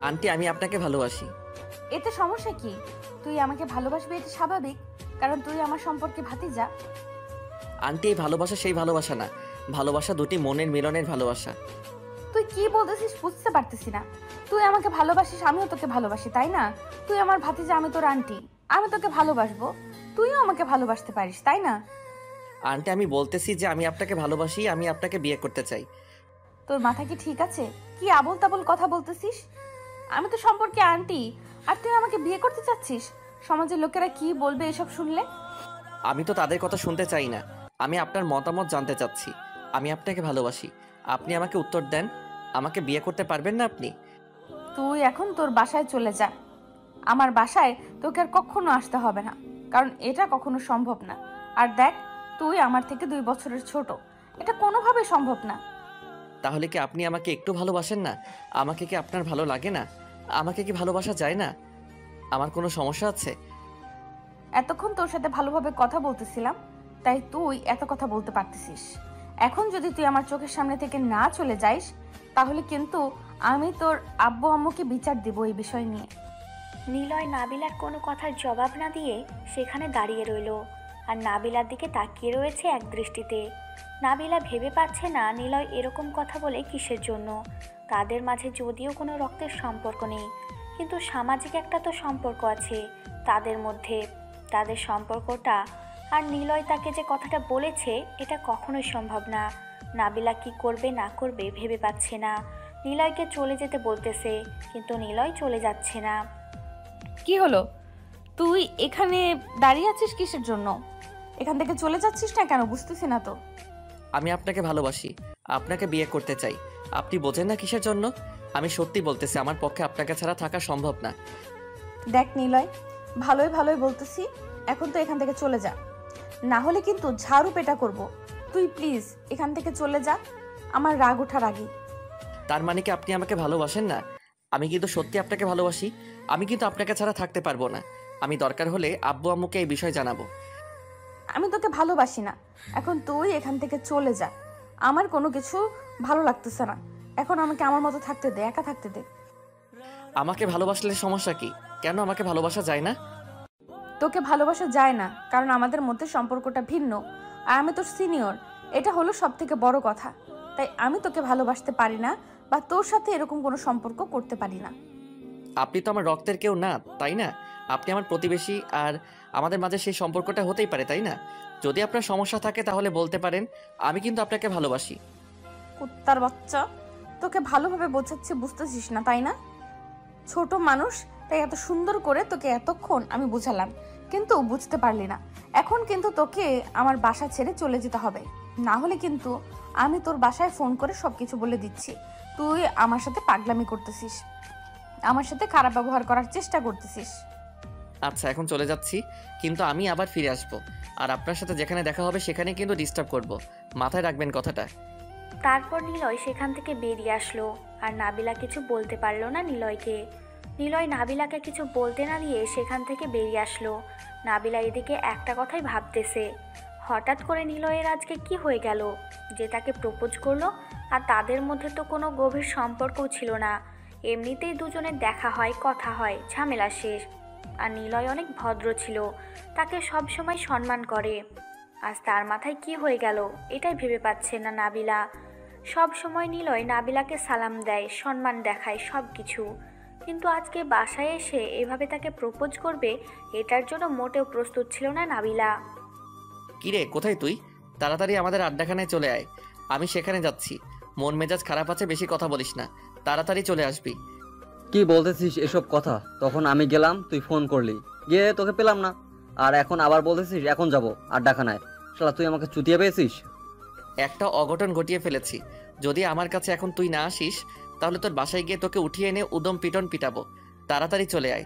Aunty, আমি আপনাকে ভালোবাসি। এতে সমস্যা কি? তুই আমাকে ভালোবাসবি, এটা স্বাভাবিক, কারণ তুই আমার সম্পর্কে ভাতিজা। আন্টি, এই ভালোবাসা সেই ভালোবাসা না। ভালোবাসা দুটি মনের মিলনের ভালোবাসা। তুই কি বলতেছিস বুঝতে পারতেছি না। তুই আমাকে ভালোবাসিস, আমিও তোকে ভালোবাসি, তাই না? তুই আমার ভাতিজা, আমি তোর আন্টি। আমি তোকে ভালোবাসবো, তুইও আমাকে ভালোবাসতে পারিস, তাই না? আন্টি, আমি বলতেছি যে আমি আপনাকে ভালোবাসি, আমি আপনাকে বিয়ে করতে চাই। তোর মাথা কি ঠিক আছে? কি আবোল তাবোল কথা বলতেছিস? আমি তো সম্পর্কে আন্টি, আর তুই আমাকে বিয়ে করতে চাচ্ছিস? সমাজের লোকেরা কি বলবে এসব শুনলে? আমি তো তাদের কথা শুনতে চাই না। আমি আপনার মতামত জানতে চাচ্ছি। আমি আপনাকে ভালোবাসি। আপনি আমাকে উত্তর দেন। আমাকে বিয়ে করতে পারবেন না আপনি? তুই এখন তোর বাসায় চলে যা। আমার বাসায় তোকে আর কখনো আসতে হবে না, কারণ এটা কখনো সম্ভব না। আর দেখ, তুই আমার থেকে 2 বছরের ছোট, এটা কোনোভাবে সম্ভব না। তাহলে কি আপনি আমাকে একটু ভালোবাসেন না? আমাকে কি আপনার ভালো লাগে না? আমাকে কি ভালোবাসা যায় না? আমার কোনো সমস্যা আছে? এতক্ষণ তোর সাথে ভালোভাবে কথা বলতেছিলাম, তাই তুই এত কথা বলতে পারতেছিস। এখন যদি তুই আমার চোখের সামনে থেকে না চলে যাইস, তাহলে কিন্তু আমি তোর আব্বু আম্মুকে বিচার দিব এই বিষয় নিয়ে। নিলয় নাবিলার কোনো কথার জবাব না দিয়ে সেখানে দাঁড়িয়ে রইল, আর নাবিলার দিকে তাকিয়ে রয়েছে এক দৃষ্টিতে। নাবিলা ভেবে পাচ্ছে না নিলয় এরকম কথা বলে কিসের জন্য। তাদের মাঝে যদিও কোনো রক্তের সম্পর্ক নেই, কিন্তু সামাজিক একটা তো সম্পর্ক আছে তাদের মধ্যে। তাদের সম্পর্কটা, আর নিলয় তাকে যে কথাটা বলেছে, এটা কখনোই সম্ভব না। নাবিলা কি করবে না করবে ভেবে পাচ্ছে না। নিলয়কে চলে যেতে বলতেছে, কিন্তু নিলয় চলে যাচ্ছে না। কি হলো? তুই এখানে দাঁড়িয়ে আছিস কিসের জন্য? এখান থেকে চলে যাচ্ছিস না কেন, বুঝতেছি না তো। আমি আপনাকে ভালোবাসি। আপনাকে বিয়ে করতে চাই। আপনি বোঝেন না কিসের জন্য? আমি সত্যি বলতেছি, আমার পক্ষে আপনাকে ছাড়া থাকা সম্ভব না। দেখ নিলয়, ভালোই ভালোই বলতেছি, এখন তো এখান থেকে চলে যা, না হলে কিন্তু ঝাড়ু পেটা করব। তুই প্লিজ এখান থেকে চলে যা, আমার রাগ ওঠার আগে। তার মানে কি আপনি আমাকে ভালোবাসেন না? আমি কিন্তু সত্যি আপনাকে ভালোবাসি। আমি কিন্তু আপনাকে ছাড়া থাকতে পারবো না। আমি দরকার হলে আব্বু আম্মুকে এই বিষয় জানাবো। আমি তোকে ভালোবাসি না, এখন তুই এখান থেকে চলে যা। আমার কোনো কিছু ভালো লাগতেছে না, এখন আমাকে আমার মতো থাকতে দে, একা থাকতে দে। আমাকে ভালোবাসলে সমস্যা কি? কেন আমাকে ভালোবাসা যায় না? তোকে ভালোবাসা যায় না কারণ আমাদের মধ্যে সম্পর্কটা ভিন্ন, আর আমি তোর সিনিয়র, এটা হলো সব থেকে বড় কথা। তাই আমি তোকে ভালোবাসতে পারি না, বা তোর সাথে এরকম কোনো সম্পর্ক করতে পারি না। আপনি তো আমার রক্তের কেউ না, তাই না? আপনি আমার প্রতিবেশী, আর আমাদের মাঝে সেই সম্পর্কটা হতেই পারে, তাই না? যদি আপনার সমস্যা থাকে তাহলে বলতে পারেন। আমি কিন্তু আপনাকে ভালোবাসি। কুত্তার বাচ্চা, তোকে ভালোভাবে বোঝাচ্ছি, বুঝতেছিস না তাই না? ছোট মানুষ, তাই এত সুন্দর করে তোকে এতক্ষণ আমি বুঝালাম, কিন্তু বুঝতে পারলি না। এখন কিন্তু তোকে আমার বাসা ছেড়ে চলে যেতে হবে, না হলে কিন্তু আমি তোর বাসায় ফোন করে সবকিছু বলে দিচ্ছি। তুই আমার সাথে পাগলামি করতেছিস, আমার সাথে খারাপ ব্যবহার করার চেষ্টা করতেছিস। আচ্ছা, এখন চলে যাচ্ছি, কিন্তু আমি আবার ফিরে আসব। আর আপনার সাথে যেখানে দেখা হবে সেখানে কিন্তু ডিস্টার্ব করব। মাথায় রাখবেন কথাটা। তারপর নিলয় সেখান থেকে বেরিয়ে আসলো, আর নাবিলা কিছু বলতে পারলো না নিলয়কে। নিলয় নাবিলাকে কিছু বলতে না দিয়ে সেখান থেকে বেরিয়ে আসলো। নাবিলা এদিকে একটা কথাই ভাবতেছে, হঠাৎ করে নিলয়ের আজকে কি হয়ে গেল যে তাকে প্রপোজ করলো। আর তাদের মধ্যে তো কোনো গভীর সম্পর্কও ছিল না, এমনিতেই দুজনের দেখা হয়, কথা হয়, ঝামেলা শেষ। আর নিলয় অনেক ভদ্র ছিল, তাকে সব সময় সম্মান করে। আজ তার মাথায় কি হয়ে গেল এটাই ভেবে পাচ্ছে না নাবিলা। সব সময় নিলয় নাবিলাকে সালাম দেয়, সম্মান দেখায়, সব কিছু, কিন্তু আজকে বাসায় এসে এভাবে তাকে প্রপোজ করবে, এটার জন্য মোটেও প্রস্তুত ছিল না নাবিলা। কিরে, কোথায় তুই? তাড়াতাড়ি আমাদের আড্ডাখানায় চলে আয়। আমি সেখানে যাচ্ছি। মন মেজাজ খারাপ আছে, বেশি কথা বলিস না। তাড়াতাড়ি চলে আসবি। কি বলতেছিস এসব কথা? তখন আমি গেলাম, তুই ফোন করলি, গিয়ে তোকে পেলাম না, আর এখন আবার বলতেছিস এখন যাব আড্ডাখানায়। শালা তুই আমাকে চুতিয়ে পেয়েছিস। একটা অঘটন ঘটিয়ে ফেলেছি। যদি আমার কাছে এখন তুই না আসিস, তাহলে তোর বাসায় গিয়ে তোকে উঠিয়ে এনে উদম পিটন পিটাবো। তাড়াতাড়ি চলে আয়।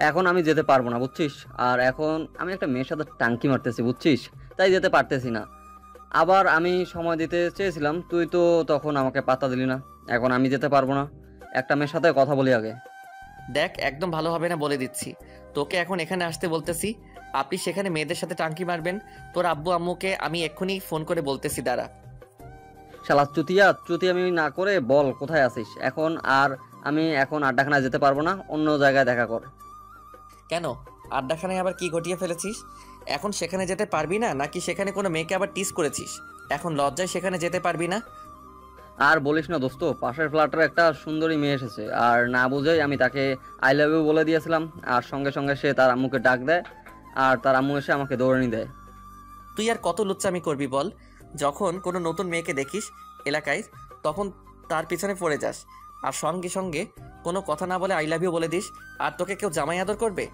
এখন আমি যেতে পারবো না বুঝছিস, আর এখন আমি একটা মেয়ের সাথে টাঙ্কি মারতেছি বুঝছিস, তাই যেতে পারতেছি না। আবার আমি সময় দিতে চেয়েছিলাম, তুই তো তখন আমাকে পাত্তা দিলি না। এখন আমি যেতে পারবো না, একটা মেয়ের সাথে কথা বলি আগে। দেখ, একদম ভালো হবে না বলে দিচ্ছি। তোকে এখন এখানে আসতে বলতেছি। আপনি সেখানে মেয়েদের সাথে টাঙ্কি মারবেন। তোর আব্বু আম্মুকে আমি এক্ষুনি ফোন করে বলতেছি, দাঁড়া। শালা চুতিয়া চুতি আমি না করে বল কোথায় আছিস এখন, আর আমি এখন আড্ডাখানায় যেতে পারবো না, অন্য জায়গায় দেখা কর। কেন? আড্ডাখানায় আবার কি ঘটিয়ে ফেলেছিস? এখন সেখানে যেতে পারবি না, নাকি সেখানে কোনো মেয়েকে আবার টিস করেছিস? এখন লজ্জায় সেখানে যেতে পারবি না? আর বলিস না দোস্ত, পাশের ফ্ল্যাটের একটা সুন্দরী মেয়ে এসেছে, আর না বুঝেই আমি তাকে আই লাভ ইউ বলে দিয়েছিলাম, আর সঙ্গে সঙ্গে সে তার আম্মুকে ডাক দেয়, আর তার আম্মু এসে আমাকে দৌড়ানি দেয়। তুই আর কত লুচ্চামি করবি বল? যখন কোনো নতুন মেয়েকে দেখিস এলাকায়, তখন তার পিছনে পড়ে যাস, আর সঙ্গে সঙ্গে কোনো কথা না বলে আই লাভ ইউ বলে দিস, আর তোকে কেউ জামাই আদর করবে?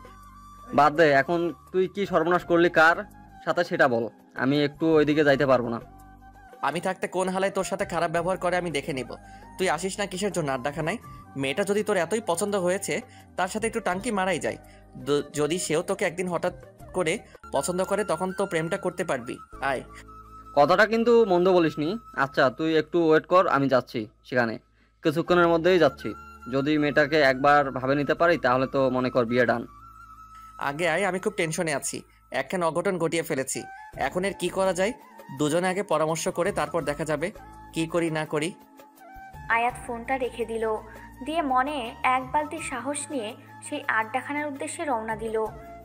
বাদ দে, এখন তুই কি সর্বনাশ করলি কার সাথে সেটা বল। আমি একটু ওইদিকে যাইতে পারবো না। আমি থাকতে কোন হালায় তোর সাথে খারাপ ব্যবহার করে আমি দেখে নিব। তুই আসিস না কিসের জন্য আড্ডাখানায়? মেয়েটা যদি তোর এতই পছন্দ হয়েছে, তার সাথে একটু টাঙ্কি মারাই যায়। যদি সেও তোকে একদিন হঠাৎ করে পছন্দ করে, তখন তো প্রেমটা করতে পারবি। আয়। কথাটা কিন্তু মন্দ বলিসনি। আচ্ছা তুই একটু ওয়েট কর, আমি যাচ্ছি সেখানে, কিছুক্ষণের মধ্যেই যাচ্ছি। যদি মেয়েটাকে একবার ভাবে নিতে পারি তাহলে তো মনে কর বিয়ে ডান। আগে আয়, আমি খুব টেনশনে আছি। একখান অঘটন ঘটিয়ে ফেলেছি। এখন এর কি করা যায়? দুজনে আগে পরামর্শ করে তারপর দেখা যাবে কি করি না করি। আয়াত ফোনটা রেখে দিল, দিয়ে মনে এক বালতি সাহস নিয়ে সেই আড্ডাখানার উদ্দেশ্যে রওনা দিল।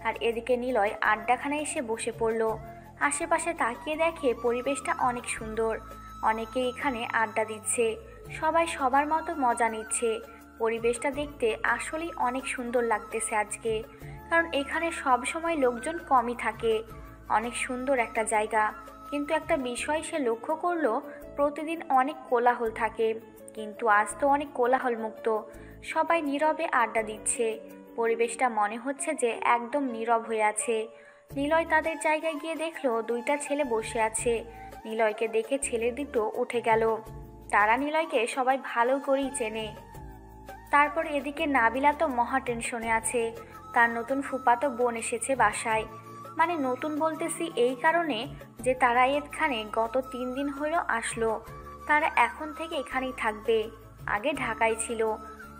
আর এদিকে নিলয় আড্ডাখানায় এসে বসে পড়ল। আশেপাশে তাকিয়ে দেখে পরিবেশটা অনেক সুন্দর, অনেকে এখানে আড্ডা দিচ্ছে, সবাই সবার মতো মজা নিচ্ছে। পরিবেশটা দেখতে আসলেই অনেক সুন্দর লাগতেছে আজকে, কারণ এখানে সব সময় লোকজন কমই থাকে। অনেক সুন্দর একটা জায়গা, কিন্তু একটা বিষয় সে লক্ষ্য করলো, প্রতিদিন অনেক কোলাহল থাকে, কিন্তু আজ তো অনেক কোলাহল মুক্ত। সবাই নীরবে আড্ডা দিচ্ছে, পরিবেশটা মনে হচ্ছে যে একদম নীরব হয়ে আছে। নিলয় তাদের জায়গায় গিয়ে দেখলো দুইটা ছেলে বসে আছে। নিলয়কে দেখে ছেলে দুটো উঠে গেল। তারা নিলয়কে সবাই ভালো করেই চেনে। তারপর এদিকে নাবিলা তো মহা টেনশনে আছে। তার নতুন ফুফাতো বোন এসেছে বাসায়। মানে নতুন বলতেছি এই কারণে যে তারা এখানে গত 3 দিন হলো আসলো। তারা এখন থেকে এখানেই থাকবে। আগে ঢাকায় ছিল,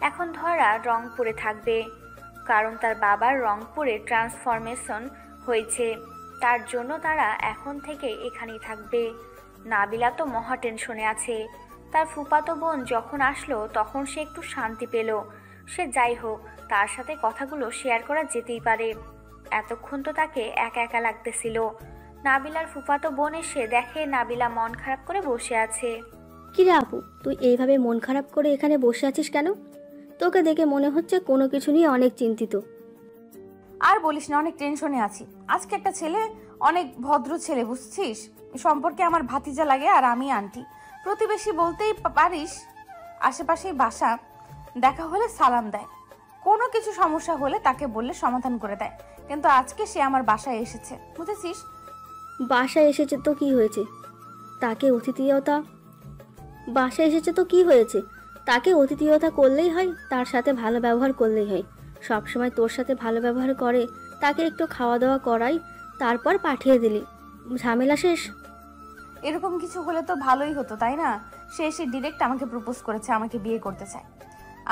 এখন ধরা রংপুরে থাকবে, কারণ তার বাবার রংপুরে ট্রান্সফরমেশন হয়েছে। তার জন্য তারা এখন থেকে এখানেই থাকবে। নাবিলা তো মহা টেনশনে আছে। তার ফুফাতো বোন যখন আসলো তখন সে একটু শান্তি পেল। সে যাই হোক, তার সাথে কথাগুলো শেয়ার করা যেতেই পারে। এতক্ষণ তো তাকে একা একা লাগতেছিল। নাবিলার ফুফাতো বোন এসে দেখে নাবিলা মন খারাপ করে বসে আছে। কিরে আপু, তুই এইভাবে মন খারাপ করে এখানে বসে আছিস কেন? তোকে দেখে মনে হচ্ছে কোনো কিছু নিয়ে অনেক চিন্তিত। আর বলিস না, অনেক টেনশনে আছি। আজকে একটা ছেলে, অনেক ভদ্র ছেলে বুঝছিস, সম্পর্কে আমার ভাতিজা লাগে আর আমি আন্টি। প্রতিবেশী বলতেই পারিস, আশেপাশেই বাসা, দেখা হলে সালাম দেয়, কোনো কিছু সমস্যা হলে তাকে বললে সমাধান করে দেয়। কিন্তু আজকে সে আমার বাসায় এসেছে, বুঝেছিস? বাসায় এসেছে তো কি হয়েছে? তাকে অতিথিয়তা বাসায় এসেছে তো কি হয়েছে? তাকে অতিথিয়তা করলেই হয়, তার সাথে ভালো ব্যবহার করলেই হয়। সবসময় তোর সাথে ভালো ব্যবহার করে, তাকে একটু খাওয়া দাওয়া করাই, তারপর পাঠিয়ে দিলি, ঝামেলা শেষ। এরকম কিছু হলে তো ভালোই হতো, তাই না? সে এসে ডিরেক্ট আমাকে প্রপোজ করেছে, আমাকে বিয়ে করতে চায়,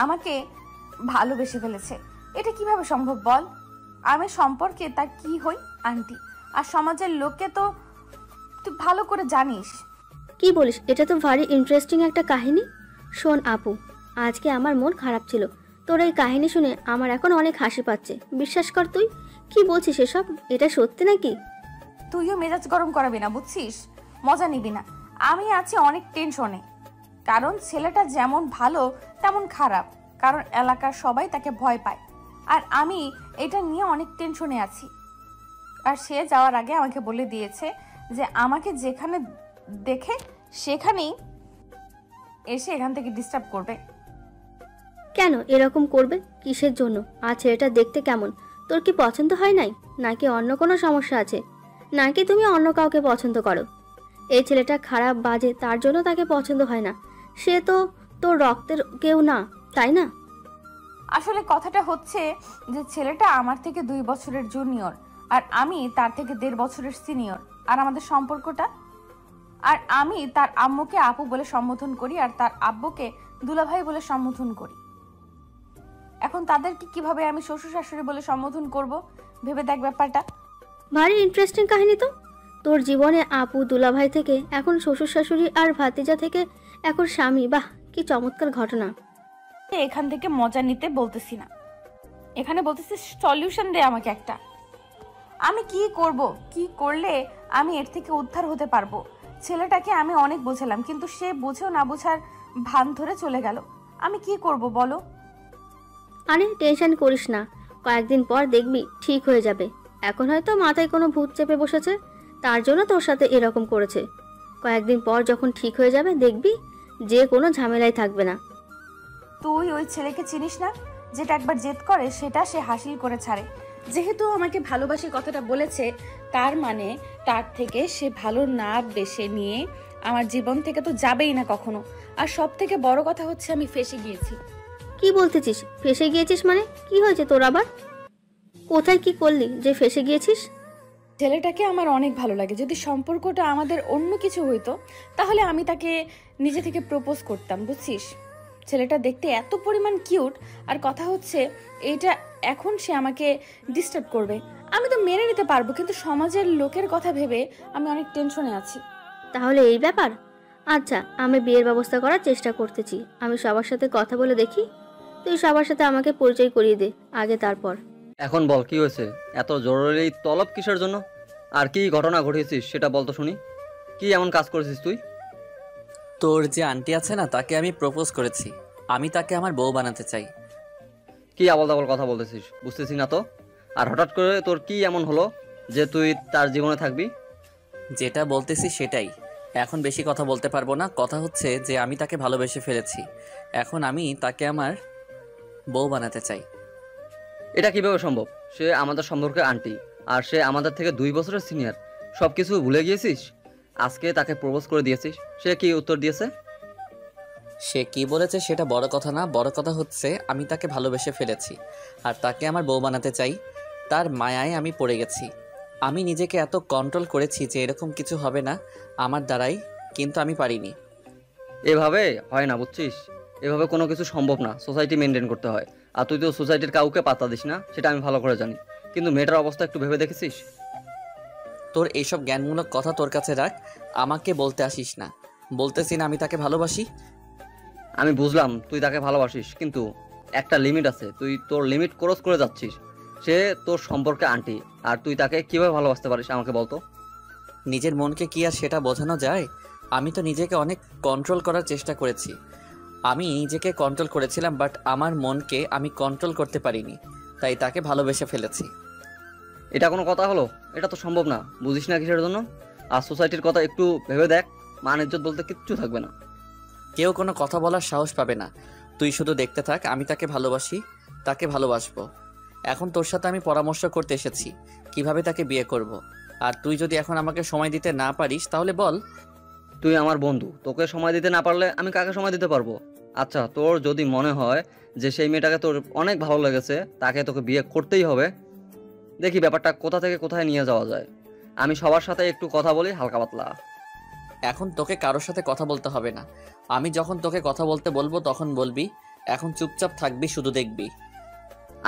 আমাকে ভালোবেসে ফেলেছে। এটা কিভাবে সম্ভব বল? আমি সম্পর্কে তার কি হই? আন্টি। আর সমাজের লোককে তো তুই ভালো করে জানিস। কি বলিস? এটা তো ভারী ইন্টারেস্টিং একটা কাহিনী। শোন আপু, আজকে আমার মন খারাপ ছিল, তোর এই কাহিনী শুনে আমার এখন অনেক হাসি পাচ্ছে। বিশ্বাস কর। তুই কি বলছিস এসব? এটা সত্যি নাকি? তুইও মেজাজ গরম করাবি না, বুঝছিস? মজা নিবি না। আমি আছি অনেক টেনশনে, কারণ ছেলেটা যেমন ভালো তেমন খারাপ, কারণ এলাকার সবাই তাকে ভয় পায়। আর আমি এটা নিয়ে অনেক টেনশনে আছি। আর সে যাওয়ার আগে আমাকে বলে দিয়েছে যে আমাকে যেখানে দেখে সেখানেই এসে এখান থেকে ডিস্টার্ব করবে। কেন এরকম করবে? কিসের জন্য? আর ছেলেটা দেখতে কেমন? তোর কি পছন্দ হয় নাই, নাকি অন্য কোনো সমস্যা আছে, নাকি তুমি অন্য কাউকে পছন্দ করো? এই ছেলেটা খারাপ বাজে, তার জন্য তাকে পছন্দ হয় না। সে তো তোর রক্তের কেউ না, তাই না? আসলে কথাটা হচ্ছে যে ছেলেটা আমার থেকে 2 বছরের জুনিয়র, আর আমি তার থেকে 1.5 বছরের সিনিয়র। আর আমাদের সম্পর্কটা, আর আমি তার আম্মুকে আপু বলে সম্বোধন করি, আর তার আব্বুকে দুলাভাই বলে সম্বোধন করি। এখন তাদেরকে কিভাবে আমি শ্বশুর শাশুড়ি বলে সম্বোধন করব? ভেবে দেখ ব্যাপারটা। ভারী ইন্টারেস্টিং কাহিনী তো। তোর জীবনে আপু দুলাভাই থেকে এখন শ্বশুর শাশুড়ি, আর ভাতিজা থেকে এখন স্বামী। বাহ, কি চমৎকার ঘটনা। এখান থেকে মজা নিতে বলতেছি না, এখানে বলতেছি সলিউশন দে আমাকে একটা। আমি কি করব, কি করলে আমি এর থেকে উদ্ধার হতে পারবো? ছেলেটাকে আমি অনেক বোঝালাম, কিন্তু সে বুঝেও না বোঝার ভান ধরে চলে গেল। আমি কি করব বলো? আরে টেনশন করিস না, কয়েকদিন পর দেখবি ঠিক হয়ে যাবে। এখন হয়তো মাথায় কোনো ভূত চেপে বসেছে, তার জন্য তোর সাথে এরকম করেছে। কয়েকদিন পর যখন ঠিক হয়ে যাবে দেখবি যে কোনো ঝামেলাই থাকবে না। তুই ওই ছেলেকে চিনিস না? যেটা একবার জেদ করে সেটা সে হাসিল করে ছাড়ে। যেহেতু আমাকে ভালোবাসি কথাটা বলেছে, তার মানে তার থেকে সে ভালো না বেসে নিয়ে আমার জীবন থেকে তো যাবেই না কখনো। আর সব থেকে বড় কথা হচ্ছে আমি ফেঁসে গিয়েছি। কি বলতেছিস? ফেসে গিয়েছিস মানে? কি হয়েছে তোর আবার? কোথায় কি করলি যে ফেসে গিয়েছিস? ছেলেটাকে আমার অনেক ভালো লাগে। যদি সম্পর্কটা আমাদের অন্য কিছু হইতো তাহলে আমি তাকে নিজে থেকে প্রপোজ করতাম, বুঝছিস? ছেলেটা দেখতে এত পরিমাণ কিউট, আর কথা হচ্ছে এইটা এখন সে আমাকে ডিস্টার্ব করবে। আমি তো মেনে নিতে পারবো, কিন্তু সমাজের লোকের কথা ভেবে আমি অনেক টেনশনে আছি। তাহলে এই ব্যাপার। আচ্ছা, আমি বিয়ের ব্যবস্থা করার চেষ্টা করতেছি। আমি সবার সাথে কথা বলে দেখি, তুই সবার সাথে আমাকে পরিচয় করিয়ে দে আগে, তারপর। এখন বল কি হয়েছে? এত জরুরি তলব কিসের জন্য? আর কি ঘটনা ঘটিয়েছিস সেটা বল তো শুনি। কি এমন কাজ করেছিস তুই? তোর যে আন্টি আছে না, তাকে আমি প্রপোজ করেছি। আমি তাকে আমার বউ বানাতে চাই। কি আবল তাবল কথা বলতেছিস, বুঝতেছি না তো। আর হঠাৎ করে তোর কি এমন হলো যে তুই তার জীবনে থাকবি? যেটা বলতেছি সেটাই। এখন বেশি কথা বলতে পারবো না। কথা হচ্ছে যে আমি তাকে ভালোবেসে ফেলেছি। এখন আমি তাকে আমার বউ বানাতে চাই। এটা কিভাবে সম্ভব? সে আমাদের সম্পর্কে আন্টি, আর সে আমাদের থেকে 2 বছরের সিনিয়র। সব কিছু ভুলে গিয়েছিস? আজকে তাকে প্রপোজ করে দিয়েছিস, সে কি উত্তর দিয়েছে? সে কি বলেছে সেটা বড় কথা না, বড় কথা হচ্ছে আমি তাকে ভালোবেসে ফেলেছি আর তাকে আমার বউ বানাতে চাই। তার মায়ায় আমি পড়ে গেছি। আমি নিজেকে এত কন্ট্রোল করেছি যে এরকম কিছু হবে না আমার দ্বারাই, কিন্তু আমি পারিনি। এভাবে হয় না, বুঝছিস? এভাবে কোনো কিছু সম্ভব না। সোসাইটি মেনটেন করতে হয়। আর তুই তো সোসাইটির কাউকে পাত্তা দিস না, সেটা আমি ভালো করে জানি। কিন্তু মেয়েটার অবস্থা একটু ভেবে দেখেছিস? তোর এইসব জ্ঞানমূলক কথা তোর কাছে রাখ, আমাকে বলতে আসিস না। বলতেছি না আমি তাকে ভালোবাসি। আমি বুঝলাম তুই তাকে ভালোবাসিস, কিন্তু একটা লিমিট আছে। তুই তোর লিমিট ক্রস করে যাচ্ছিস। সে তোর সম্পর্কে আন্টি, আর তুই তাকে কিভাবে ভালোবাসতে পারিস আমাকে বলতো। নিজের মনকে কি আর সেটা বোঝানো যায়? আমি তো নিজেকে অনেক কন্ট্রোল করার চেষ্টা করেছি। আমি নিজেকে কন্ট্রোল করেছিলাম, বাট আমার মনকে আমি কন্ট্রোল করতে পারিনি, তাই তাকে ভালোবেসে ফেলেছি। এটা কোনো কথা হলো? এটা তো সম্ভব না। বুঝিস না কিসের জন্য? আর সোসাইটির কথা একটু ভেবে দেখ, মান ইজ্জত বলতে কিচ্ছু থাকবে না। কেউ কোনো কথা বলার সাহস পাবে না। তুই শুধু দেখতে থাক, আমি তাকে ভালোবাসি, তাকে ভালোবাসবো। এখন তোর সাথে আমি পরামর্শ করতে এসেছি কিভাবে তাকে বিয়ে করব। আর তুই যদি এখন আমাকে সময় দিতে না পারিস তাহলে বল। তুই আমার বন্ধু, তোকে সময় দিতে না পারলে আমি কাকে সময় দিতে পারবো? আচ্ছা, তোর যদি মনে হয় যে সেই মেয়েটাকে তোর অনেক ভালো লেগেছে, তাকে তোকে বিয়ে করতেই হবে, দেখি ব্যাপারটা কোথা থেকে কোথায় নিয়ে যাওয়া যায়। আমি সবার সাথে একটু কথা বলি হালকা পাতলা। এখন তোকে কারোর সাথে কথা বলতে হবে না। আমি যখন তোকে কথা বলতে বলবো তখন বলবি। এখন চুপচাপ থাকবি, শুধু দেখবি।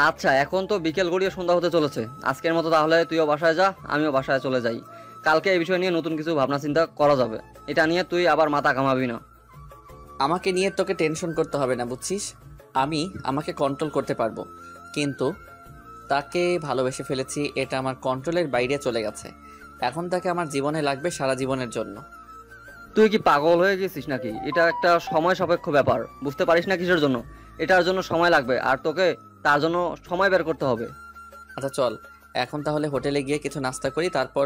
আচ্ছা, এখন তো বিকেল গড়িয়ে সন্ধ্যা হতে চলেছে। আজকের মতো তাহলে তুইও বাসায় যা, আমিও বাসায় চলে যাই। কালকে এই বিষয় নিয়ে নতুন কিছু ভাবনা চিন্তা করা যাবে। এটা নিয়ে তুই আবার মাথা ঘামাবি না। আমাকে নিয়ে তোকে টেনশন করতে হবে না, বুঝছিস? আমি আমাকে কন্ট্রোল করতে পারবো, কিন্তু তাকে ভালোবেসে ফেলেছি, এটা আমার কন্ট্রোলের বাইরে চলে গেছে। এখন তাকে আমার জীবনে লাগবে সারা জীবনের জন্য। তুই কি পাগল হয়ে গেছিস নাকি? এটা একটা সময় সাপেক্ষ ব্যাপার, বুঝতে পারিস না কিসের জন্য? এটার জন্য সময় লাগবে, আর তোকে তার জন্য সময় বের করতে হবে। আচ্ছা চল, এখন তাহলে হোটেলে গিয়ে কিছু নাস্তা করি, তারপর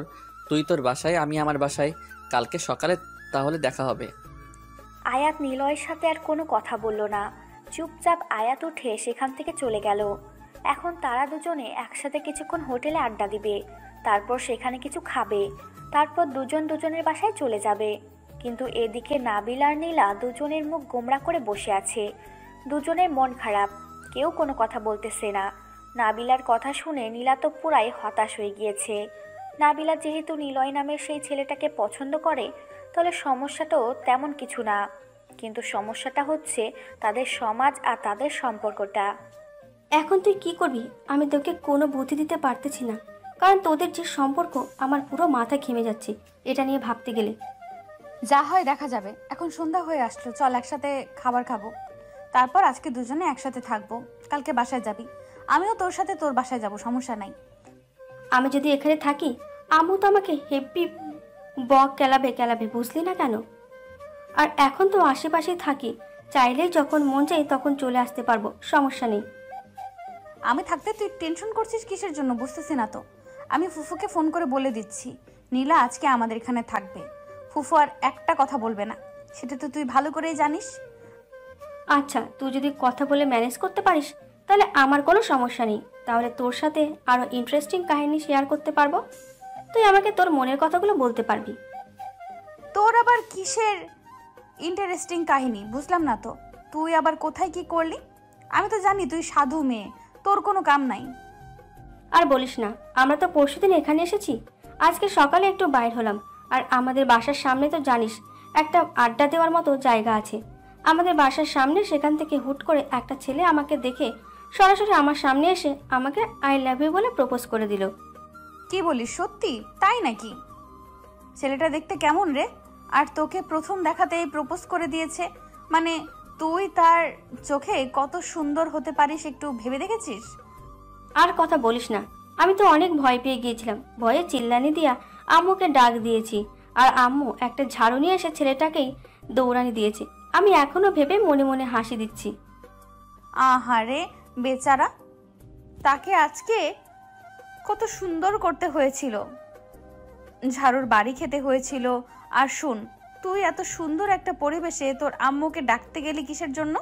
তুই তোর বাসায়, আমি আমার বাসায়। কালকে সকালে তাহলে দেখা হবে। আয়াত নিলয়ের সাথে আর কোনো কথা বলল না। চুপচাপ আয়াত উঠে সেখান থেকে চলে গেল। এখন তারা দুজনে একসাথে কিছুক্ষণ হোটেলে আড্ডা দিবে, তারপর সেখানে কিছু খাবে, তারপর দুজন দুজনের বাসায় চলে যাবে। কিন্তু এদিকে নাবিল আর নীলা দুজনের মুখ গোমড়া করে বসে আছে। দুজনের মন খারাপ, কেউ কোনো কথা বলতেছে না। নাবিলার কথা শুনে নীলা তো পুরাই হতাশ হয়ে গিয়েছে। নাবিলা যেহেতু নিলয় নামের সেই ছেলেটাকে পছন্দ করে, তাহলে সমস্যাটাও তেমন কিছু না। কিন্তু সমস্যাটা হচ্ছে তাদের সমাজ আর তাদের সম্পর্কটা। এখন তুই কি করবি? আমি তোকে কোনো বুদ্ধি দিতে পারতেছি না, কারণ তোদের যে সম্পর্ক আমার পুরো মাথা ঘেমে যাচ্ছে এটা নিয়ে ভাবতে গেলে। যা হয় দেখা যাবে। এখন সন্ধ্যা হয়ে আসলো, চল একসাথে খাবার খাবো। তারপর আজকে দুজনে একসাথে থাকবো, কালকে বাসায় যাবি, আমিও তোর সাথে তোর বাসায় যাব, সমস্যা নাই। আমি যদি এখানে থাকি আম্মু তো আমাকে হেব্বি বক কেলাবে বুঝলি না কেন? আর এখন তো আশেপাশেই থাকি, চাইলেই যখন মন চাই তখন চলে আসতে পারবো, সমস্যা নেই। আমি থাকতে তুই টেনশন করছিস কিসের জন্য বুঝতেছি না তো। আমি ফুফুকে ফোন করে বলে দিচ্ছি নীলা আজকে আমাদের এখানে থাকবে। ফুফু আর একটা কথা বলবে না, সেটা তো তুই ভালো করেই জানিস। আচ্ছা, তুই যদি কথা বলে ম্যানেজ করতে পারিস তাহলে আমার কোনো সমস্যা নেই। তাহলে তোর সাথে আরও ইন্টারেস্টিং কাহিনী শেয়ার করতে পারবো। তুই আমাকে তোর মনের কথাগুলো বলতে পারবি। তোর আবার কিসের ইন্টারেস্টিং কাহিনী বুঝলাম না তো। তুই আবার কোথায় কি করলি? আমি তো জানি তুই সাধু মেয়ে, তোর কোনো কাম নাই। আর বলিস না, আমরা তো পরশুদিন এখানে এসেছি, আজকে সকালে একটু বাইর হলাম। আর আমাদের বাসার সামনে তো জানিস একটা আড্ডা দেওয়ার মতো জায়গা আছে আমাদের বাসার সামনে। সেখান থেকে হুট করে একটা ছেলে আমাকে দেখে সরাসরি আমার সামনে এসে আমাকে আই লাভ ইউ বলে প্রপোজ করে দিল। কি বলিস, সত্যি তাই নাকি? ছেলেটা দেখতে কেমন রে? আর তোকে প্রথম দেখাতেই প্রপোজ করে দিয়েছে, মানে তুই তার চোখে কত সুন্দর হতে পারিস একটু ভেবে দেখেছিস? আর কথা বলিস না, আমি তো অনেক ভয় পেয়ে গিয়েছিলাম। ভয়ে চিল্লানি দিয়া আম্মুকে ডাক দিয়েছি, আর আম্মু একটা ঝাড়ু নিয়ে এসে ছেলেটাকেই দৌড়ানি দিয়েছে। আমি এখনো ভেবে মনে মনে হাসি দিচ্ছি। আহারে বেচারা, তাকে আজকে কত সুন্দর করতে হয়েছিল, ঝাড়ুর বাড়ি খেতে হয়েছিল। আর শুন, তুই এত সুন্দর একটা পরিবেশে তোর আম্মুকে ডাকতে গেলি কিসের জন্য?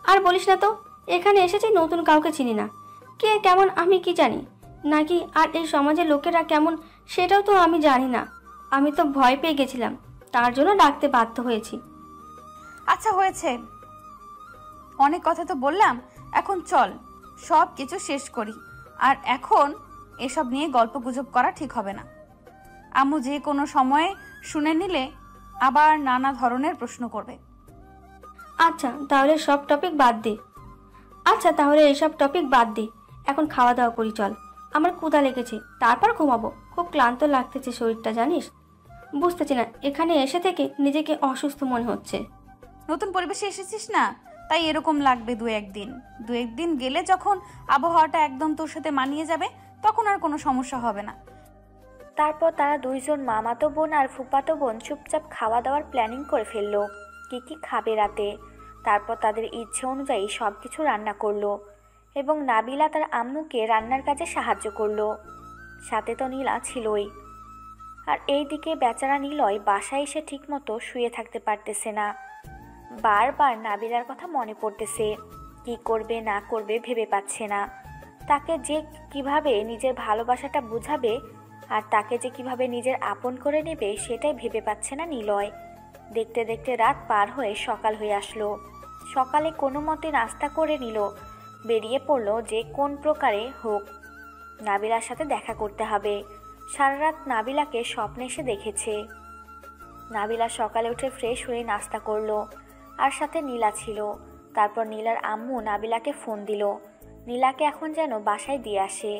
আর বলিস না তো, এখানে এসেছি নতুন কাউকে চিনি না, কে কেমন আমি কি জানি নাকি, আর এই সমাজের লোকেরা কেমন সেটাও তো আমি জানি না। আমি তো ভয় পেয়ে গেছিলাম, তার জন্য ডাকতে বাধ্য হয়েছি। আচ্ছা হয়েছে, অনেক কথা তো বললাম, এখন চল সব কিছু শেষ করি। আর এখন এসব নিয়ে গল্প গুজব করা ঠিক হবে না। আম্মু যে কোনো সময়ে শুনে নিলে আবার নানা ধরনের প্রশ্ন করবে। আচ্ছা তাহলে সব টপিক বাদ দে। এসব টপিক বাদ দে, এখন খাওয়া দাওয়া করি চল। আমার ক্ষুধা লেগেছে, তারপর ঘুমাবো। খুব ক্লান্ত লাগতেছে শরীরটা জানিস। বুঝতেছি না, এখানে এসে থেকে নিজেকে অসুস্থ মনে হচ্ছে। নতুন পরিবেশে এসেছিস না, তাই এরকম লাগবে দু একদিন গেলে যখন আবহাওয়াটা একদম তোর সাথে মানিয়ে যাবে তখন আর কোনো সমস্যা হবে না। তারপর তারা দুইজন মামাতো বোন আর ফুফাতো বোন চুপচাপ খাওয়া দাওয়ার প্ল্যানিং করে ফেললো, কি খাবে রাতে। তারপর তাদের ইচ্ছে অনুযায়ী সব কিছু রান্না করলো এবং নাবিলা তার আম্মুকে রান্নার কাজে সাহায্য করলো। সাথে তো নীলা ছিলই। আর এইদিকে বেচারা নিলয় বাসায় এসে ঠিকমতো শুয়ে থাকতে পারতেছে না। বারবার নাবিলার কথা মনে পড়তেছে, কি করবে না করবে ভেবে পাচ্ছে না। তাকে যে কিভাবে নিজের ভালোবাসাটা বুঝাবে আর তাকে যে কিভাবে নিজের আপন করে নেবে সেটাই ভেবে পাচ্ছে না নিলয়। দেখতে দেখতে রাত পার হয়ে সকাল হয়ে আসলো। সকালে কোনো মতে নাস্তা করে নিল, বেরিয়ে পড়লো যে কোন প্রকারে হোক নাবিলার সাথে দেখা করতে হবে। সারা রাত নাবিলাকে স্বপ্নে এসে দেখেছে। নাবিলা সকালে উঠে ফ্রেশ হয়ে নাস্তা করলো, আর সাথে নীলা ছিল। তারপর নীলার আম্মু নাবিলাকে ফোন দিল, নীলাকে এখন যেন বাসায় দিয়ে আসে।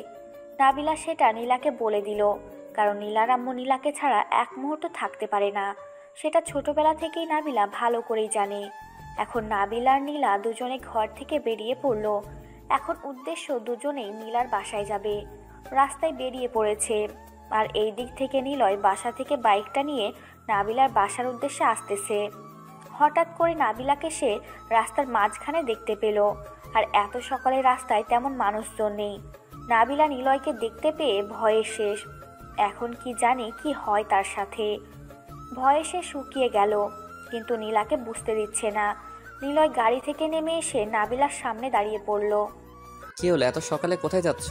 নাবিলা সেটা নীলাকে বলে দিল, কারণ নীলার আম্মু নীলাকে ছাড়া এক মুহূর্ত থাকতে পারে না। সেটা ছোটবেলা থেকেই নাবিলা ভালো করেই জানে। এখন নাবিলা আর নীলা দুজনে ঘর থেকে বেরিয়ে পড়ল। এখন উদ্দেশ্য দুজনেই নীলার বাসায় যাবে। রাস্তায় বেরিয়ে পড়েছে। আর এই দিক থেকে নিলয় বাসা থেকে বাইকটা নিয়ে নাবিলার বাসার উদ্দেশ্যে আসতেছে। হঠাৎ করে নাবিলাকে সে রাস্তার মাঝখানে দেখতে পেল। আর এত সকালে রাস্তায় তেমন মানুষজন নেই। নাবিলা নিলয়কে দেখতে পেয়ে ভয়ে শেষ। এখন কি জানে কি হয় তার সাথে। ভয়ে সে শুকিয়ে গেল, কিন্তু নীলাকে বুঝতে দিচ্ছে না। নিলয় গাড়ি থেকে নেমে এসে নাবিলার সামনে দাঁড়িয়ে পড়ল। কি হলো, এত সকালে কোথায় যাচ্ছ?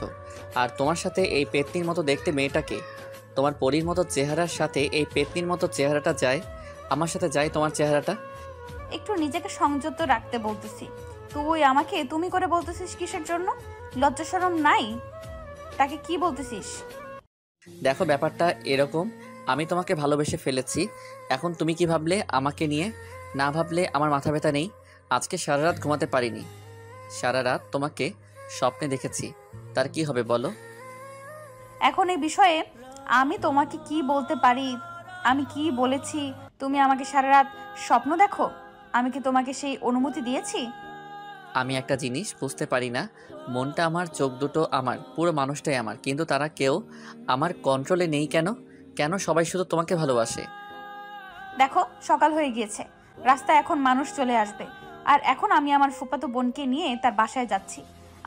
আর তোমার সাথে এই পেতনির মতো দেখতে মেয়েটাকে? তোমার পরীর মতো চেহারার সাথে এই পেতনির মতো চেহারাটা যায়? আমার সাথে যায় তোমার চেহারাটা? একটু নিজেকে সংযত রাখতে বলতেছি, তুই আমাকে তুমি করে বলতেছিস কিসের জন্য? লজ্জা শরম নাই? তাকে কি বলতেছিস? দেখো ব্যাপারটা এরকম, আমি তোমাকে ভালোবেসে ফেলেছি। এখন তুমি কি ভাবলে আমাকে নিয়ে? না ভাবলে আমার মাথা ব্যথা নেই। আজকে সারা রাত ঘুমাতে পারিনি। সারা রাত তোমাকে স্বপ্নে দেখেছি। তার কি হবে বলো? এখন এই বিষয়ে আমি তোমাকে কি বলতে পারি? আমি কি বলেছি তুমি আমাকে সারা রাত স্বপ্ন দেখো? আমি কি তোমাকে সেই অনুমতি দিয়েছি? আমি একটা জিনিস বুঝতে পারি না, মনটা আমার, চোখ দুটো আমার, পুরো মানুষটাই আমার, কিন্তু তারা কেউ আমার কন্ট্রোলে নেই কেন? কেন সবাই শুধু তোমাকে ভালোবাসে? দেখো, সকাল হয়ে গিয়েছে, রাস্তায় এখন মানুষ চলে আসবে। আর এখন আমি আমার ফুফাতো বোনকে নিয়ে তার বাসায় যাচ্ছি।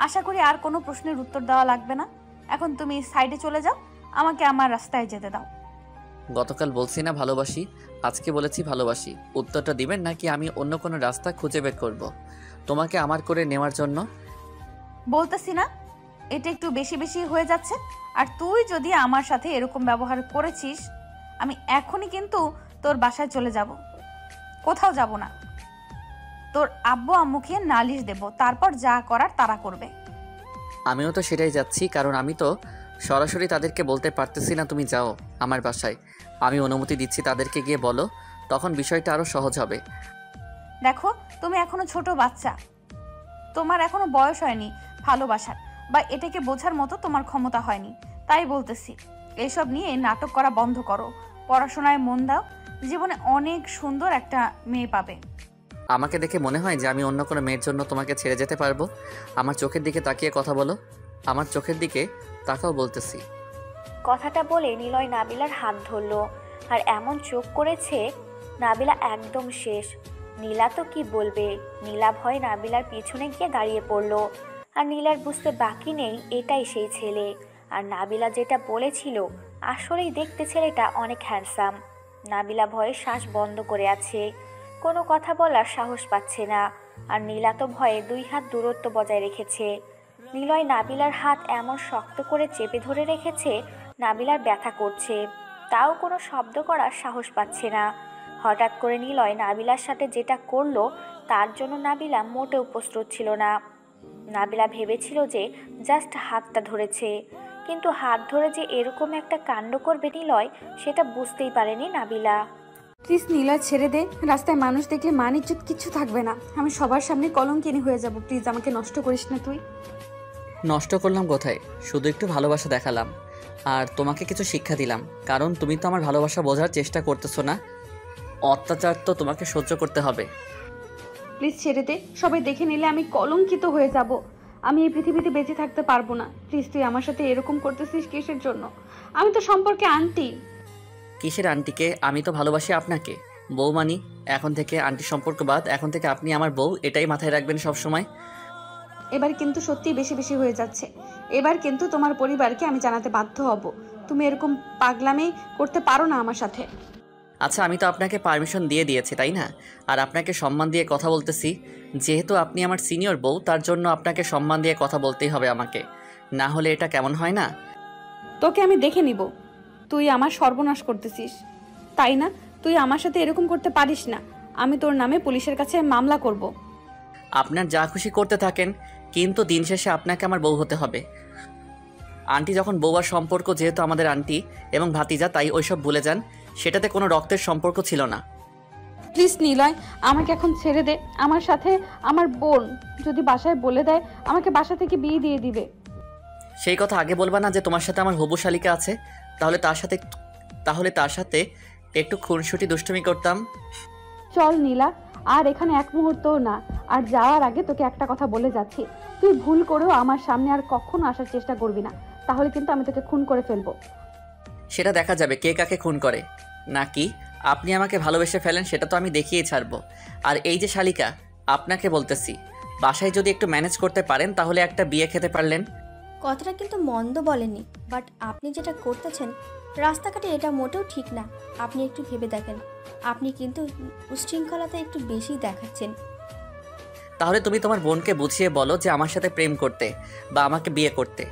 আশা করি আর কোনো প্রশ্নের উত্তর দেওয়া লাগবে না। এখন তুমি সাইডে চলে যাও, আমাকে আমার রাস্তায় যেতে দাও। গতকাল বলছি না ভালোবাসি, আজকে বলেছি ভালোবাসি। উত্তরটা দিবেন নাকি আমি অন্য কোনো রাস্তা খুঁজে বের করব তোমাকে আমার করে নেওয়ার জন্য? বলতেছি না, এটা একটু বেশি বেশি হয়ে যাচ্ছে। আর তুই যদি আমার সাথে এরকম ব্যবহার করেছিস, আমি এখনই কিন্তু তোর বাসায় চলে যাব, কোথাও যাব না। তোর আব্বু আম্মুকে নালিশ দেব, তারপর যা করার তারা করবে। আমিও তো সেটাই যাচ্ছি, কারণ আমি তো সরাসরি তাদেরকে বলতে পারতেছি না তুমি যাও আমার বাসায়। আমি অনুমতি দিচ্ছি, তাদেরকে গিয়ে বলো, তখন বিষয়টা আরও সহজ হবে। দেখো, তুমি এখনো ছোট বাচ্চা, তোমার এখনো বয়স হয়নি ভালোবাসার, বা এটাকে বোঝার মতো তোমার ক্ষমতা হয়নি। তাই বলতেছি, এসব নিয়ে নাটক করা বন্ধ করো, পড়াশোনায় মন দাও, জীবনে অনেক সুন্দর একটা মেয়ে পাবে। আমাকে দেখে মনে হয় যে আমি অন্য কোনো মেয়ের জন্য তোমাকে ছেড়ে যেতে পারবো? আমার চোখের দিকে তাকিয়ে কথা বলো, আমার চোখের দিকে তাকাও বলতেছি। কথাটা বলে নিলয় নাবিলার হাত ধরলো আর এমন চোখ করেছে, নাবিলা একদম শেষ। নীলা তো কি বলবে, নীলা ভয় নাবিলার পিছনে গিয়ে দাঁড়িয়ে পড়লো। আর নীলার বুঝতে বাকি নেই এটাই সেই ছেলে। আর নাবিলা যেটা বলেছিল, আসলেই দেখতে ছেলেটা অনেক হ্যান্ডসাম। নাবিলা ভয়ে শ্বাস বন্ধ করে আছে, কোনো কথা বলার সাহস পাচ্ছে না। আর নীলা তো ভয়ে 2 হাত দূরত্ব বজায় রেখেছে। নিলয় নাবিলার হাত এমন শক্ত করে চেপে ধরে রেখেছে, নাবিলার ব্যথা করছে, তাও কোনো শব্দ করার সাহস পাচ্ছে না। হঠাৎ করে নিলয় নাবিলার সাথে যেটা করলো, তার জন্য নাবিলা মোটেও প্রস্তুত ছিল না। নাবিলা ভেবেছিল যে জাস্ট হাতটা ধরেছে, কিন্তু হাত ধরে যে এরকম একটা কাণ্ড করবে নিলয়, সেটা বুঝতেই পারেনি নাবিলা। প্লিজ নীলা, ছেড়ে দে, রাস্তায় মানুষ দেখলে মান ইজ্জত কিছু থাকবে না। আমি সবার সামনে কলঙ্কিনী হয়ে যাব, প্লিজ আমাকে নষ্ট করিস না তুই। নষ্ট করলাম কোথায়? শুধু একটু ভালোবাসা দেখালাম আর তোমাকে কিছু শিক্ষা দিলাম, কারণ তুমি তো আমার ভালোবাসা বোঝার চেষ্টা করতেছো না। অত্যাচার তো তোমাকে সহ্য করতে হবে। প্লিজ ছেড়ে দে, সবাই দেখে নিলে আমি কলঙ্কিত হয়ে যাব, আমি এই পৃথিবীতে বেঁচে থাকতে পারবো না। প্লিজ, তুই আমার সাথে এরকম করতেছিস কিসের জন্য? আমি তো সম্পর্কে আন্টি। কিসের আন্টিকে? আমি তো ভালোবাসি আপনাকে, বউ মানি। এখন থেকে আন্টি সম্পর্ক বাদ, এখন থেকে আপনি আমার বউ, এটাই মাথায় রাখবেন সব সময়। এবার কিন্তু সত্যি বেশি বেশি হয়ে যাচ্ছে। এবার কিন্তু তোমার পরিবারকে আমি জানাতে বাধ্য হব, তুমি এরকম পাগলামি করতে পারো না আমার সাথে। আচ্ছা, আমি তো আপনাকে পারমিশন দিয়ে দিয়েছি, তাই না? আর আপনাকে সম্মান দিয়ে কথা বলতেছি। যেহেতু আপনি আমার সিনিয়র বউ, তার জন্য আপনাকে সম্মান দিয়ে কথা বলতেই হবে আমাকে, না হলে এটা কেমন হয় না? তোকে আমি দেখে নিব, তুই আমার সর্বনাশ করতেছিস, তাই না? তুই আমার সাথে এরকম করতে পারিস না। আমি তোর নামে পুলিশের কাছে মামলা করব। আপনার যা খুশি করতে থাকেন, কিন্তু দিন শেষে আপনাকে আমার বউ হতে হবে। আন্টি যখন বউয়ার সম্পর্ক, যেহেতু আমাদের আন্টি এবং ভাতিজা, তাই ওইসব ভুলে যান। সেটাতে কোনো রক্তের সম্পর্ক ছিল না। প্লিজ নিলয়, আমাকে এখন ছেড়ে দে। আমার সাথে আমার বোন যদি বাসায় বলে দেয়, আমাকে বাসা থেকে বিয়ে দিয়ে দিবে। সেই কথা আগে বলবা না যে তোমার সাথে আমার হবু শালিকা আছে? তাহলে তার সাথে একটু খুনসুটি দুষ্টুমি করতাম। চল নীলা, আর এখানে এক মুহূর্তও না। আর যাওয়ার আগে তোকে একটা কথা বলে যাচ্ছি, তুই ভুল করেও আমার সামনে আর কখনো আসার চেষ্টা করবি না, তাহলে কিন্তু আমি তোকে খুন করে ফেলবো। সেটা দেখা যাবে কে কাকে খুন করে। নাকি আপনি আমাকে ভালোবেসে ফেলেন, সেটা তো আমি দেখিয়েই ছাড়বো। আর এই যে শালিকা, আপনাকে বলতেছি, বাসায় যদি একটু ম্যানেজ করতে পারেন, তাহলে একটা বিয়ে খেতে পারলেন। কথাটা কিন্তু মন্দ বলেনি, বাট আপনি যেটা করতেছেন রাস্তাঘাটে এটা মোটেও ঠিক না। আপনি একটু ভেবে দেখেন, আপনি কিন্তু উচ্ছৃঙ্খলতা একটু বেশি দেখাচ্ছেন। তাহলে তুমি তোমার বোনকে বুঝিয়ে বলো যে আমার সাথে প্রেম করতে বা আমাকে বিয়ে করতে,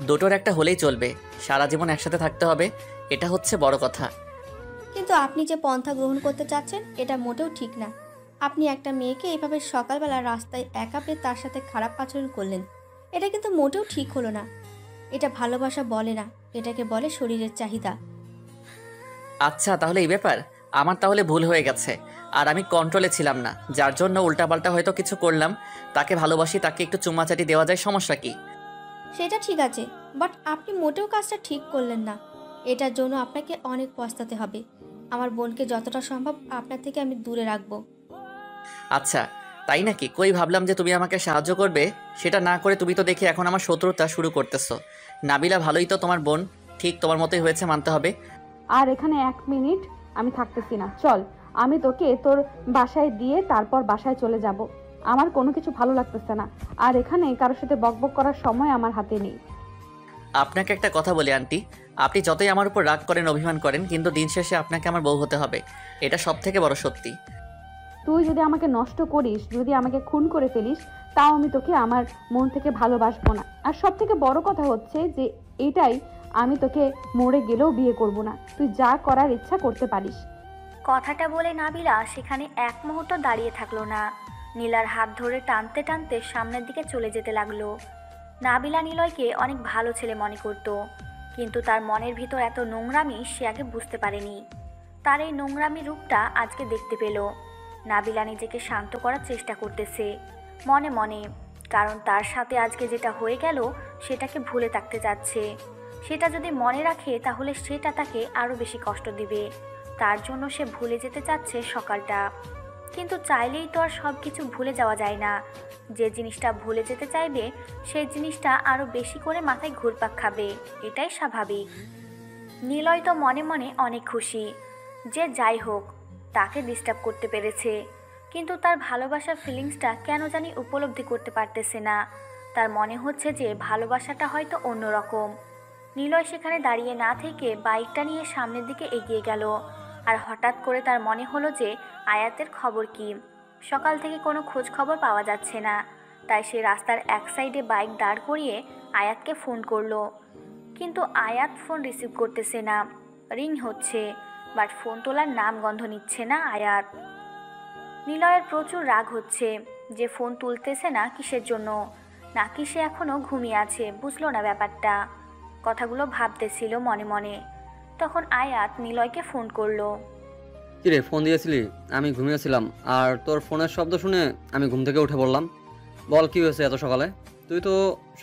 দুটোর একটা হলেই চলবে। সারা জীবন একসাথে থাকতে হবে, এটা হচ্ছে বড় কথা। কিন্তু আপনি যে পন্থা গ্রহণ করতে চাচ্ছেন এটা মোটেও ঠিক না। আপনি একটা মেয়েকে এভাবে সকালবেলা রাস্তায় একা পেয়ে তার সাথে খারাপ আচরণ করলেন, এটা কিন্তু মোটেও ঠিক হলো না। এটা ভালোবাসা বলে না, এটাকে বলে শরীরের চাহিদা। আচ্ছা, তাহলে এই ব্যাপার। আমার তাহলে ভুল হয়ে গেছে, আর আমি কন্ট্রোলে ছিলাম না, যার জন্য উল্টাপাল্টা হয়তো কিছু করলাম। তাকে ভালোবাসি, তাকে একটু চুমাচাটি দেওয়া যায়, সমস্যা কি? সেটা ঠিক আছে, বাট আপনি মোটেও কাজটা ঠিক করলেন না। এটার জন্য আপনাকে অনেক পস্তাতে হবে। আমার বোনকে যতটা সম্ভব আপনার থেকে আমি দূরে রাখবো। আচ্ছা তাই নাকি? কই ভাবলাম যে তুমি আমাকে সাহায্য করবে, সেটা না করে তুমি তো দেখি এখন আমার শত্রুতা শুরু করতেছো। নাবিলা ভালোই তো তোমার বোন, ঠিক তোমার মতোই হয়েছে মানতে হবে। আর এখানে 1 মিনিট আমি থাকতেছি না, চল আমি তোকে তোর বাসায় দিয়ে তারপর বাসায় চলে যাব। আমার কোনো কিছু ভালো লাগতেছে না, আর এখানে কারোর সাথে বকবক করার সময় আমার হাতে নেই। আপনাকে একটা কথা বলি আন্টি, আপনি যতই আমার উপর রাগ করেন, অভিমান করেন, কিন্তু দিন শেষে আপনাকে আমার বউ হতে হবে, এটা সব থেকে বড় সত্যি। তুই যদি আমাকে নষ্ট করিস, যদি আমাকে খুন করে ফেলিস, তাও আমি তোকে আমার মন থেকে ভালোবাসবো না। আর সব থেকে বড় কথা হচ্ছে যে এটাই, আমি তোকে মরে গেলেও বিয়ে করব না। তুই যা করার ইচ্ছা করতে পারিস। কথাটা বলে নাবিলা সেখানে এক মুহূর্ত দাঁড়িয়ে থাকলো না। নীলার হাত ধরে টানতে টানতে সামনের দিকে চলে যেতে লাগলো। নাবিলা নিলয়কে অনেক ভালো ছেলে মনে করত, কিন্তু তার মনের ভিতর এত নোংরামি সে আগে বুঝতে পারেনি। তার এই নোংরামি রূপটা আজকে দেখতে পেল। নাবিলা নিজেকে শান্ত করার চেষ্টা করতেছে মনে মনে, কারণ তার সাথে আজকে যেটা হয়ে গেল সেটাকে ভুলে থাকতে যাচ্ছে। সেটা যদি মনে রাখে তাহলে সেটা তাকে আরও বেশি কষ্ট দিবে। তার জন্য সে ভুলে যেতে চাচ্ছে সকালটা, কিন্তু চাইলেই তো আর সব কিছু ভুলে যাওয়া যায় না। যে জিনিসটা ভুলে যেতে চাইবে সেই জিনিসটা আরও বেশি করে মাথায় ঘুরপাক খাবে, এটাই স্বাভাবিক। নিলয় তো মনে মনে অনেক খুশি যে যাই হোক তাকে ডিস্টার্ব করতে পেরেছে, কিন্তু তার ভালোবাসার ফিলিংসটা কেন জানি উপলব্ধি করতে পারতেছে না। তার মনে হচ্ছে যে ভালোবাসাটা হয়তো অন্যরকম। নিলয় সেখানে দাঁড়িয়ে না থেকে বাইকটা নিয়ে সামনের দিকে এগিয়ে গেল। আর হঠাৎ করে তার মনে হলো যে আয়াতের খবর কি। সকাল থেকে কোনো খোঁজ খবর পাওয়া যাচ্ছে না, তাই সে রাস্তার এক সাইডে বাইক দাঁড় করিয়ে আয়াতকে ফোন করলো। কিন্তু আয়াত ফোন রিসিভ করতেছে না, রিং হচ্ছে, বাট ফোন তোলার নাম গন্ধ নিচ্ছে না আয়াত। নিলয়ের প্রচুর রাগ হচ্ছে যে ফোন তুলতেছে না কিসের জন্য, নাকি সে এখনও ঘুমিয়ে আছে, বুঝলো না ব্যাপারটা। কথাগুলো ভাবতেছিল মনে মনে। তখন আয়াত নিলয়কে ফোন করলো। কিরে, ফোন দিয়েছিলি? আমি ঘুমিয়েছিলাম, আর তোর ফোনের শব্দ শুনে আমি ঘুম থেকে উঠে বললাম। বল, কি হয়েছে এত সকালে? তুই তো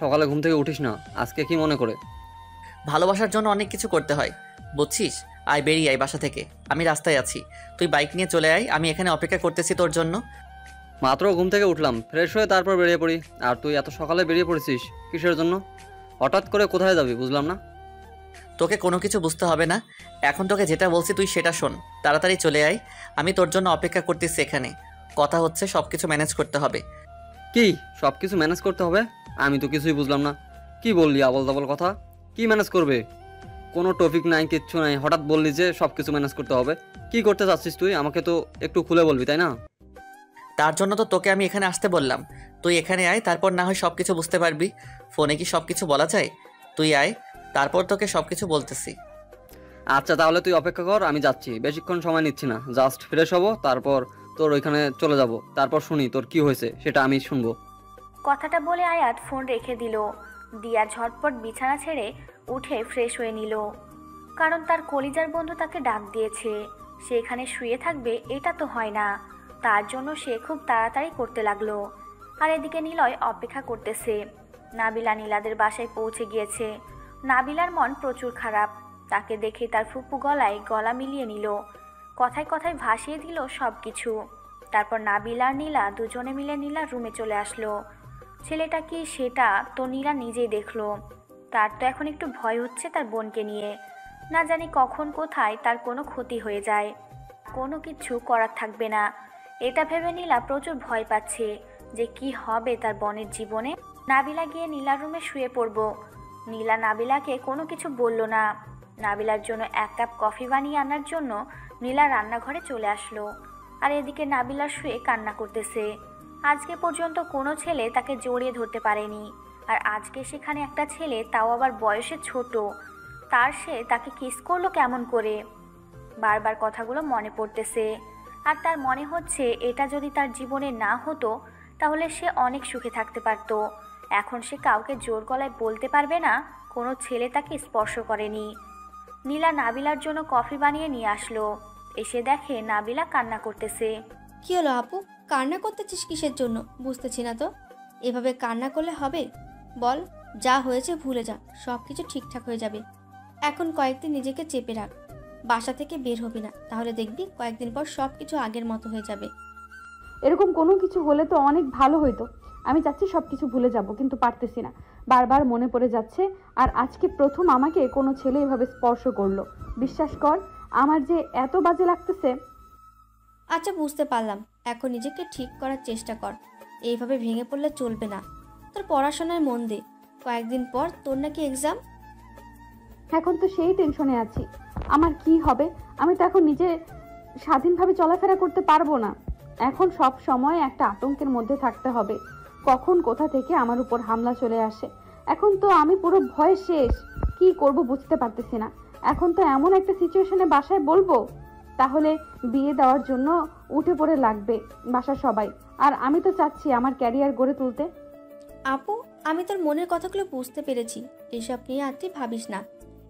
সকালে ঘুম থেকে উঠিস না, আজকে কি মনে করে? ভালোবাসার জন্য অনেক কিছু করতে হয়, বুঝছিস? আয়, বেরিয়ে আয় বাসা থেকে, আমি রাস্তায় আছি, তুই বাইক নিয়ে চলে আয়, আমি এখানে অপেক্ষা করতেছি তোর জন্য। মাত্র ঘুম থেকে উঠলাম, ফ্রেশ হয়ে তারপর বেরিয়ে পড়ি, আর তুই এত সকালে বেরিয়ে পড়েছিস কিসের জন্য? হঠাৎ করে কোথায় যাবি বুঝলাম না। তোকে কোনো কিছু বুঝতে হবে না, এখন তোকে যেটা বলছি তুই সেটা শোন। তাড়াতাড়ি চলে আয়, আমি তোর জন্য অপেক্ষা করতেছি এখানে। কথা হচ্ছে সব কিছু ম্যানেজ করতে হবে। কি সব কিছু ম্যানেজ করতে হবে? আমি তো কিছুই বুঝলাম না। কি বললি আবল তাবল কথা? কি ম্যানেজ করবে? কোনো টপিক নাই, কিচ্ছু নাই, হঠাৎ বললি যে সব কিছু ম্যানেজ করতে হবে। কি করতে চাচ্ছিস তুই? আমাকে তো একটু খুলে বলবি, তাই না? তার জন্য তো তোকে আমি এখানে আসতে বললাম। তুই এখানে আয়, তারপর না হয় সব কিছু বুঝতে পারবি। ফোনে কি সব কিছু বলা যায়? তুই আয়, তারপর তোকে সব কিছু বলতেছি। আচ্ছা, তাহলে তুই অপেক্ষা কর, আমি যাচ্ছি, বেশিক্ষণ সময় নিচ্ছি না, জাস্ট ফ্রেশ হবো, তারপর তোর ওইখানে চলে যাব, তারপর শুনি তোর কি হয়েছে সেটা আমি শুনবো। কথাটা বলে আয়াত ফোন রেখে দিল। দিয়া ঝটপট বিছানা ছেড়ে উঠে ফ্রেশ হয়ে নিল, কারণ তার কলিজার বন্ধু তাকে ডাক দিয়েছে। সে এখানে শুয়ে থাকবে এটা তো হয় না, তার জন্য সে খুব তাড়াতাড়ি করতে লাগলো। আর এদিকে নিলয় অপেক্ষা করতেছে। নাবিলা নীলাদের বাসায় পৌঁছে গিয়েছে। নাবিলার মন প্রচুর খারাপ। তাকে দেখে তার ফুপু গলায় গলা মিলিয়ে নিল, কথায় কথায় ভাসিয়ে দিল সব কিছু। তারপর নাবিলা আর নীলা দুজনে মিলে নীলার রুমে চলে আসলো। ছেলেটা কি সেটা তো নীলা নিজেই দেখলো। তার তো এখন একটু ভয় হচ্ছে তার বোনকে নিয়ে, না জানি কখন কোথায় তার কোনো ক্ষতি হয়ে যায়, কোনো কিছু করার থাকবে না। এটা ভেবে নীলা প্রচুর ভয় পাচ্ছে যে কি হবে তার বোনের জীবনে। নাবিলা গিয়ে নীলার রুমে শুয়ে পড়ব। নীলা নাবিলাকে কোনো কিছু বলল না। নাবিলার জন্য 1 কাপ কফি বানিয়ে আনার জন্য নীলা রান্নাঘরে চলে আসলো। আর এদিকে নাবিলা শুয়ে কান্না করতেছে। আজকে পর্যন্ত কোনো ছেলে তাকে জড়িয়ে ধরতে পারেনি, আর আজকে সেখানে একটা ছেলে, তাও আবার বয়সে ছোট, সে তাকে কিস করলো কেমন করে। বারবার কথাগুলো মনে পড়তেছে, আর তার মনে হচ্ছে এটা যদি তার জীবনে না হতো তাহলে সে অনেক সুখে থাকতে পারত। এখন সে কাউকে জোর গলায় বলতে পারবে না কোনো ছেলে তাকে স্পর্শ করেনি। নীলা নাবিলার জন্য কফি বানিয়ে নিয়ে আসলো। এসে দেখে নাবিলা কান্না করতেছে। কি হলো আপু, কান্না করতেছিস কিসের জন্য? বুঝতেছি না তো। এভাবে কান্না করলে হবে? বল, যা হয়েছে ভুলে যা, সব কিছু ঠিকঠাক হয়ে যাবে। এখন কয়েকদিন নিজেকে চেপে রাখ, বাসা থেকে বের হবি না, তাহলে দেখবি কয়েকদিন পর সব কিছু আগের মতো হয়ে যাবে। এরকম কোনো কিছু হলে তো অনেক ভালো হইতো। আমি চাচ্ছি সব কিছু ভুলে যাব, কিন্তু পারতেছি না। বারবার মনে পড়ে যাচ্ছে। আর আজকে প্রথম আমাকে কোনো ছেলে এভাবে স্পর্শ করলো। বিশ্বাস কর, আমার যে এত বাজে লাগতেছে। আচ্ছা বুঝতে পারলাম, এখন নিজেকে ঠিক করার চেষ্টা কর। এইভাবে ভেঙে পড়লে চলবে না। তোর পড়াশোনায় মন দে, কয়েকদিন পর তোর নাকি এক্সাম। এখন তো সেই টেনশনে আছি, আমার কি হবে। আমি তো এখন নিজে স্বাধীনভাবে চলাফেরা করতে পারবো না। এখন সব সময় একটা আতঙ্কের মধ্যে থাকতে হবে, কখন কোথা থেকে আমার উপর হামলা চলে আসে। এখন তো আমি পুরো ভয়ে শেষ, কি করব বুঝতে পারতেছি না। এখন তো এমন একটা সিচুয়েশনে বাসায় বলবো, তাহলে বিয়ে দেওয়ার জন্য উঠে পড়ে লাগবে বাসার সবাই। আর আমি তো চাচ্ছি আমার ক্যারিয়ার গড়ে তুলতে। আপু, আমি তোর মনের কথাগুলো বুঝতে পেরেছি। এসব নিয়ে আর তুই ভাবিস না।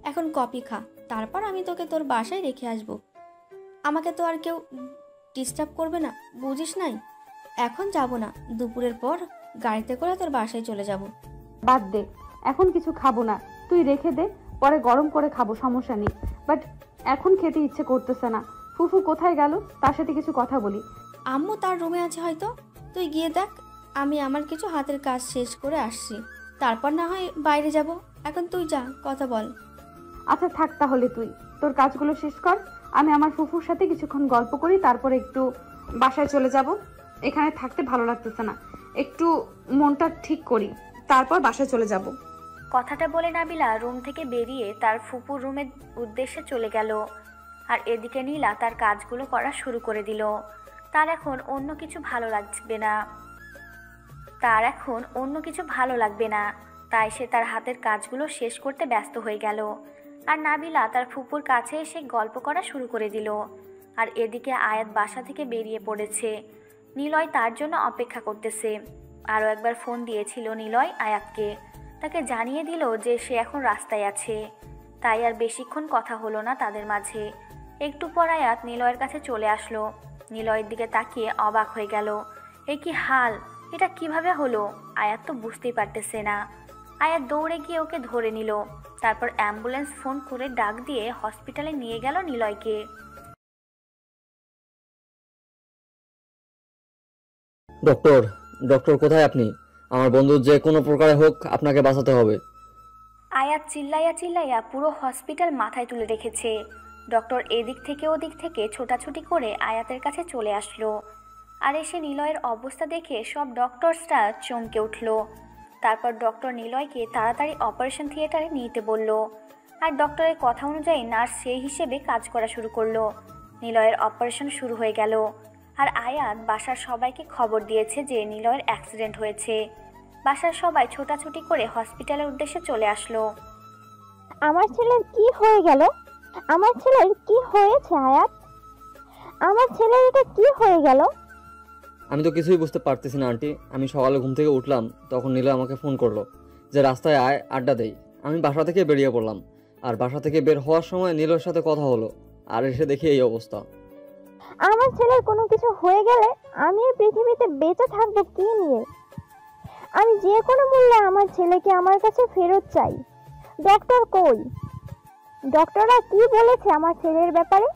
এখন কফি খা, তারপর আমি তোকে তোর বাসায় রেখে আসবো। আমাকে তো আর কেউ ডিস্টার্ব করবে না, বুঝিস নাই? এখন যাব না, দুপুরের পর গাড়িতে করে তোর বাসায় চলে যাব। বাদ দে, এখন কিছু খাবো না, তুই রেখে দে, পরে গরম করে খাবো, সমস্যা নেই। বাট এখন খেতে ইচ্ছে করতেছে না। ফুফু কোথায় গেল, তার সাথে কিছু কথা বলি। আম্মু তার রুমে আছে হয়তো, তুই গিয়ে দেখ। আমি আমার কিছু হাতের কাজ শেষ করে আসছি, তারপর না হয় বাইরে যাব। এখন তুই যা, কথা বল। আচ্ছা থাক, তাহলে তুই তোর কাজগুলো শেষ কর, আমি আমার ফুফুর সাথে কিছুক্ষণ গল্প করি, তারপরে একটু বাসায় চলে যাব। এখানে থাকতে ভালো লাগতেছে না, একটু মনটা ঠিক করি, তারপর বাসায় চলে যাব। কথাটা বলে নাবিলা রুম থেকে বেরিয়ে তার ফুপুর রুমের উদ্দেশ্যে চলে গেল। আর এদিকে নীলা তার কাজগুলো করা শুরু করে দিল। তার এখন অন্য কিছু ভালো লাগবে না। তাই সে তার হাতের কাজগুলো শেষ করতে ব্যস্ত হয়ে গেল। আর নাবিলা তার ফুপুর কাছে এসে গল্প করা শুরু করে দিল। আর এদিকে আয়াত বাসা থেকে বেরিয়ে পড়েছে। নিলয় তার জন্য অপেক্ষা করতেছে। আরও একবার ফোন দিয়েছিল নিলয় আয়াতকে, তাকে জানিয়ে দিল যে সে এখন রাস্তায় আছে। তাই আর বেশিক্ষণ কথা হলো না তাদের মাঝে। একটু পর আয়াত নিলয়ের কাছে চলে আসলো। নিলয়ের দিকে তাকিয়ে অবাক হয়ে গেল। এ কি হাল, এটা কিভাবে হলো? আয়াত তো বুঝতেই পারতেছে না। আয়াত দৌড়ে গিয়ে ওকে ধরে নিল। তারপর অ্যাম্বুলেন্স ফোন করে ডাক দিয়ে হসপিটালে নিয়ে গেল নিলয়কে। ডক্টর, ডক্টর কোথায় আপনি? আমার বন্ধু যে কোনো প্রকারে হোক আপনাকে বাঁচাতে হবে। আয়াত চিল্লাইয়া চিল্লাইয়া পুরো হসপিটাল মাথায় তুলে রেখেছে। ডক্টর এদিক থেকে ওদিক থেকে ছোটাছুটি করে আয়াতের কাছে চলে আসলো। আর এসে নিলয়ের অবস্থা দেখে সব ডক্টরসরা চমকে উঠল। তারপর ডক্টর নিলয়কে তাড়াতাড়ি অপারেশন থিয়েটারে নিতে বলল। আর ডক্টরের কথা অনুযায়ী নার্স সেই হিসেবে কাজ করা শুরু করলো। নিলয়ের অপারেশন শুরু হয়ে গেল। আর আয়াত বাসার সবাইকে খবর দিয়েছে যে নিলয়ের অ্যাক্সিডেন্ট হয়েছে। বাসার সবাই ছোটাছুটি করে হসপিটালের উদ্দেশ্যে চলে আসলো। আমার ছেলের কি হয়ে গেল? আমার ছেলের কি হয়েছে আয়াত? আমার ছেলের এটা কি হয়ে গেল? আমি তো কিছুই বুঝতে পারতেছি না আন্টি। আমি সকালে ঘুম থেকে উঠলাম, তখন নীলা আমাকে ফোন করলো যে রাস্তায় আয়, আড্ডা দেই। আমি বাসা থেকে বেরিয়ে পড়লাম। আর বাসা থেকে বের হওয়ার সময় নীলার সাথে কথা হলো, আর এসে দেখি এই অবস্থা। আমার ছেলের কোনো কিছু হয়ে গেলে আমি এই পৃথিবীতে বেঁচে থাকবো কি নিয়ে? আমি যে কোনো মূল্যে আমার ছেলেকে আমার কাছে ফেরত চাই। ডক্টর কই? ডক্টররা কি বলেছে আমার ছেলের ব্যাপারে?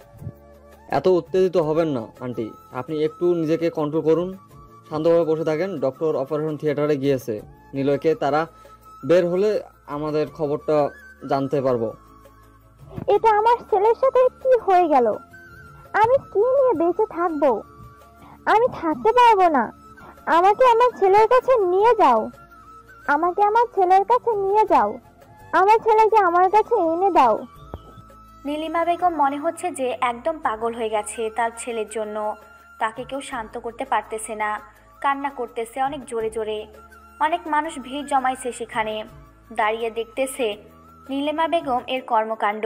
এত উত্তেজিত হবেন না আন্টি, আপনি একটু নিজেকে কন্ট্রোল করুন, শান্তভাবে বসে থাকেন। ডক্টর অপারেশন থিয়েটারে গিয়েছে, নিলয়কে তারা বের হলে আমাদের খবরটা জানতে পারবো। এটা আমার ছেলের সাথে কি হয়ে গেল? আমি কি নিয়ে বেঁচে থাকবো? আমি থাকতে পারবো না। আমাকে আমার ছেলের কাছে নিয়ে যাও। আমাকে আমার ছেলের কাছে নিয়ে যাও। আমার ছেলেকে আমার কাছে এনে দাও। নীলিমা বেগম মনে হচ্ছে যে একদম পাগল হয়ে গেছে তার ছেলের জন্য। তাকে কেউ শান্ত করতে পারতেছে না, কান্না করতেছে অনেক জোরে জোরে। অনেক মানুষ ভিড় জমাইছে সেখানে, দাঁড়িয়ে দেখতেছে নীলিমা বেগম এর কর্মকাণ্ড।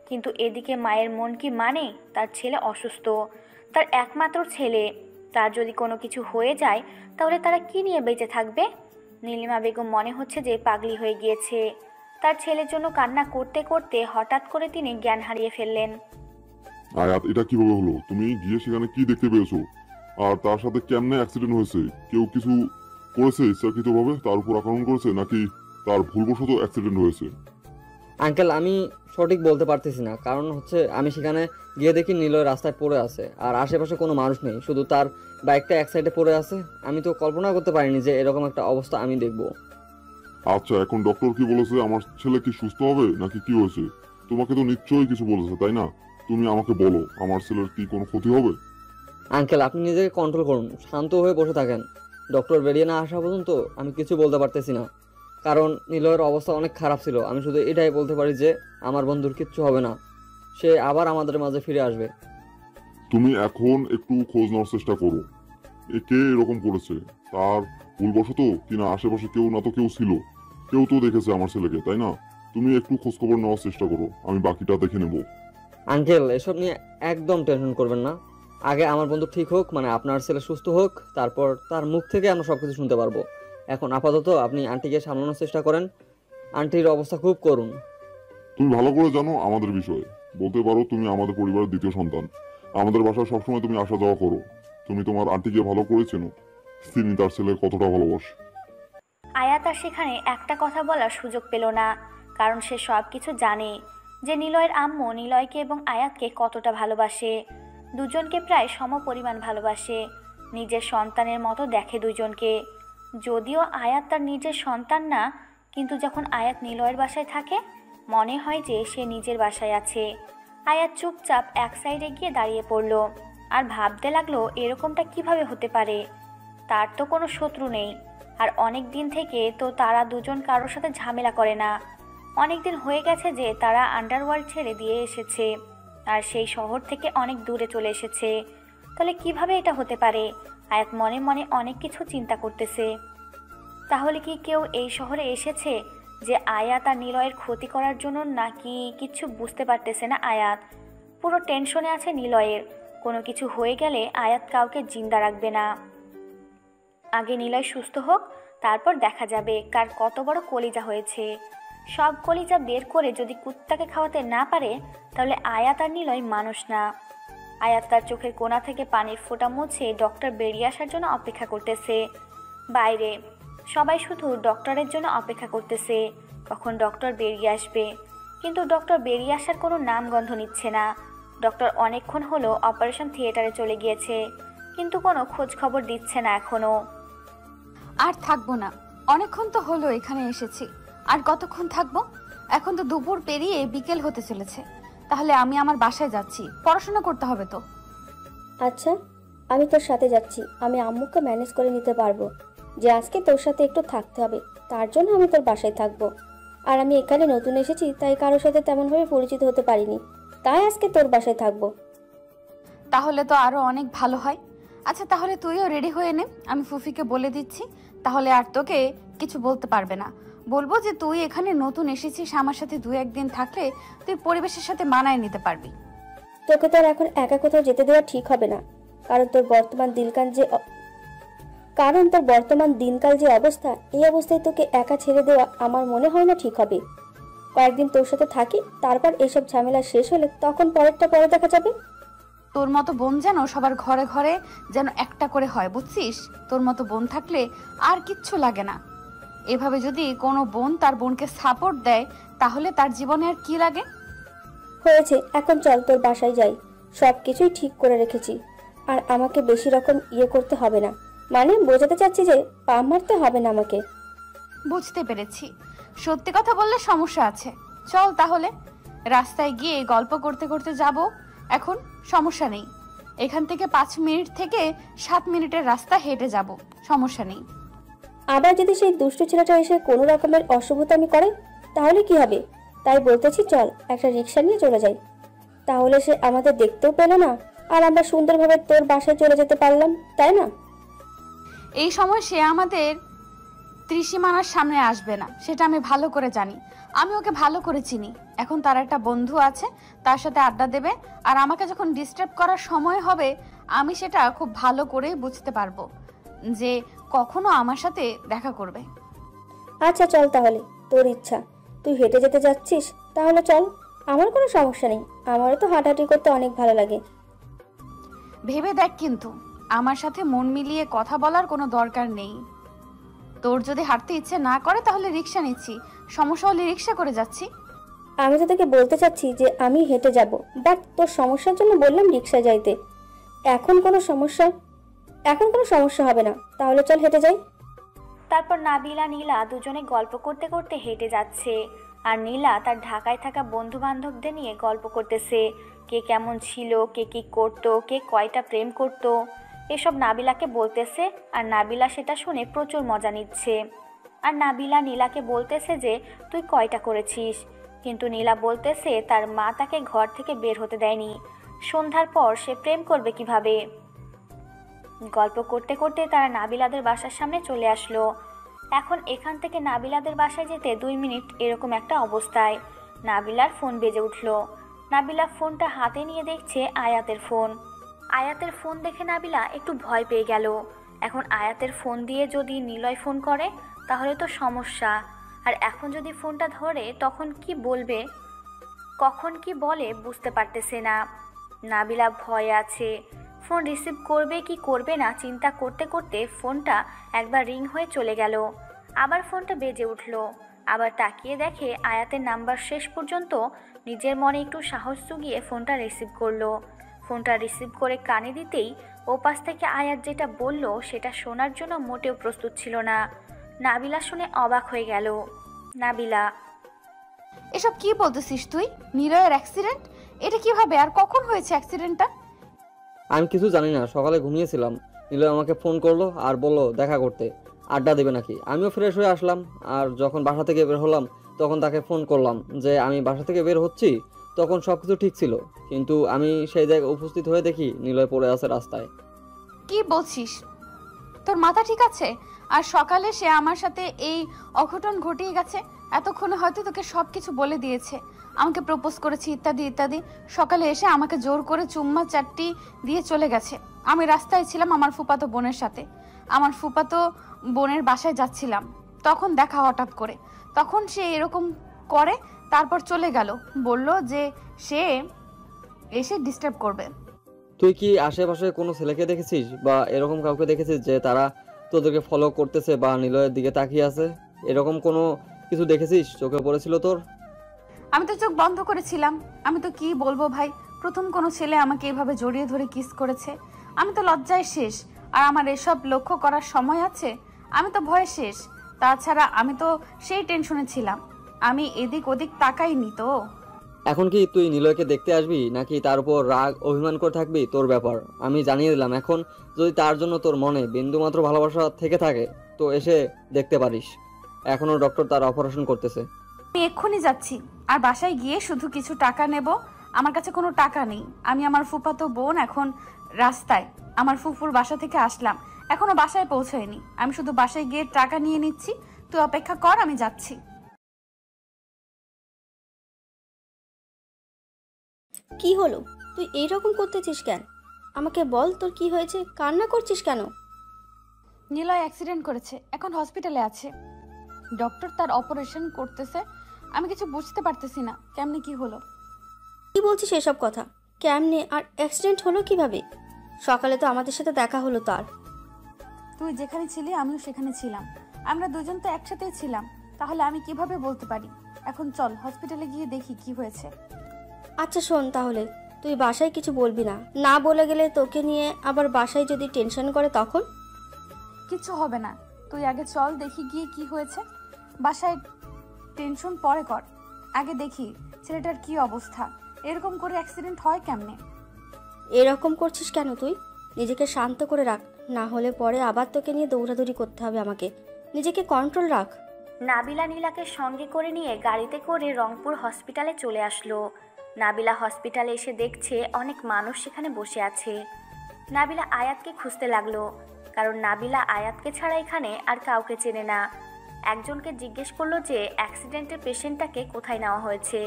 কিন্তু এদিকে মায়ের মন কি মানে? তার ছেলে অসুস্থ, তার একমাত্র ছেলে। তার যদি কোনো কিছু হয়ে যায় তাহলে তারা কি নিয়ে বেঁচে থাকবে? নীলিমা বেগম মনে হচ্ছে যে পাগলি হয়ে গিয়েছে। তার ছেলের জন্য কান্না করতে করতে হঠাৎ করে তিনি জ্ঞান হারিয়ে ফেললেন। আয়াত, এটা কিভাবে হলো? তুমি গিয়ে সেখানে কি দেখতে পেয়েছো? আর তার সাথে কেমনে অ্যাক্সিডেন্ট হয়েছে? কেউ কিছু করেছে ইচ্ছাকৃতভাবে তার উপর আক্রমণ করেছে, নাকি তার ভুলবশত অ্যাক্সিডেন্ট হয়েছে? আঙ্কেল, আমি সঠিক বলতে পারতেছি না, কারণ হচ্ছে আমি সেখানে গিয়ে দেখি নিলয় রাস্তায় পড়ে আছে আর আশেপাশে কোনো মানুষ নেই, শুধু তার বাইকটা এক সাইডে পড়ে আছে। আমি তো কল্পনা করতে পারিনি যে এরকম একটা অবস্থা আমি দেখব। আচ্ছা, এখন ডক্টর কি বলেছে? আমার ছেলে কি সুস্থ হবে নাকি কি হয়েছে? তোমাকে তো নিশ্চয়ই কিছু বলেছে, তাই না? তুমি আমাকে বলো, আমার ছেলের কি কোনো ক্ষতি হবে? আঙ্কেল, আপনি নিজেকে কন্ট্রোল করুন, শান্ত হয়ে বসে থাকেন। ডক্টর বেরিয়ে না আসা পর্যন্ত আমি কিছু বলতে পারতেছি না, কারণ নিলয়ের অবস্থা অনেক খারাপ ছিল। আমি শুধু এটাই বলতে পারি যে আমার বন্ধুর কিচ্ছু হবে না, সে আবার আমাদের মাঝে ফিরে আসবে। তুমি এখন একটু খোঁজ নেওয়ার চেষ্টা করো, কে এরকম করেছে, তার ভুলবশত কিনা আশেপাশে কেউ না তো কেউ ছিল, কেউ তো দেখেছে আমার ছেলেকে, তাই না? তুমি একটু খোঁজ খবর নেওয়ার চেষ্টা করো, আমি বাকিটা দেখে নেব। আঙ্কেল, এসব নিয়ে একদম টেনশন করবেন না। আগে আমার বন্ধু ঠিক হোক, মানে আপনার ছেলে সুস্থ হোক, তারপর তার মুখ থেকে আমরা সবকিছু শুনতে পারবো। এখন আপাতত আপনি আন্টিকে সামলানোর চেষ্টা করেন, আন্টির অবস্থা খুব করুণ। তুমি ভালো করে জানো আমাদের বিষয়ে, বলতে পারো তুমি আমাদের পরিবারের দ্বিতীয় সন্তান। আমাদের বাসায় সবসময় তুমি আসা যাওয়া করো। তুমি তোমার আন্টিকে ভালো করে চেনো, তিনি তার ছেলে কতটা ভালোবাসে। আয়াত আর সেখানে একটা কথা বলার সুযোগ পেল না, কারণ সে সব কিছু জানে যে নিলয়ের আম্মু নিলয়কে এবং আয়াতকে কতটা ভালোবাসে। দুজনকে প্রায় সমপরিমাণ ভালোবাসে, নিজের সন্তানের মতো দেখে দুজনকে। যদিও আয়াত তার নিজের সন্তান না, কিন্তু যখন আয়াত নিলয়ের বাসায় থাকে মনে হয় যে সে নিজের বাসায় আছে। আয়াত চুপচাপ এক সাইডে গিয়ে দাঁড়িয়ে পড়ল আর ভাবতে লাগলো এরকমটা কিভাবে হতে পারে। তার তো কোনো শত্রু নেই, আর অনেক দিন থেকে তো তারা দুজন কারোর সাথে ঝামেলা করে না। অনেক দিন হয়ে গেছে যে তারা আন্ডারওয়ার্ল্ড ছেড়ে দিয়ে এসেছে আর সেই শহর থেকে অনেক দূরে চলে এসেছে। তাহলে কিভাবে এটা হতে পারে? আয়াত মনে মনে অনেক কিছু চিন্তা করতেছে। তাহলে কি কেউ এই শহরে এসেছে যে আয়াত আর নিলয়ের ক্ষতি করার জন্য, নাকি কিচ্ছু বুঝতে পারতেছে না আয়াত। পুরো টেনশনে আছে নিলয়ের, কোনো কিছু হয়ে গেলে আয়াত কাউকে জিন্দা রাখবে না। আগে নিলয় সুস্থ হোক, তারপর দেখা যাবে কার কত বড় কলিজা হয়েছে। সব কলিজা বের করে যদি কুত্তাকে খাওয়াতে না পারে, তাহলে আয়াত আর নিলয় মানুষ না। আয়াত তার চোখের কোণা থেকে পানির ফোঁটা মুছে ডক্টর বেরিয়ে আসার জন্য অপেক্ষা করতেছে। বাইরে সবাই শুধু ডক্টরের জন্য অপেক্ষা করতেছে, কখন ডক্টর বেরিয়ে আসবে। কিন্তু ডক্টর বেরিয়ে আসার কোনো নামগন্ধ নিচ্ছে না। ডক্টর অনেকক্ষণ হলো অপারেশন থিয়েটারে চলে গিয়েছে, কিন্তু কোনো খোঁজ খবর দিচ্ছে না এখনো। আর থাকবো না, অনেকক্ষণ তো হলো এখানে এসেছি, আর কতক্ষণ থাকবো? এখন তো দুপুর পেরিয়ে বিকেল হতে চলেছে। তাহলে আমি আমার বাসায় যাচ্ছি, পড়াশোনা করতে হবে তো। আচ্ছা, আমি তোর সাথে যাচ্ছি। আমি আম্মুকে ম্যানেজ করে নিতে পারবো যে আজকে তোর সাথে একটু থাকতে হবে, তার জন্য আমি তোর বাসায় থাকবো। আর আমি এখানে নতুন এসেছি, তাই কারোর সাথে তেমনভাবে পরিচিত হতে পারিনি, তাই আজকে তোর বাসায় থাকবো। তাহলে তো আরো অনেক ভালো হয়। আচ্ছা, তাহলে তুইও রেডি হয়ে নে, আমি ফুফিকে বলে দিচ্ছি, তাহলে আর তোকে কিছু বলতে পারবে না। বলবো যে তুই এখানে নতুন এসেছিস, আমার সাথে 2-1 দিন থাকলে তুই পরিবেশের সাথে মানায় নিতে পারবি। তোকে তো আর এখন একা কোথাও যেতে দেওয়া ঠিক হবে না, কারণ তোর বর্তমান দিনকাল যে অবস্থা, এই অবস্থায় তোকে একা ছেড়ে দেওয়া আমার মনে হয় না ঠিক হবে। কয়েকদিন তোর সাথে থাকি, তারপর এসব ঝামেলা শেষ হলে তখন পরেরটা পরে দেখা যাবে। তোর মতো বোন যেন সবার ঘরে ঘরে যেন একটা করে হয়, বুঝছিস? তোর মতো বোন থাকলে আর কিচ্ছু লাগে না। এভাবে যদি কোনো বোন তার বোনকে সাপোর্ট দেয়, তাহলে তার জীবনে আর কি লাগে? হয়েছে, এখন চল তোর বাসায় যাই, সব কিছুই ঠিক করে রেখেছি। আর আমাকে বেশি রকম করতে হবে না, মানে বোঝাতে চাচ্ছি যে পা মারতে হবে না আমাকে। বুঝতে পেরেছি, সত্যি কথা বললে সমস্যা আছে। চল তাহলে, রাস্তায় গিয়ে গল্প করতে করতে যাব। এখন সমস্যা নেই, এখান থেকে 5 মিনিট থেকে 7 মিনিটের রাস্তা হেঁটে যাব, সমস্যা নেই। আবার যদি সেই দুষ্টু ছেলেটা এসে কোনো রকমের অশুভতামি করে তাহলে কি হবে? তাই বলতেছি চল একটা রিক্সা নিয়ে চলে যাই, তাহলে সে আমাদের দেখতেও পেল না, আর আমরা সুন্দরভাবে তোর বাসায় চলে যেতে পারলাম, তাই না? এই সময় সে আমাদের ত্রিসীমানার সামনে আসবে না, সেটা আমি ভালো করে জানি। আমি ওকে ভালো করে চিনি। এখন তার একটা বন্ধু আছে, তার সাথে আড্ডা দেবে, আর আমাকে যখন ডিস্টার্ব করার সময় হবে, আমি সেটা খুব ভালো করেই বুঝতে পারবো যে কখনো আমার সাথে দেখা করবে। আচ্ছা চল তাহলে, তোর ইচ্ছা, তুই হেঁটে যেতে যাচ্ছিস তাহলে চল, আমার কোনো সমস্যা নেই, আমারও তো হাঁটাহাঁটি করতে অনেক ভালো লাগে। ভেবে দেখ, কিন্তু আমার সাথে মন মিলিয়ে কথা বলার কোনো দরকার নেই। তোর যদি হাঁটতে ইচ্ছে না করে তাহলে রিক্সা নিচ্ছি, সমস্যা হলে রিক্সা করে যাচ্ছি। আমি তো তোকে বলতে চাচ্ছি যে আমি হেঁটে যাব, বাট তোর সমস্যার জন্য বললাম রিক্সায় যাইতে। এখন কোনো সমস্যা এখন কোনো সমস্যা হবে না, তাহলে চল হেঁটে যাই। তারপর নাবিলা নীলা দুজনে গল্প করতে করতে হেঁটে যাচ্ছে। আর নীলা তার ঢাকায় থাকা বন্ধু বান্ধবদের নিয়ে গল্প করতেছে, কে কেমন ছিল, কে কি করতো, কে কয়টা প্রেম করতো, এসব নাবিলাকে বলতেছে। আর নাবিলা সেটা শুনে প্রচুর মজা নিচ্ছে। আর নাবিলা নীলাকে বলতেছে যে তুই কয়টা করেছিস, কিন্তু নীলা বলতেছে তার মা তাকে ঘর থেকে বের হতে দেয়নি, সন্ধ্যার পর সে প্রেম করবে কিভাবে। গল্প করতে করতে তারা নাবিলাদের বাসার সামনে চলে আসলো। এখন এখান থেকে নাবিলাদের বাসায় যেতে 2 মিনিট এরকম একটা অবস্থায় নাবিলার ফোন বেজে উঠল। নাবিলা ফোনটা হাতে নিয়ে দেখছে আয়াতের ফোন। আয়াতের ফোন দেখে নাবিলা একটু ভয় পেয়ে গেল। এখন আয়াতের ফোন দিয়ে যদি নিলয় ফোন করে তাহলে তো সমস্যা। আর এখন যদি ফোনটা ধরে তখন কি বলবে, কখন কি বলে বুঝতে পারতেছে না। নাবিলা ভয়ে আছে, ফোন রিসিভ করবে কি করবে না চিন্তা করতে করতে ফোনটা একবার রিং হয়ে চলে গেল। আবার ফোনটা বেজে উঠল। আবার তাকিয়ে দেখে আয়াতের নাম্বার। শেষ পর্যন্ত নিজের মনে একটু সাহস জুগিয়ে ফোনটা রিসিভ করলো। ফোনটা রিসিভ করে কানে দিতেই ওপাশ থেকে আয়াত যেটা বলল সেটা শোনার জন্য মোটেও প্রস্তুত ছিল না। নাবিলা শুনে অবাক হয়ে গেল। নাবিলা, এসব কি বলতেছিস তুই? নিলয়ের অ্যাক্সিডেন্ট? এটা কিভাবে আর কখন হয়েছে অ্যাক্সিডেন্টটা? আমি কিছু জানি না, সকালে ঘুমিয়েছিলাম, নিলয় আমাকে ফোন করলো আর বললো দেখা করতে, আড্ডা দেবে নাকি। আমিও ফ্রেশ হয়ে আসলাম, আর যখন বাসা থেকে বের হলাম তখন তাকে ফোন করলাম যে আমি বাসা থেকে বের হচ্ছি। তখন সব কিছু ঠিক ছিল, কিন্তু আমি সেই জায়গায় উপস্থিত হয়ে দেখি নিলয় পড়ে আছে রাস্তায়। কি বলছিস? তোর মাথা ঠিক আছে? আর সকালে সে আমার সাথে এই অঘটন ঘটিয়ে গেছে, এতক্ষণে হয়তো তোকে সব কিছু বলে দিয়েছে, আমাকে প্রপোজ করেছে ইত্যাদি ইত্যাদি। সকালে এসে আমাকে জোর করে চুম্মা চারটি দিয়ে চলে গেছে। আমি রাস্তায় ছিলাম আমার ফুপাতো বোনের সাথে, আমার ফুপাতো বোনের বাসায় যাচ্ছিলাম, তখন দেখা হঠাৎ করে, তখন সে এরকম করে, তারপর চলে গেল, বলল যে সে এসে ডিস্টার্ব করবে। তুই কি আশেপাশে কোনো ছেলেকে দেখেছিস বা এরকম কাউকে দেখেছিস যে তারা তোদেরকে ফলো করতেছে বা নিলয়ের দিকে তাকিয়ে আছে? এরকম কোনো কিছু দেখেছিস, চোখে পড়েছিল তোর? আমি তো চোখ বন্ধ করেছিলাম। আমি তো কি বলবো ভাই, প্রথম কোনো ছেলে আমাকে এভাবে জড়িয়ে ধরে কিস করেছে। আমি তো লজ্জায় শেষ, আর আমার এসব লক্ষ্য করার সময় আছে? আমি তো ভয়ে শেষ। তাছাড়া আমি তো সেই টেনশনে ছিলাম, আমি এদিক ওদিক তাকাইনি তো। এখন কি তুই নিলয়কে দেখতে আসবি নাকি তার উপর রাগ অভিমান করে থাকবি? তোর ব্যাপার, আমি জানিয়ে দিলাম। এখন যদি তার জন্য তোর মনে বিন্দুমাত্র ভালোবাসা থেকে থাকে তো এসে দেখতে পারিস। এখনো ডক্টর তার অপারেশন করতেছে। আমি এক্ষুনি যাচ্ছি, আর বাসায় গিয়ে শুধু কিছু টাকা নেব। আমার কাছে কোনো টাকা নেই। আমি আমার ফুফাতো বোন এখন রাস্তায়, আমার ফুফুর বাসা থেকে আসলাম, এখনো বাসায় পৌঁছায়নি। আমি শুধু বাসায় গিয়ে টাকা নিয়ে নিচ্ছি, তুই অপেক্ষা কর, আমি যাচ্ছি। কি হলো? তুই এইরকম করতেছিস কেন? আমাকে বল, তোর কি হয়েছে? কান্না করছিস কেন? নিলয় অ্যাক্সিডেন্ট করেছে, এখন হসপিটালে আছে, ডক্টর তার অপারেশন করতেছে। আমি কিছু বুঝতে পারতেছি না কেমনে কি হলো। কি বলছিস এসব কথা? কেমনে আর অ্যাক্সিডেন্ট হলো কিভাবে? সকালে তো আমাদের সাথে দেখা হলো তার। তুই যেখানে ছিলি আমিও সেখানে ছিলাম, আমরা দুজন তো একসাথেই ছিলাম, তাহলে আমি কিভাবে বলতে পারি? এখন চল হসপিটালে গিয়ে দেখি কি হয়েছে। আচ্ছা শোন, তাহলে তুই বাসায় কিছু বলবি না, না বলে গেলে তোকে নিয়ে আবার বাসায় যদি টেনশন করে তখন? কিছু হবে না, তুই আগে চল দেখি গিয়ে কি হয়েছে। বাসায় টেনশন পরে কর, আগে দেখি ছেলেটার কি অবস্থা। এরকম করে অ্যাক্সিডেন্ট হয় কেমনে? এরকম করছিস কেন তুই? নিজেকে শান্ত করে রাখ, না হলে পরে আবার তোকে নিয়ে দৌড়াদৌড়ি করতে হবে আমাকে। নিজেকে কন্ট্রোল রাখ। নাবিলা নীলাকে সঙ্গে করে নিয়ে গাড়িতে করে রংপুর হসপিটালে চলে আসলো। নাবিলা হসপিটালে এসে দেখছে অনেক মানুষ সেখানে বসে আছে। নাবিলা আয়াতকে খুঁজতে লাগলো, কারণ নাবিলা আয়াতকে ছাড়া এখানে আর কাউকে চেনে না। একজনকে জিজ্ঞেস করলো যে অ্যাক্সিডেন্টের পেশেন্টটাকে কোথায় নেওয়া হয়েছে।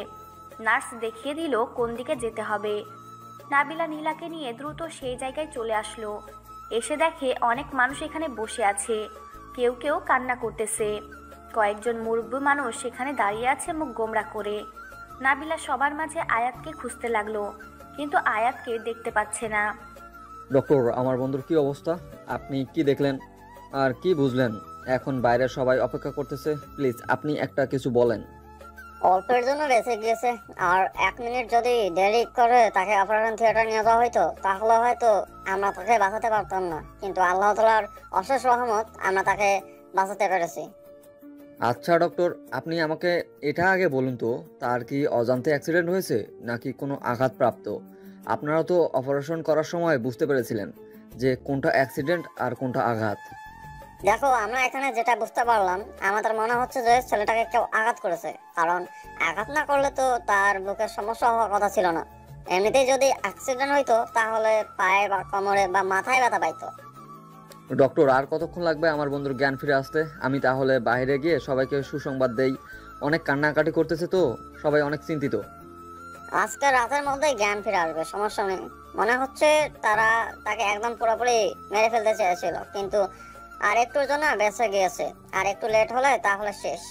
নার্স দেখিয়ে দিল কোন দিকে যেতে হবে। নাবিলা নীলাকে নিয়ে দ্রুত সেই জায়গায় চলে আসলো। এসে দেখে অনেক মানুষ এখানে বসে আছে, কেউ কেউ কান্না করতেছে। কয়েকজন মুরব্বী মানুষ সেখানে দাঁড়িয়ে আছে মুখ গোমরা করে। নাবিলা সবার মাঝে আয়াতকে খুঁজতে লাগলো, কিন্তু আয়াতকে দেখতে পাচ্ছে না। ডক্টর, আমার বন্ধুর কি অবস্থা? আপনি কি দেখলেন আর কি বুঝলেন? এখন বাইরে সবাই অপেক্ষা করতেছে, প্লিজ আপনি একটা কিছু বলেন। অল্পের জন্য বেঁচে গিয়েছে। আর 1 মিনিট যদি দেরি করে তাকে অপারেশন থিয়েটার নিয়ে যাওয়া হইতো তাহলে হয়তো আমরা তাকে বাঁচাতে পারতাম না, কিন্তু আল্লাহ তাআলার অশেষ রহমত আমরা তাকে বাঁচাতে পেরেছি। আচ্ছা ডক্টর, আপনি আমাকে এটা আগে বলুন তো, তার কি অজান্তে অ্যাক্সিডেন্ট হয়েছে নাকি কোনো আঘাতপ্রাপ্ত? আপনারা তো অপারেশন করার সময় বুঝতে পেরেছিলেন যে কোনটা অ্যাক্সিডেন্ট আর কোনটা আঘাত। দেখো, আমরা এখানে যেটা বুঝতে পারলাম, আমাদের মনে হচ্ছে যে ছেলেটাকে কেউ আঘাত করেছে, কারণ আঘাত না করলে তো তার বুকের সমস্যা হওয়ার কথা ছিল না। এমনিতেই যদি অ্যাক্সিডেন্ট হইতো তাহলে পায়ে বা কোমরে বা মাথায় ব্যথা পাইতো। ডক্টর, আর কতক্ষণ লাগবে আমার বন্ধুর জ্ঞান ফিরে আসতে? আমি তাহলে বাইরে গিয়ে সবাইকে সুসংবাদ দেই। অনেক কান্নাকাটি করতেছে তো, সবাই অনেক চিন্তিত। আজকে রাতের মধ্যেই জ্ঞান ফিরে আসবে, সমস্যা নেই। মনে হচ্ছে তারা তাকে একদম পুরোপুরি মেরে ফেলতে চেয়েছিল, কিন্তু আর একটুর জন্য বেঁচে গিয়েছে। আর একটু লেট হলে তাহলে শেষ।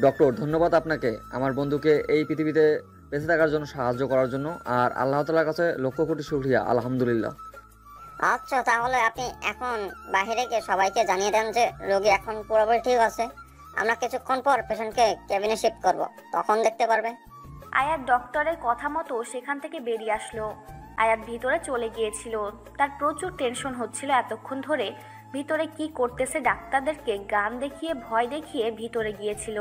ডক্টর, ধন্যবাদ আপনাকে আমার বন্ধুকে এই পৃথিবীতে বেঁচে থাকার জন্য সাহায্য করার জন্য, আর আল্লাহ তাআলার কাছে লক্ষ কোটি শুকরিয়া, আলহামদুলিল্লাহ। আচ্ছা, তাহলে আপনি এখন বাইরে গিয়ে সবাইকে জানিয়ে দেন যে রোগী এখন পুরোপুরি ঠিক আছে। আমরা কিছুক্ষণ পর পেশেন্টকে কেবিনে শিফট করব, তখন দেখতে পারবে। আয়াত ডক্টরের কথা মতো সেখান থেকে বেরিয়ে আসলো। আয়াত ভিতরে চলে গিয়েছিল। তার প্রচুর টেনশন হচ্ছিল এতক্ষণ ধরে। ভিতরে কি করতেছে ডাক্তারদেরকে গান দেখিয়ে ভয় দেখিয়ে ভিতরে গিয়েছিল।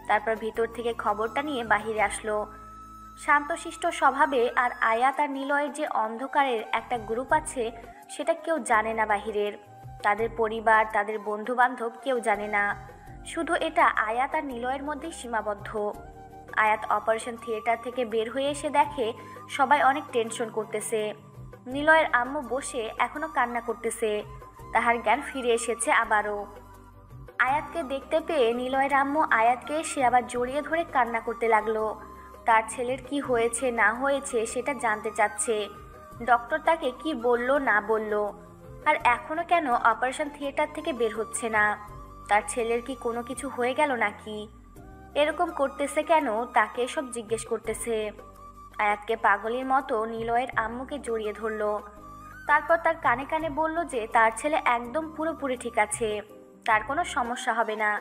তারপর ভিতর থেকে খবরটা নিয়ে বাহিরে আসলো। শান্তশিষ্ট স্বভাবে আর আয়াত আর নিলয়ের যে অন্ধকারের একটা গ্রুপ আছে সেটা কেউ জানে না বাহিরের। তাদের পরিবার, তাদের বন্ধু বান্ধব কেউ জানে না। শুধু এটা আয়াত আর নিলয়ের মধ্যেই সীমাবদ্ধ। আয়াত অপারেশন থিয়েটার থেকে বের হয়ে এসে দেখে সবাই অনেক টেনশন করতেছে। নিলয়ের আম্মু বসে এখনো কান্না করতেছে। তাহার জ্ঞান ফিরে এসেছে আবারও। আয়াতকে দেখতে পেয়ে নিলয়ের আম্মু আয়াতকে সে আবার জড়িয়ে ধরে কান্না করতে লাগলো। তার ছেলের কি হয়েছে না হয়েছে সেটা জানতে চাচ্ছে। ডক্টর তাকে কি বলল না বলল, আর এখনো কেন অপারেশন থিয়েটার থেকে বের হচ্ছে না? তার ছেলের কি কোনো কিছু হয়ে গেল নাকি? এরকম করতেছে কেন তাকে সব জিজ্ঞেস করতেছে। আয়াতকে পাগলের মতো নিলয়ের আম্মুকে জড়িয়ে ধরলো। তারপর তার কানে কানে বলল যে তার ছেলে একদম পুরোপুরি ঠিক আছে, তার কোনো সমস্যা হবে না।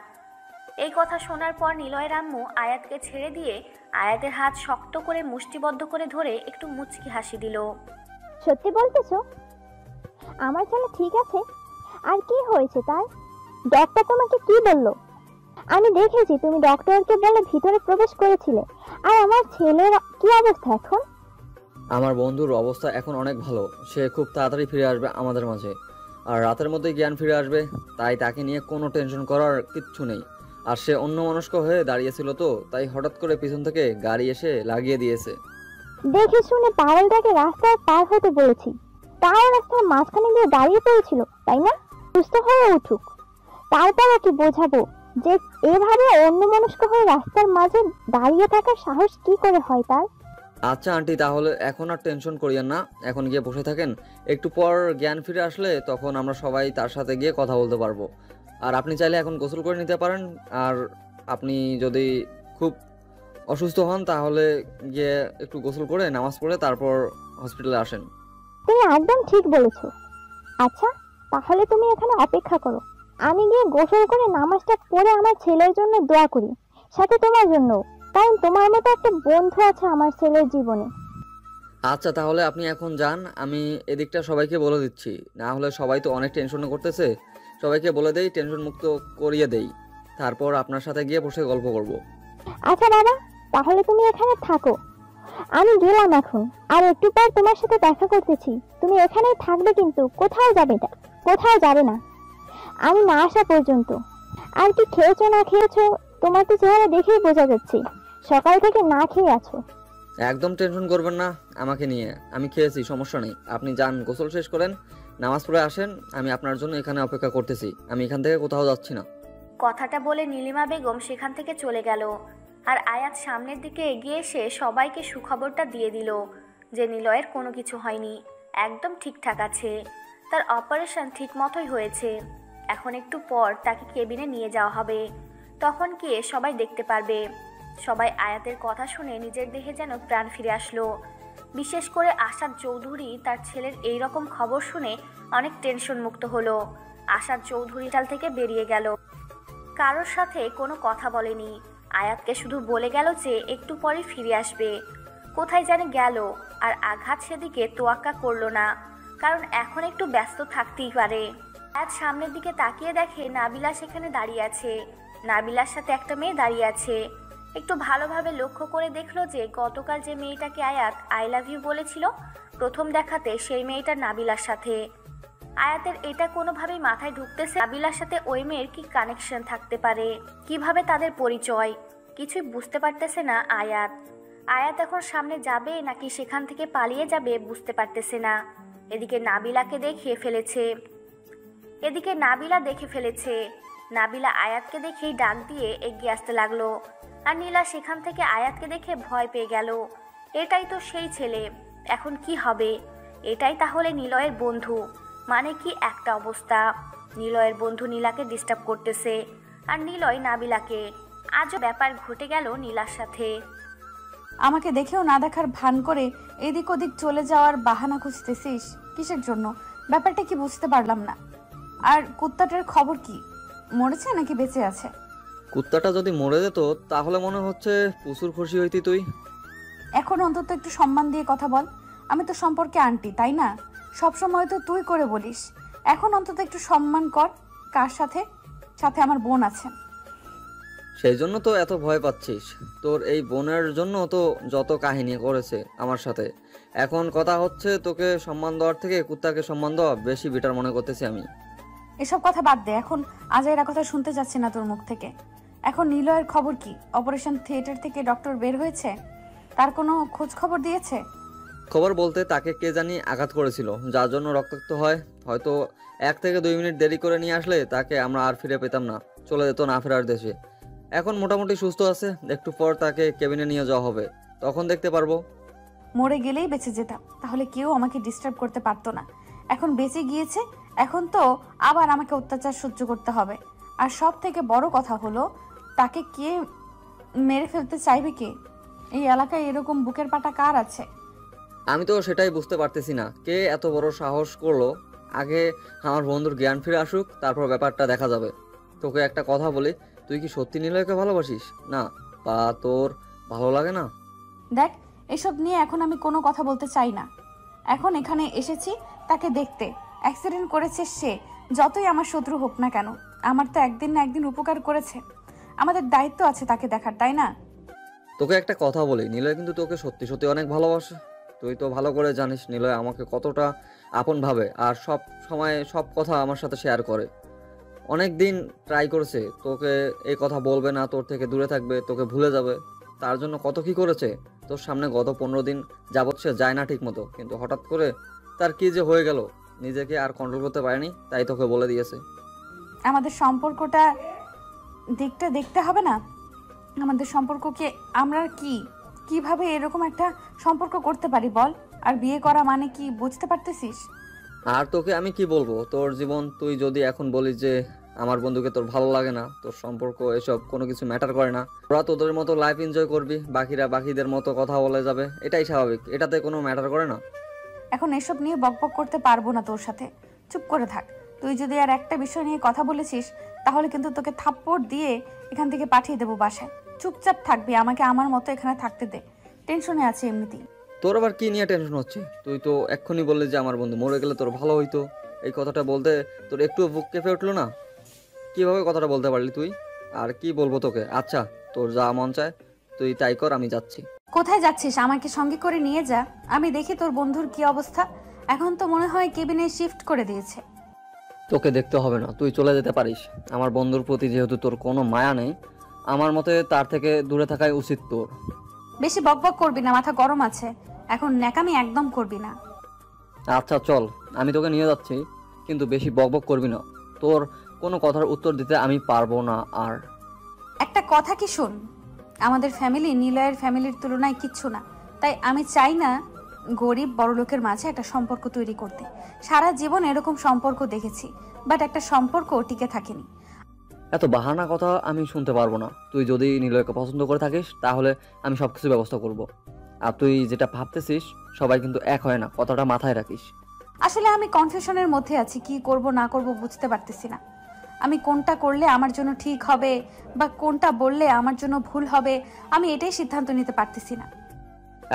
এই কথা শোনার পর নিলয়ের আম্মু আয়াতকে ছেড়ে দিয়ে আয়াতের হাত শক্ত করে মুষ্টিবদ্ধ করে ধরে একটু মুচকি হাসি দিল। সত্যি বলতেছো? আমার ছেলে ঠিক আছে? আর কি হয়েছে তার? ডক্টর তোমাকে কি বললো? আমি দেখেছি তুমি ডক্টরকে বলে ভিতরে প্রবেশ করেছিলে। আর আমার ছেলের কি অবস্থা এখন? আমার বন্ধুর অবস্থা এখন অনেক ভালো। সে খুব তাড়াতাড়ি ফিরে আসবে আমাদের মাঝে, আর রাতের মধ্যেই জ্ঞান ফিরে আসবে। তাই তাকে নিয়ে কোনো টেনশন করার কিচ্ছু নেই। আর সে অন্যমনস্ক হয়ে দাঁড়িয়েছিল তো, তাই হঠাৎ করে পিছন থেকে গাড়ি এসে লাগিয়ে দিয়েছে। দেখে শুনে পাগলটাকে রাস্তায় পার হতে বলেছি, তাও রাস্তার মাঝখানে দিয়ে দাঁড়িয়ে পড়েছিল, তাই না? সুস্থ হয়ে উঠুক, তারপর ওকে বোঝাবো যে এভাবে অন্যমনস্ক হয়ে রাস্তার মাঝে দাঁড়িয়ে থাকার সাহস কি করে হয় তার। আচ্ছা আন্টি, তাহলে এখন আর টেনশন করিয়েন না, এখন গিয়ে বসে থাকেন। একটু পর জ্ঞান ফিরে আসলে তখন আমরা সবাই তার সাথে গিয়ে কথা বলতে পারবো। আর আপনি চাইলে এখন গোসল করে নিতে পারেন। আর আপনি যদি খুব অসুস্থ হন তাহলে গিয়ে একটু গোসল করে নামাজ পড়ে তারপর হসপিটালে আসেন। তুমি একদম ঠিক বলেছো। আচ্ছা, তাহলে তুমি এখানে অপেক্ষা করো, আমি গিয়ে গোসল করে নামাজটা পড়ে আমার ছেলের জন্য দোয়া করি, সাথে তোমার জন্য, কারণ তোমার মতো একটা বন্ধু আছে আমার ছেলের জীবনে। আচ্ছা, তাহলে আপনি এখন যান। আমি এদিকটা সবাইকে বলে দিচ্ছি, না হলে সবাই তো অনেক টেনশন করতেছে। সবাইকে বলে দেই, টেনশন মুক্ত করিয়ে দেই, তারপর আপনার সাথে গিয়ে বসে গল্প করব। আচ্ছা বাবা, তাহলে তুমি এখানে থাকো, আমি গেলাম এখন। আর একটু পর তোমার সাথে দেখা করতেছি। তুমি এখানেই থাকবে, কিন্তু কোথাও যাবে না, কোথাও যাবে না আমি না আসা পর্যন্ত। আর কি খেয়েছো না খেয়েছো, তোমার তো চেহারা দেখেই বোঝা যাচ্ছে সকাল থেকে না খেয়ে আছো। একদম টেনশন করবেন না আমাকে নিয়ে, আমি খেয়েছি, সমস্যা নেই। আপনি যান, গোসল শেষ করেন, নামাজ পড়ে আসেন। আমি আপনার জন্য এখানে অপেক্ষা করতেছি, আমি এখান থেকে কোথাও যাচ্ছি না। কথাটা বলে নীলিমা বেগম সেখান থেকে চলে গেল। আর আয়াত সামনের দিকে এগিয়ে এসে সবাইকে সুখবরটা দিয়ে দিল যে নিলয়ের কোনো কিছু হয়নি, একদম ঠিকঠাক আছে, তার অপারেশন ঠিক মতোই হয়েছে। এখন একটু পর তাকে কেবিনে নিয়ে যাওয়া হবে, তখন গিয়ে সবাই দেখতে পারবে। সবাই আয়াতের কথা শুনে নিজের দেহে যেন প্রাণ ফিরে আসলো। বিশেষ করে আশাদ চৌধুরী তার ছেলের এই রকম খবর শুনে অনেক টেনশন মুক্ত হলো। আশাদ চৌধুরী হাসপাতাল থেকে বেরিয়ে গেল। কারোর সাথে কোনো কথা বলেনি। আয়াতকে শুধু বলে গেল যে একটু পরে ফিরে আসবে। কোথায় জানি গেল, আর আঘাত সেদিকে তোয়াক্কা করলো না, কারণ এখন একটু ব্যস্ত থাকতেই পারে। আয়াত সামনের দিকে তাকিয়ে দেখে নাবিলা সেখানে দাঁড়িয়ে আছে। নাবিলার সাথে একটা মেয়ে দাঁড়িয়ে আছে। একটু ভালোভাবে লক্ষ্য করে দেখলো যে গতকাল যে মেয়েটাকে আয়াত আই লাভ ইউ বলেছিল প্রথম দেখাতে, সেই মেয়েটা নাবিলার সাথে। আয়াতের এটা কোনোভাবেই মাথায় ঢুকতেছে নাবিলার সাথে ওই মেয়ের কি কানেকশন থাকতে পারে, কিভাবে তাদের পরিচয়, কিছুই বুঝতে পারতেছে না আয়াত। আয়াত এখন সামনে যাবে নাকি সেখান থেকে পালিয়ে যাবে বুঝতে পারতেছে না। এদিকে নাবিলা দেখে ফেলেছে। নাবিলা আয়াতকে দেখেই ডাক দিয়ে এগিয়ে আসতে লাগলো, আর নীলা সেখান থেকে আয়াতকে দেখে ভয় পেয়ে গেল। এটাই তো সেই ছেলে, এখন কি হবে? এটাই তাহলে নিলয়ের বন্ধু, মানে কি একটা অবস্থা। নিলয়ের বন্ধু নীলাকে ডিস্টার্ব করতেছে, আর নিলয় নাবিলাকে। আজও ব্যাপার ঘটে গেল নীলার সাথে। আমাকে দেখেও না দেখার ভান করে এদিক ওদিক চলে যাওয়ার বাহানা খুঁজতেছিস কিসের জন্য? ব্যাপারটা কি বুঝতে পারলাম না। আর কুত্তাটার খবর কি? মরেছে নাকি বেঁচে আছে? কুত্তাটা যদি মরে যেত তাহলে মনে হচ্ছে প্রচুর খুশি হইতি তুই। এখন অন্তত একটু সম্মান দিয়ে কথা বল। আমি তো সম্পর্কে আন্টি, তাই না? সব সময় তো তুই করে বলিস। এখন অন্তত একটু সম্মান কর। কার সাথে? সাথে আমার বোন আছে। সেই জন্য তো এত ভয় পাচ্ছিস। তোর এই বোনের জন্য তো যত কাহিনী করেছে আমার সাথে। এখন কথা হচ্ছে তোকে সম্মান দেওয়ার থেকে কুত্তাকে সম্মান দেওয়া বেশি বেটার মনে করতেছি আমি। এসব কথা বাদ দে, এখন আজাইরা কথা শুনতে যাচ্ছি না তোর মুখ থেকে। এখন নিলয়ের খবর কি? অপারেশন থিয়েটার থেকে ডক্টর বের হয়েছে? তার কোনো খোঁজ খবর দিয়েছে? খবর বলতে তাকে কে জানি আঘাত করেছিল, যার জন্য রক্তাক্ত হয়। হয়তো 1 থেকে 2 মিনিট দেরি করে নিয়ে আসলে তাকে আমরা আর ফিরে পেতাম না, চলে যেত না ফেরার দেশে। এখন মোটামুটি সুস্থ আছে। একটু পর তাকে কেবিনে নিয়ে যাওয়া হবে, তখন দেখতে পারবো। মরে গেলেই বেঁচে যেতাম, তাহলে কেউ আমাকে ডিস্টার্ব করতে পারতো না। এখন বেঁচে গিয়েছে, এখন তো আবার আমাকে অত্যাচার সহ্য করতে হবে। আর সব থেকে বড় কথা হলো, তাকে কে মেরে ফেলতে চাইবে? কে? এই এলাকায় এরকম বুকের পাটা কার আছে? আমি তো সেটাই বুঝতে পারতেছি না, কে এত বড় সাহস করলো। আগে আমার বন্ধুর জ্ঞান ফিরে আসুক, তারপর ব্যাপারটা দেখা যাবে। তোকে একটা কথা বলি, তুই কি সত্যি নিলয়কে ভালোবাসিস না, বা তোর ভালো লাগে না? দেখ, এসব নিয়ে এখন আমি কোনো কথা বলতে চাই না। এখন এখানে এসেছি তাকে দেখতে। অ্যাক্সিডেন্ট করেছে সে, যতই আমার শত্রু হোক না কেন, আমার তো একদিন না একদিন উপকার করেছে। আমাদের দায়িত্ব আছে তাকে দেখার, তাই না? তোকে একটা কথা বলি, নিলয় কিন্তু তোকে সত্যি সত্যি অনেক ভালোবাসে। তুই তো ভালো করে জানিস নিলয় আমাকে কতটা আপন ভাবে, আর সব সময় সব কথা আমার সাথে শেয়ার করে। অনেক দিন ট্রাই করেছে তোকে এই কথা বলবে না, তোর থেকে দূরে থাকবে, তোকে ভুলে যাবে। তার জন্য কত কি করেছে। তোর সামনে গত 15 দিন যাবৎ সে যায় না ঠিক মতো, কিন্তু হঠাৎ করে তার কি যে হয়ে গেল, নিজেকে আর কন্ট্রোল করতে পারেনি, তাই তোকে বলে দিয়েছে। আমাদের সম্পর্কটা দিকটা দেখতে হবে না? আমাদের সম্পর্ককে আমরা কিভাবে এরকম একটা সম্পর্ক করতে পারি বল? আর বিয়ে করা মানে কি বুঝতে পারতেছিস? আর তোকে আমি কি বলবো, তোর জীবন। তুই যদি এখন বলিস যে আমার বন্ধুকে তোর ভালো লাগে না, তোর সম্পর্ক, এসব কোনো কিছু ম্যাটার করে না, তোরা তোদের মতো লাইফ এনজয় করবি, বাকিরা বাকিদের মতো কথা বলে যাবে, এটাই স্বাভাবিক, এটাতে কোনো ম্যাটার করে না। এখন এসব নিয়ে বকবক করতে পারবো না তোর সাথে। চুপ করে থাক। তুই যদি আর একটা বিষয় নিয়ে কথা বলেছিস, তাহলে কিন্তু তোকে থাপ্পড় দিয়ে এখান থেকে পাঠিয়ে দেবো বাসায়। চুপচাপ থাকবি, আমাকে আমার মতো এখানে থাকতে দে। টেনশনে আছে এমনিতেই। তোর আবার কি নিয়ে টেনশন হচ্ছে? তুই তো এক্ষুনি বললি যে আমার বন্ধু মরে গেলে তোর ভালো হইতো। এই কথাটা বলতে তোর একটু বুক কেঁপে উঠলো না? কিভাবে কথাটা বলতে পারলি তুই? আর কি বলবো তোকে? আচ্ছা, তোর যা মন চায় তুই তাই কর, আমি যাচ্ছি। কোথায় যাচ্ছিস? আমাকে সঙ্গে করে নিয়ে যা, আমি দেখি তোর বন্ধুর কি অবস্থা। এখন তো মনে হয় কেবিনে শিফট করে দিয়েছে। তোকে দেখতে হবে না, তুই চলে যেতে পারিস। আমার বন্ধুর প্রতি যেহেতু তোর কোনো মায়া নেই, আমার মতে তার থেকে দূরে থাকাই উচিত তোর। বেশি বকবক করবি না, মাথা গরম আছে। এখন ন্যাকামি একদম করবি না। আচ্ছা চল, আমি তোকে নিয়ে যাচ্ছি, কিন্তু বেশি বকবক করবি না। তোর কোনো কথার উত্তর দিতে আমি পারবো না। আর একটা কথা কি শোন, আমাদের ফ্যামিলি নিলয়ের ফ্যামিলির তুলনায় কিচ্ছু না। তাই আমি চাই না গরিব বড়লোকের মাঝে একটা সম্পর্ক তৈরি করতে। সারা জীবন এরকম সম্পর্ক দেখেছি, বাট একটা সম্পর্ক টিকে থাকেনি। এত বাহানা কথা আমি শুনতে পারবো না। তুই যদি নিলয়কে পছন্দ করে থাকিস তাহলে আমি সব কিছু ব্যবস্থা করব। আর তুই যেটা ভাবতেছিস সবাই কিন্তু এক হয় না, কথাটা মাথায় রাখিস। আসলে আমি কনফিউশনের মধ্যে আছি, কি করব না করব বুঝতে পারতেছি না। আমি কোনটা করলে আমার জন্য ঠিক হবে বা কোনটা বললে আমার জন্য ভুল হবে, আমি এটাই সিদ্ধান্ত নিতে পারতেছি না।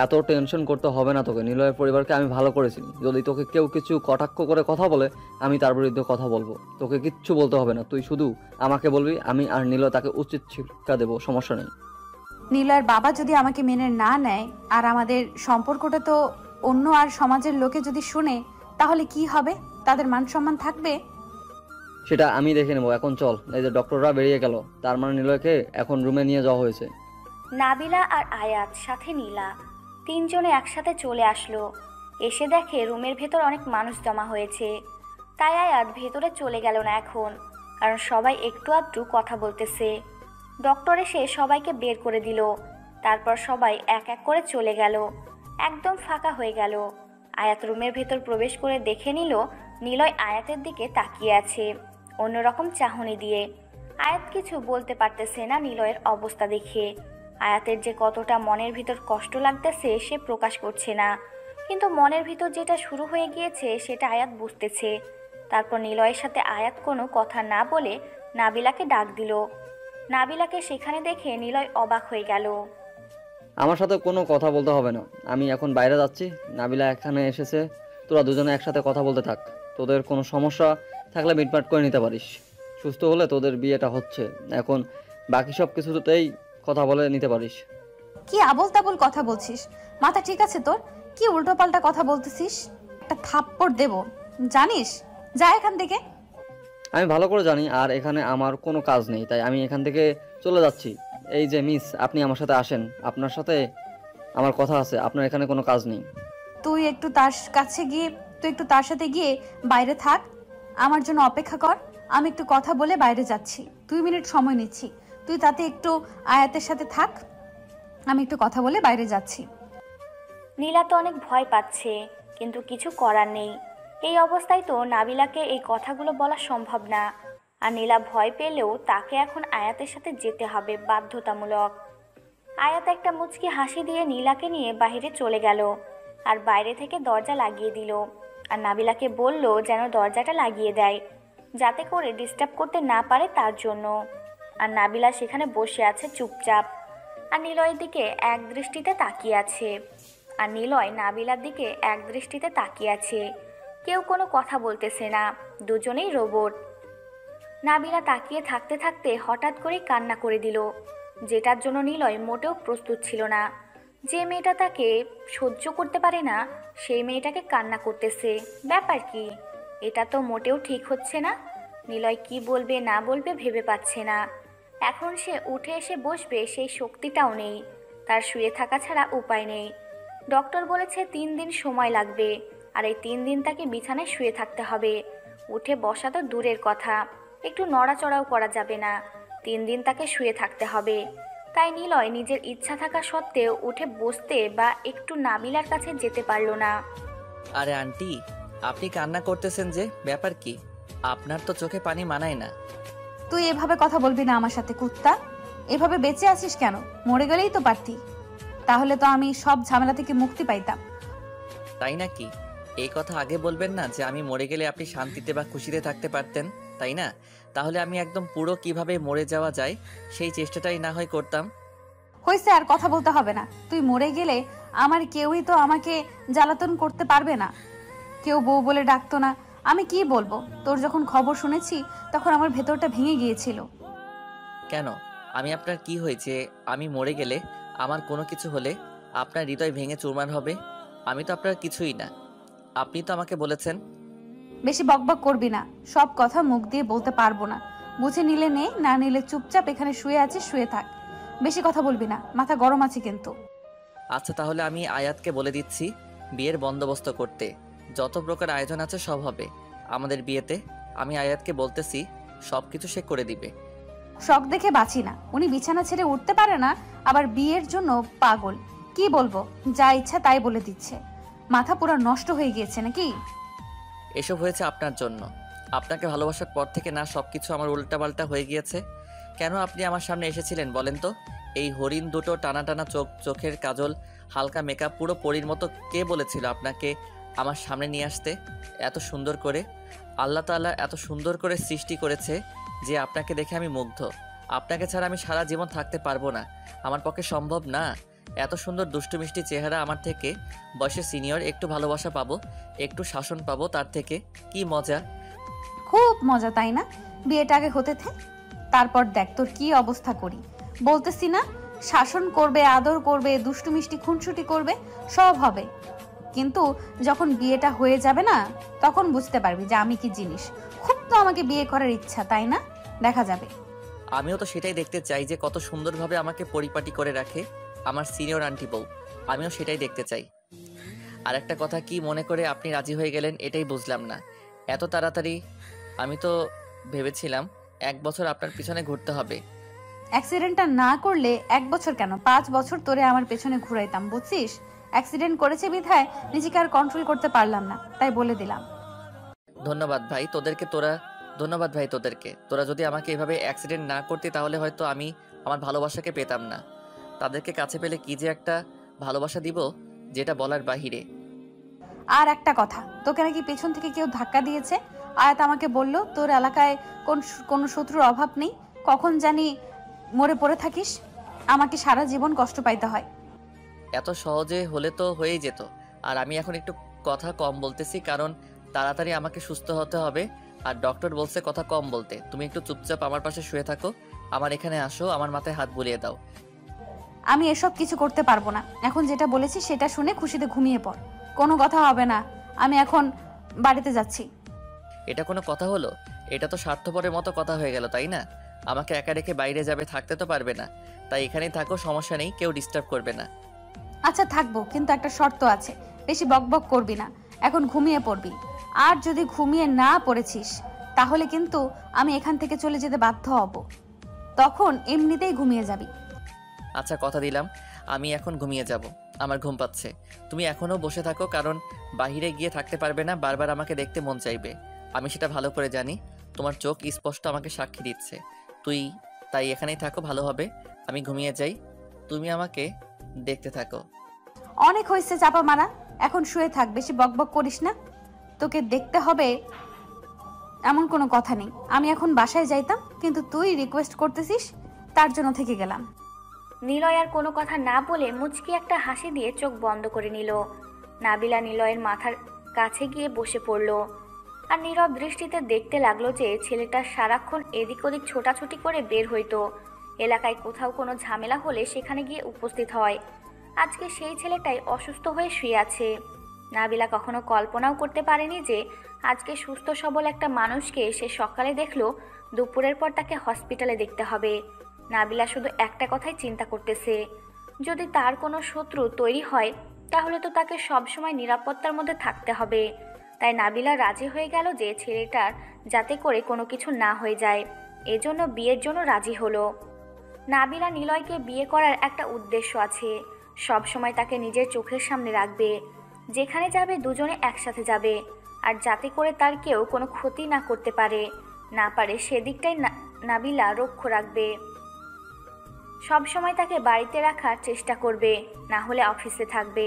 এত টেনশন করতে হবে না তোকে। নিলয়ের পরিবারকে আমি ভালো করেছি। যদি তোকে কেউ কিছু কটাক্ষ করে কথা বলে, আমি তার বিরুদ্ধে কথা বলবো। তোকে কিচ্ছু বলতে হবে না, তুই শুধু আমাকে বলবি, আমি আর নিলয় তাকে উচিত শিক্ষা দেবো, সমস্যা নেই। নীলয়ের বাবা যদি আমাকে মেনে না নেয় আর আমাদের সম্পর্কটা তো অন্য আর সমাজের লোকে যদি শুনে, তাহলে কি হবে? তাদের মান সম্মান থাকবে? সেটা আমি দেখে নেবো। এখন চল, এই যে ডক্টররা বেরিয়ে গেল, তার মানে নিলয়কে এখন রুমে নিয়ে যাওয়া হয়েছে। নাবিলা আর আয়াত সাথে নীলা তিনজনে একসাথে চলে আসলো। এসে দেখে রুমের ভেতর অনেক মানুষ জমা হয়েছে। তাই আয়াত ভেতরে চলে গেল না এখন, কারণ সবাই একটু আধটু কথা বলতেছে। ডক্টর এসে সবাইকে বের করে দিল। তারপর সবাই এক এক করে চলে গেল। একদম ফাঁকা হয়ে গেল। আয়াত রুমের ভেতর প্রবেশ করে দেখে নিল নিলয় আয়াতের দিকে তাকিয়ে আছে অন্যরকম চাহনি দিয়ে। আয়াত কিছু বলতে পারতেছে না নিলয়ের অবস্থা দেখে। আয়াতের যে কতটা মনের ভিতর কষ্ট লাগতেছে সে প্রকাশ করছে না, কিন্তু মনের ভিতর যেটা শুরু হয়ে গিয়েছে সেটা আয়াত বুঝতেছে। তারপর নিলয়ের সাথে আয়াত কোনো কথা না বলে নাবিলাকে ডাক দিল। নাবিলাকে সেখানে দেখে নিলয় অবাক হয়ে গেল। আমার সাথে কোনো কথা বলতে হবে না, আমি এখন বাইরে যাচ্ছি। নাবিলা এখানে এসেছে, তোরা দুজনে একসাথে কথা বলতে থাক। তোদের কোনো সমস্যা থাকলে মিটমাট করে নিতে পারিস। সুস্থ হলে তোদের বিয়েটা হচ্ছে, এখন বাকি সব কিছুতেই কথা বলে নিতে পারিস। কি আবোল তাবোল কথা বলছিস? মাথা ঠিক আছে তোর? কি উল্টোপাল্টা কথা বলতেছিস? একটা থাপ্পড় দেব, জানিস? যা এখান থেকে। আমি ভালো করে জানি, আর এখানে আমার কোনো কাজ নেই, তাই আমি এখান থেকে চলে যাচ্ছি। এই যে মিস, আপনি আমার সাথে আসেন, আপনার সাথে আমার কথা আছে। আপনার এখানে কোনো কাজ নেই। তুই একটু তার সাথে গিয়ে বাইরে থাক, আমার জন্য অপেক্ষা কর। আমি একটু কথা বলে বাইরে যাচ্ছি, 2 মিনিট সময় নিচ্ছি। তুই তাতে একটু আয়াতের সাথে থাক, আমি একটু কথা বলে বাইরে যাচ্ছি। নীলা তো অনেক ভয় পাচ্ছে, কিন্তু কিছু করার নেই। এই অবস্থায় তো নাবিলাকে এই কথাগুলো বলা সম্ভব না। আর নীলা ভয় পেলেও তাকে এখন আয়াতের সাথে যেতে হবে বাধ্যতামূলক। আয়াত একটা মুচকি হাসি দিয়ে নীলাকে নিয়ে বাইরে চলে গেল আর বাইরে থেকে দরজা লাগিয়ে দিল। আর নাবিলাকে বলল যেন দরজাটা লাগিয়ে দেয়, যাতে করে ডিস্টার্ব করতে না পারে তার জন্য। আর নাবিলা সেখানে বসে আছে চুপচাপ, আর নিলয়ের দিকে এক দৃষ্টিতে তাকিয়ে আছে। আর নিলয় নাবিলার দিকে এক দৃষ্টিতে তাকিয়ে আছে। কেউ কোনো কথা বলতেছে না, দুজনেই রোবট। নাবিলা তাকিয়ে থাকতে থাকতে হঠাৎ করেই কান্না করে দিল, যেটার জন্য নিলয় মোটেও প্রস্তুত ছিল না। যে মেয়েটা তাকে সহ্য করতে পারে না, সেই মেয়েটাকে কান্না করতেছে, ব্যাপার কি? এটা তো মোটেও ঠিক হচ্ছে না। নিলয় কি বলবে না বলবে ভেবে পাচ্ছে না। এখন সে উঠে এসে বসবে সেই শক্তিটাও নেই, তার শুয়ে থাকা ছাড়া উপায় নেই। ডক্টর বলেছে 3 দিন সময় লাগবে, আর এই 3 দিন তাকে বিছানায় শুয়ে থাকতে হবে। উঠে বসা তো দূরের কথা, একটু নড়াচড়াও করা যাবে না। 3 দিন তাকে শুয়ে থাকতে হবে। তাই নিলয় নিজের ইচ্ছা থাকা সত্ত্বেও উঠে বসতে বা একটু নাবিলার কাছে যেতে পারল না। আরে আন্টি, আপনি কান্না করতেছেন যে, ব্যাপার কি? আপনার তো চোখে পানি মানায় না। তুই এভাবে কথা বলবি না আমার সাথে, কুত্তা। এভাবে বেঁচে আছিস কেন? মরে গেলেই তো পারতি, তাহলে তো আমি সব ঝামেলা থেকে মুক্তি পাইতাম। তাই নাকি? এই কথা আগে বলবেন না যে আমি মরে গেলে আপনি শান্তিতে বা খুশিতে থাকতে পারতেন, তাই না? তাহলে আমি একদম পুরো কিভাবে মরে যাওয়া যায় সেই চেষ্টাটাই না হয় করতাম। হয়েছে, আর কথা বলতে হবে না। তুই মরে গেলে আমার কেউই তো আমাকে জ্বালাতন করতে পারবে না। কেউ বউ বলে ডাকতো না। আমি কি বলবো? তোর যখন খবর শুনেছি তখন আমার ভেতরটা ভেঙে গিয়েছিল। কেন? আমি আপনার কি হয়েছে? আমি মরে গেলে, আমার কোনো কিছু হলে আপনার হৃদয় ভেঙে চুরমার হবে? আমি তো আপনার কিছুই না। আপনি তো আমাকে বলেছেন। বেশি বকবক করবি না, সব কথা মুখ দিয়ে বলতে পারবো না। বুঝে নিলে নে, না নিলে চুপচাপ এখানে শুয়ে আছিস শুয়ে থাক। বেশি কথা বলবি না, মাথা গরম আছে কিন্তু। আচ্ছা, তাহলে আমি আয়াতকে বলে দিচ্ছি বিয়ের বন্দোবস্ত করতে। যত প্রকার আয়োজন আছে সব হবে আমাদের বিয়েতে। আমি আয়াতকে বলতেছি সব কিছু সে করে দিবে। শখ দেখে বাঁচি না, উনি বিছানা ছেড়ে উঠতে পারে না, আবার বিয়ের জন্য পাগল। কি বলবো, যা ইচ্ছা তাই বলে দিচ্ছে। মাথা পুরো নষ্ট হয়ে গিয়েছে নাকি? এসব হয়েছে আপনার জন্য। আপনাকে ভালোবাসার পর থেকে না সবকিছু আমার উল্টাপাল্টা হয়ে গিয়েছে। কেন আপনি আমার সামনে এসেছিলেন বলেন তো? এই হরিণ দুটো, টানা টানা চোখ, চোখের কাজল, হালকা মেকআপ, পুরো পরীর মতো কে বলেছিল আপনাকে আমার সামনে নিয়ে আসতে? এত সুন্দর করে আল্লাহ তাআলা এত সুন্দর করে সৃষ্টি করেছে, যে আপনাকে দেখে আমি মুগ্ধ। আপনাকে ছাড়া আমি সারা জীবন থাকতে পারবো না, আমার পক্ষে সম্ভব না। এত সুন্দর দুষ্টু মিষ্টি চেহারা, আমার থেকে বয়সে সিনিয়র, একটু ভালোবাসা পাবো, একটু শাসন পাবো, তার থেকে কি মজা। খুব মজা তাই না? বিয়েটা আগে হতে থে, তারপর দেখ তোর কি অবস্থা করি। বলতেছি না, শাসন করবে, আদর করবে, দুষ্টু মিষ্টি খুনসুটি করবে, সব হবে। কিন্তু যখন বিয়েটা হয়ে যাবে না, তখন বুঝতে পারবি যে আমি কি জিনিস। খুব তো আমাকে বিয়ে করার ইচ্ছা, তাই না? দেখা যাবে। আমিও তো সেটাই দেখতে চাই যে কত সুন্দরভাবে আমাকে পরিপাটি করে রাখে আমার সিনিয়র আন্টি বউ। আমিও সেটাই দেখতে চাই। আর একটা কথা, কি মনে করে আপনি রাজি হয়ে গেলেন এটাই বুঝলাম না এত তাড়াতাড়ি। আমি তো ভেবেছিলাম 1 বছর আপনার পিছনে ঘুরতে হবে। অ্যাক্সিডেন্টটা না করলে 1 বছর কেন, 5 বছর তোরে আমার পেছনে ঘুরাইতাম, বুঝছিস? অ্যাক্সিডেন্ট করেছে বিধায় নিজেকে আর কন্ট্রোল করতে পারলাম না, তাই বলে দিলাম। ধন্যবাদ ভাই তোদেরকে। তোরা যদি আমাকে এভাবে অ্যাক্সিডেন্ট না করতে, তাহলে হয়তো আমি আমার ভালোবাসাকে পেতাম না। তাদেরকে কাছে পেলে কি যে একটা ভালোবাসা দিব, যেটা বলার বাহিরে। আর একটা কথা, তোকে নাকি পেছন থেকে কেউ ধাক্কা দিয়েছে। আয়াত আমাকে বলল তোর এলাকায় কোনো শত্রুর অভাব নেই, কখন জানি মরে পড়ে থাকিস, আমাকে সারা জীবন কষ্ট পাইতে হয়। এত সহজে হলে তো হয়েই যেত। আর আমি এখন একটু কথা কম বলতেছি, কারণ তাড়াতাড়ি আমাকে সুস্থ হতে হবে। আর ডক্টর বলছে কথা কম বলতে। তুমি একটু চুপচাপ আমার পাশে শুয়ে থাকো, আমার এখানে আসো, আমার মাথায় হাত বুলিয়ে দাও। আমি এসব কিছু করতে পারবো না। এখন যেটা বলেছি সেটা শুনে খুশিতে ঘুমিয়ে পড়, কোনো কথা হবে না। আমি এখন বাড়িতে যাচ্ছি। এটা কোনো কথা হলো? এটা তো স্বার্থপরের মতো কথা হয়ে গেল, তাই না? আমাকে একা রেখে বাইরে যাবে, থাকতে তো পারবে না। তাই এখানেই থাকো, সমস্যা নেই, কেউ ডিস্টার্ব করবে না। আচ্ছা থাকবো, কিন্তু একটা শর্ত আছে, বেশি বকবক করবি না, এখন ঘুমিয়ে পড়বি। আর যদি ঘুমিয়ে না পড়েছিস তাহলে কিন্তু আমি এখান থেকে চলে যেতে বাধ্য হব, তখন এমনিতেই ঘুমিয়ে যাবি। আচ্ছা কথা দিলাম, আমি এখন ঘুমিয়ে যাব। আমার ঘুম পাচ্ছে। তুমি এখনো বসে থাকো, কারণ বাইরে গিয়ে থাকতে পারবে না, বারবার আমাকে দেখতে মন চাইবে। আমি সেটা ভালো করে জানি। তোমার চোখ স্পষ্ট আমাকে সাক্ষী দিচ্ছে। তাই এখানেই থাকো, ভালো হবে। আমি ঘুমিয়ে যাই, তুমি আমাকে দেখতে থাকো। অনেক হয়েছে চাপা মারা, এখন শুয়ে থাক, বেশি বকবক করিস না। তোকে দেখতে হবে এমন কোনো কথা নেই। আমি এখন বাসায় যাইতাম, কিন্তু তুই রিকোয়েস্ট করতেছিস, তার জন্য থেকে গেলাম। নিলয় আর কোনো কথা না বলে মুচকি একটা হাসি দিয়ে চোখ বন্ধ করে নিল। নাবিলা নিলয়ের মাথার কাছে গিয়ে বসে পড়ল আর নীরব দৃষ্টিতে দেখতে লাগলো যে ছেলেটা সারাক্ষণ এদিক ওদিক ছোটাছুটি করে বের হইতো। এলাকায় কোথাও কোনো ঝামেলা হলে সেখানে গিয়ে উপস্থিত হয়। আজকে সেই ছেলেটাই অসুস্থ হয়ে শুয়ে আছে। নাবিলা কখনো কল্পনাও করতে পারেনি যে আজকে সুস্থ সবল একটা মানুষকে সে সকালে দেখলো, দুপুরের পর তাকে হসপিটালে দেখতে হবে। নাবিলা শুধু একটা কথাই চিন্তা করতেছে, যদি তার কোনো শত্রু তৈরি হয় তাহলে তো তাকে সবসময় নিরাপত্তার মধ্যে থাকতে হবে। তাই নাবিলা রাজি হয়ে গেল যে ছেলেটার যাতে করে কোনো কিছু না হয়ে যায়, এজন্য বিয়ের জন্য রাজি হলো। নাবিলা নিলয়কে বিয়ে করার একটা উদ্দেশ্য আছে, সব সময় তাকে নিজের চোখের সামনে রাখবে। যেখানে যাবে দুজনে একসাথে যাবে, আর যাতে করে তার কেউ কোনো ক্ষতি না করতে পারে সেদিকটাই নাবিলা লক্ষ্য রাখবে। সব সময় তাকে বাড়িতে রাখার চেষ্টা করবে, না হলে অফিসে থাকবে।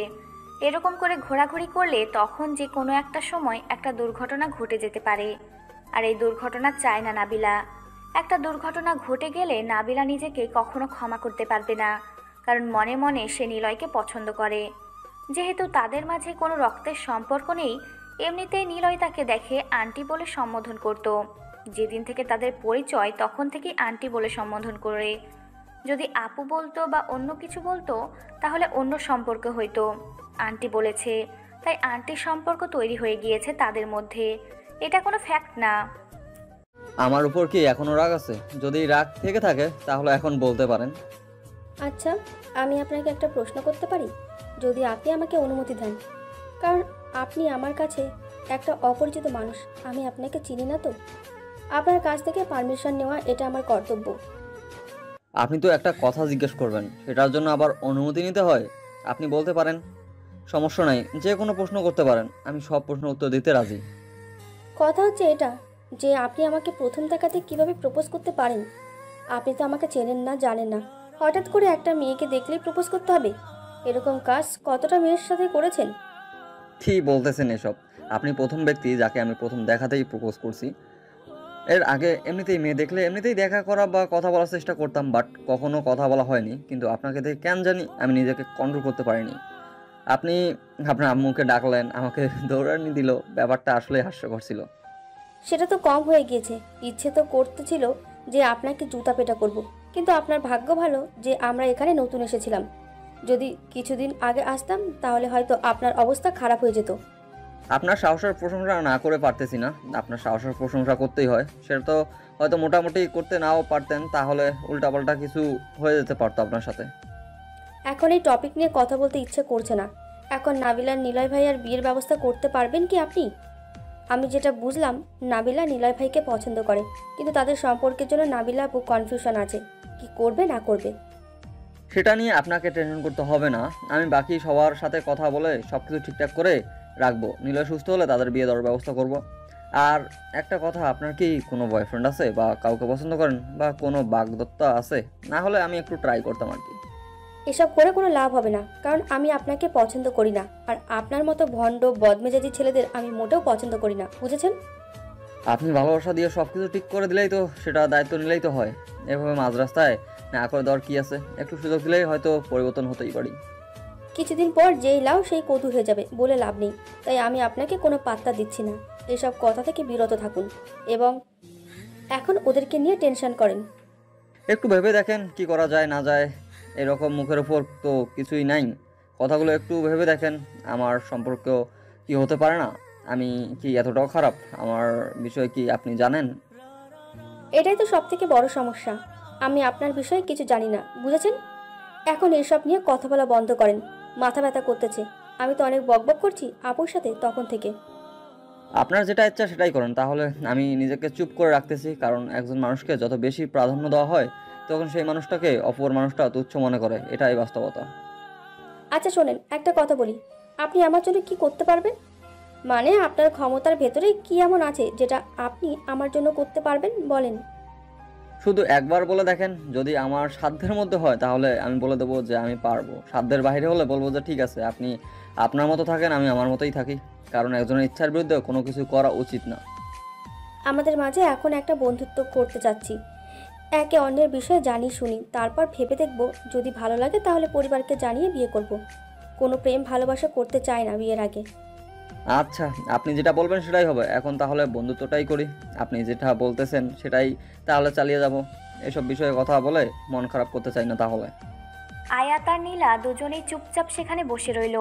এরকম করে ঘোরাঘুরি করলে তখন যে কোনো একটা সময় একটা দুর্ঘটনা ঘটে যেতে পারে, আর এই দুর্ঘটনা চায় না নাবিলা। একটা দুর্ঘটনা ঘটে গেলে নাবিলা নিজেকে কখনো ক্ষমা করতে পারবে না, কারণ মনে মনে সে নিলয়কে পছন্দ করে। যেহেতু তাদের মাঝে কোনো রক্তের সম্পর্ক নেই, এমনিতেই নিলয় তাকে দেখে আন্টি বলে সম্বোধন করত। যেদিন থেকে তাদের পরিচয় তখন থেকেই আন্টি বলে সম্বোধন করে। যদি আপু বলতো বা অন্য কিছু বলতো তাহলে অন্য সম্পর্ক হইতো। আন্টি বলেছে, তাই আন্টির সম্পর্ক তৈরি হয়ে গিয়েছে তাদের মধ্যে। এটা কোনো ফ্যাক্ট না। আমার উপর কি এখনো রাগ আছে? যদি রাগ থেকে থাকে তাহলে এখন বলতে পারেন। আচ্ছা, আমি আপনাকে একটা প্রশ্ন করতে পারি, যদি আপনি আমাকে অনুমতি দেন? কারণ আপনি আমার কাছে একটা অপরিচিত মানুষ, আমি আপনাকে চিনি না, তো আপনার কাছ থেকে পারমিশন নেওয়া এটা আমার কর্তব্য। আপনি তো একটা কথা জিজ্ঞেস করবেন, সেটার জন্য আবার অনুমতি নিতে হয়? আপনি বলতে পারেন, সমস্যা নাই, যে কোনো প্রশ্ন করতে পারেন, আমি সব প্রশ্ন উত্তর দিতে রাজি। কথা হচ্ছে এটা যে আপনি আমাকে প্রথম দেখাতে কিভাবে প্রপোজ করতে পারেন? আপনি তো আমাকে চেনেন না, জানেন না, হঠাৎ করে একটা মেয়েকে দেখলেই প্রপোজ করতে হবে? এরকম কাজ কতটা মেয়ের সাথে করেছেন? কি বলতেছেন এসব? আপনি প্রথম ব্যক্তি যাকে আমি প্রথম দেখাতেই প্রপোজ করছি। এর আগে এমনিতেই মেয়ে দেখলে এমনিতেই দেখা করা বা কথা বলার চেষ্টা করতাম, বাট কখনো কথা বলা হয়নি। কিন্তু আপনাকে দেখে কেন জানি আমি নিজেকে কন্ট্রোল করতে পারিনি। আপনি আপনার আম্মুকে ডাকলেন, আমাকে দৌড়ানি দিল, ব্যাপারটা আসলেই হাস্যকর ছিল। সেটা তো কম হয়ে গিয়েছে। ইচ্ছে তো করতে ছিল যে আপনাকে জুতা পেটা করব, কিন্তু আপনার ভাগ্য ভালো যে আমরা এখানে নতুন এসেছিলাম। যদি কিছুদিন আগে আসতাম তাহলে হয়তো আপনার অবস্থা খারাপ হয়ে যেত। আপনার সাহসের প্রশংসা না করে পারতেছি না, আপনার সাহসের প্রশংসা করতেই হয়। সেটা তো হয়তো মোটামুটি করতে নাও পারতেন, তাহলে উল্টাপাল্টা কিছু হয়ে যেতে পারতো আপনার সাথে। এখন এই টপিক নিয়ে কথা বলতে ইচ্ছে করছে না। এখন নাবিলার নিলয় ভাইয়ার বিয়ের ব্যবস্থা করতে পারবেন কি আপনি? আমি যেটা বুঝলাম, নাবিলা নিলয় ভাইকে পছন্দ করে, কিন্তু তাদের সম্পর্কের জন্য নাবিলা আপু কনফিউশন আছে, কি করবে না করবে। সেটা নিয়ে আপনাকে টেনশন করতে হবে না। আমি বাকি সবার সাথে কথা বলে সব কিছু ঠিকঠাক করে রাখবো। নিলয় সুস্থ হলে তাদের বিয়ে দেওয়ার ব্যবস্থা করব। আর একটা কথা, আপনার কি কোনো বয়ফ্রেন্ড আছে বা কাউকে পছন্দ করেন বা কোনো বাগদত্তা আছে? না হলে আমি একটু ট্রাই করতাম আর কি। এসব করে কোনো লাভ হবে না, কারণ আমি আপনাকে পছন্দ করি না, আর আপনার মতো ভণ্ড বদমেজাজি ছেলেদের আমি মোটেও পছন্দ করি না, বুঝেছেন? আপনি ভালোবাসা দিয়ে সব কিছু ঠিক করে দিলেই তো, সেটা দায়িত্ব নিলেই তো হয়। এভাবে মাঝ রাস্তায় না করে দেওয়ার কি আছে? একটু সুযোগ দিলেই হয়তো পরিবর্তন হতেই পারি। কিছুদিন পর যেই লাউ সেই কদু হয়ে যাবে বলে লাভ নেই, তাই আমি আপনাকে কোনো পাত্তা দিচ্ছি না। এসব কথা থেকে বিরত থাকুন এবং এখন ওদেরকে নিয়ে টেনশন করেন। একটু ভেবে দেখেন কি করা যায় না যায়। এরকম মুখের ওপর তো কিছুই নাই। কথাগুলো একটু ভেবে দেখেন। আমার সম্পর্ক কি হতে পারে না? আমি কি এতটাও খারাপ? আমার বিষয়ে কি আপনি জানেন? এটাই তো সব থেকে বড় সমস্যা। আমি আপনার বিষয়ে কিছু জানি না, বুঝেছেন? এখন এসব নিয়ে কথা বলা বন্ধ করেন, মাথা ব্যথা করতেছে। আমি তো অনেক বকবক করছি আপুর সাথে তখন থেকে। আপনার যেটা ইচ্ছা সেটাই করেন। তাহলে আমি নিজেকে চুপ করে রাখতেছি, কারণ একজন মানুষকে যত বেশি প্রাধান্য দেওয়া হয় তখন সেই মানুষটাকে অপর মানুষটা তুচ্ছ মনে করে। এটাই বাস্তবতা। আচ্ছা শোনেন, একটা কথা বলি, আপনি আমার জন্য কি করতে পারবেন? মানে আপনার ক্ষমতার ভেতরে কি এমন আছে যেটা আপনি আমার জন্য করতে পারবেন, বলেন। শুধু একবার বলে দেখেন, যদি আমার সাধ্যের মধ্যে হয় তাহলে আমি বলে দেবো যে আমি পারবো। সাধ্যের বাইরে হলে বলবো যে ঠিক আছে, আপনি আপনার মতো থাকেন, আমি আমার মতোই থাকি। কারণ একজনের ইচ্ছার বিরুদ্ধে কোনো কিছু করা উচিত না। আমাদের মাঝে এখন একটা বন্ধুত্ব করতে চাচ্ছি, একে অন্যের বিষয়ে জানি শুনি, তারপর ভেবে দেখব যদি ভালো লাগে তাহলে পরিবারকে জানিয়ে বিয়ে করব। কোনো প্রেম ভালোবাসা করতে চাই না বিয়ের আগে। আচ্ছা, আপনি যেটা বলবেন সেটাই হবে। এখন তাহলে বন্ধুত্বটাই করি। আপনি যেটা বলতেছেন সেটাই তাহলে চালিয়ে যাব। এসব বিষয়ে কথা বলে মন খারাপ করতে চাই না তাহলে। আয়াত আর নীলা দুজনেই চুপচাপ সেখানে বসে রইল।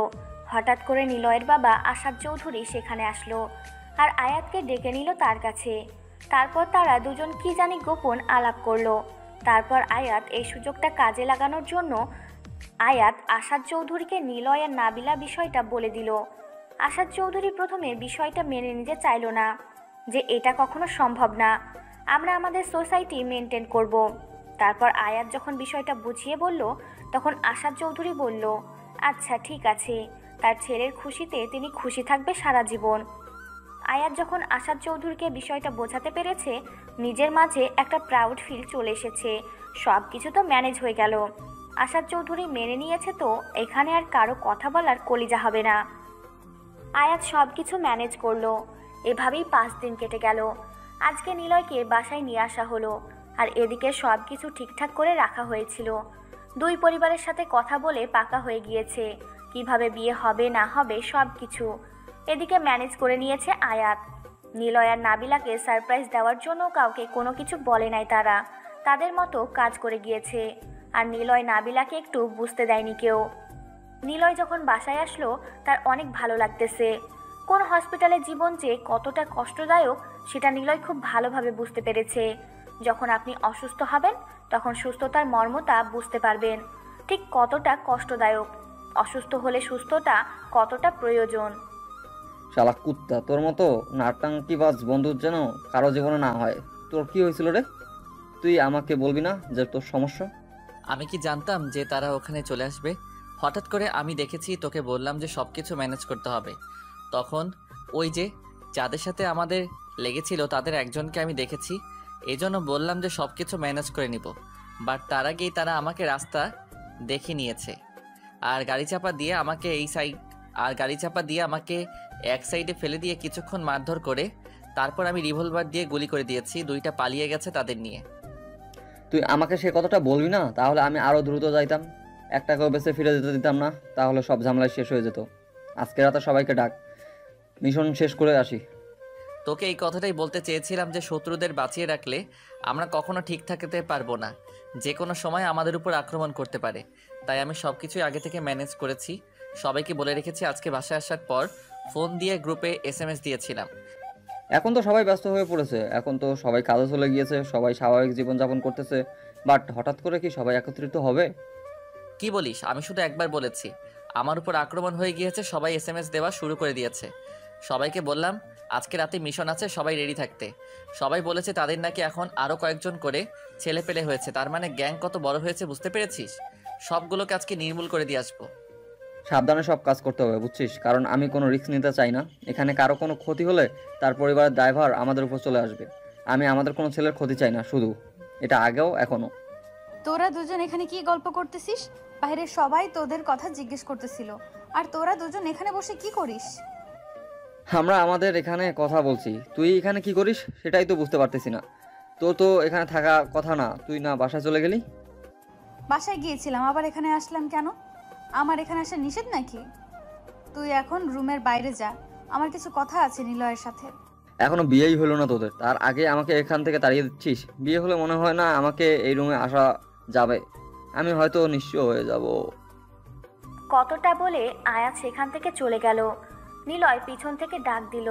হঠাৎ করে নিলয়ের বাবা আসাদ চৌধুরী সেখানে আসলো আর আয়াতকে ডেকে নিল তার কাছে। তারপর তারা দুজন কি জানি গোপন আলাপ করলো। তারপর আয়াত এই সুযোগটা কাজে লাগানোর জন্য আয়াত আসাদ চৌধুরীকে নিলয় আর নাবিলা বিষয়টা বলে দিল। আসাদ চৌধুরী প্রথমে বিষয়টা মেনে নিতে চাইল না, যে এটা কখনো সম্ভব না, আমরা আমাদের সোসাইটি মেনটেন করব। তারপর আয়াত যখন বিষয়টা বুঝিয়ে বলল, তখন আসাদ চৌধুরী বলল, আচ্ছা ঠিক আছে, তার ছেলের খুশিতে তিনি খুশি থাকবে সারা জীবন। আয়াত যখন আসাদ চৌধুরীকে বিষয়টা বোঝাতে পেরেছে, নিজের মাঝে একটা প্রাউড ফিল চলে এসেছে। সব কিছু তো ম্যানেজ হয়ে গেল। আসাদ চৌধুরী মেনে নিয়েছে, তো এখানে আর কারো কথা বলার কলিজা হবে না। আয়াত সব কিছু ম্যানেজ করলো। এভাবেই 5 দিন কেটে গেল। আজকে নিলয়কে বাসায় নিয়ে আসা হলো, আর এদিকে সব কিছু ঠিকঠাক করে রাখা হয়েছিল। দুই পরিবারের সাথে কথা বলে পাকা হয়ে গিয়েছে কিভাবে বিয়ে হবে না হবে সব কিছু। এদিকে ম্যানেজ করে নিয়েছে আয়াত। নিলয় আর নাবিলাকে সারপ্রাইজ দেওয়ার জন্য কাউকে কোনো কিছু বলে নাই, তারা তাদের মতো কাজ করে গিয়েছে। আর নিলয় নাবিলাকে একটু বুঝতে দেয়নি কেউ। নিলয় যখন বাসায় আসলো তার অনেক ভালো লাগতেছে। কোন হসপিটালের জীবন যে কতটা কষ্টদায়ক সেটা নিলয় খুব ভালোভাবে বুঝতে পেরেছে। যখন আপনি অসুস্থ হবেন তখন সুস্থতার মর্মতা বুঝতে পারবেন, ঠিক কতটা কষ্টদায়ক, অসুস্থ হলে সুস্থতা কতটা প্রয়োজন। শালা কুত্তা, তোর মতো নাট্যাঙ্কিবাজ বন্ধুর যেন কারো জীবনে না হয়। তোর কি হয়েছিল রে? তুই আমাকে বলবি না যে তোর সমস্যা? আমি কি জানতাম যে তারা ওখানে চলে আসবে? হঠাৎ করে আমি দেখেছি, তোকে বললাম যে সব কিছু ম্যানেজ করতে হবে। তখন ওই যে যাদের সাথে আমাদের লেগেছিল তাদের একজনকে আমি দেখেছি, এই জন্য বললাম যে সব কিছু ম্যানেজ করে নিব। বাট তার আগেই তারা আমাকে রাস্তা দেখে নিয়েছে আর গাড়ি চাপা দিয়ে আমাকে এক সাইডে ফেলে দিয়ে কিছুক্ষণ মারধর করে তারপর আমি রিভলভার দিয়ে গুলি করে দিয়েছি, 2টা পালিয়ে গেছে তাদের নিয়ে। তুই আমাকে সে কথাটা বলবি না? তাহলে আমি আরও দ্রুত যাইতাম, একটাকেও বেঁচে ফিরে যেতে দিতাম না, তাহলে সব ঝামেলা শেষ হয়ে যেত। আজকে রাতে সবাইকে ডাক, মিশন শেষ করে আসি। তোকে এই কথাটাই বলতে চেয়েছিলাম যে শত্রুদের বাঁচিয়ে রাখলে আমরা কখনো ঠিক থাকতে পারবো না, যে কোনো সময় আমাদের উপর আক্রমণ করতে পারে। তাই আমি সব কিছুই আগে থেকে ম্যানেজ করেছি। সবাইকে বলে রেখেছি আজকে বাসায় আসার পর ফোন দিয়ে গ্রুপে SMS দিয়েছিলাম। এখন তো সবাই ব্যস্ত হয়ে পড়েছে, এখন তো সবাই কাজে চলে গিয়েছে, সবাই স্বাভাবিক জীবনযাপন করতেছে, বাট হঠাৎ করে কি সবাই একত্রিত হবে? কি বলিস? আমি শুধু একবার বলেছি আমার উপর আক্রমণ হয়ে গিয়েছে, সবাই SMS দেওয়া শুরু করে দিয়েছে। সবাইকে বললাম আজকে রাতে মিশন আছে, সবাই রেডি থাকতে। সবাই বলেছে তাদের নাকি এখন আরও কয়েকজন করে ছেলে পেলে হয়েছে, তার মানে গ্যাং কত বড় হয়েছে বুঝতে পেরেছিস? সবগুলোকে আজকে নির্মূল করে দিয়ে আসবো। সাবধানে সব কাজ করতে হবে, বুঝছিস? কারণ আমি কোনো রিস্ক নিতে চাই না। এখানে কারো কোনো ক্ষতি হলে তার পরিবারের দায়ভার আমাদের উপর চলে আসবে। আমি আমাদের কোনো ছেলের ক্ষতি চাই না, শুধু এটা আগেও এখনও। তোরা দুজন এখানে কি গল্প করতেছিস? বাইরে সবাই তোদের কথা জিজ্ঞেস করতেছিল, আর তোরা দুজন এখানে বসে কি করিস? আমরা আমাদের এখানে কথা বলছি, তুই এখানে কি করিস সেটাই তো বুঝতে পারতেছি না। তোর তো এখানে থাকা কথা না, তুই না বাসায় চলে গেলি? বাসায় গিয়েছিলাম, আবার এখানে আসলাম কেন? আমার এখানে আসা নিষেধ নাকি? তুই এখন রুমের বাইরে যা, আমার কিছু কথা আছে নিলয়ের সাথে। এখনো বিয়েই হলো না তোদের, তার আগে আমাকে এখান থেকে তাড়িয়ে দিচ্ছিস? বিয়ে হলে মনে হয় না আমাকে এই রুমে আসা যাবে, আমি হয়তো নিঃস্ব হয়ে যাব। কতটা বলে আয়াত সেখান থেকে চলে গেল। নিলয় পিছন থেকে ডাক দিল।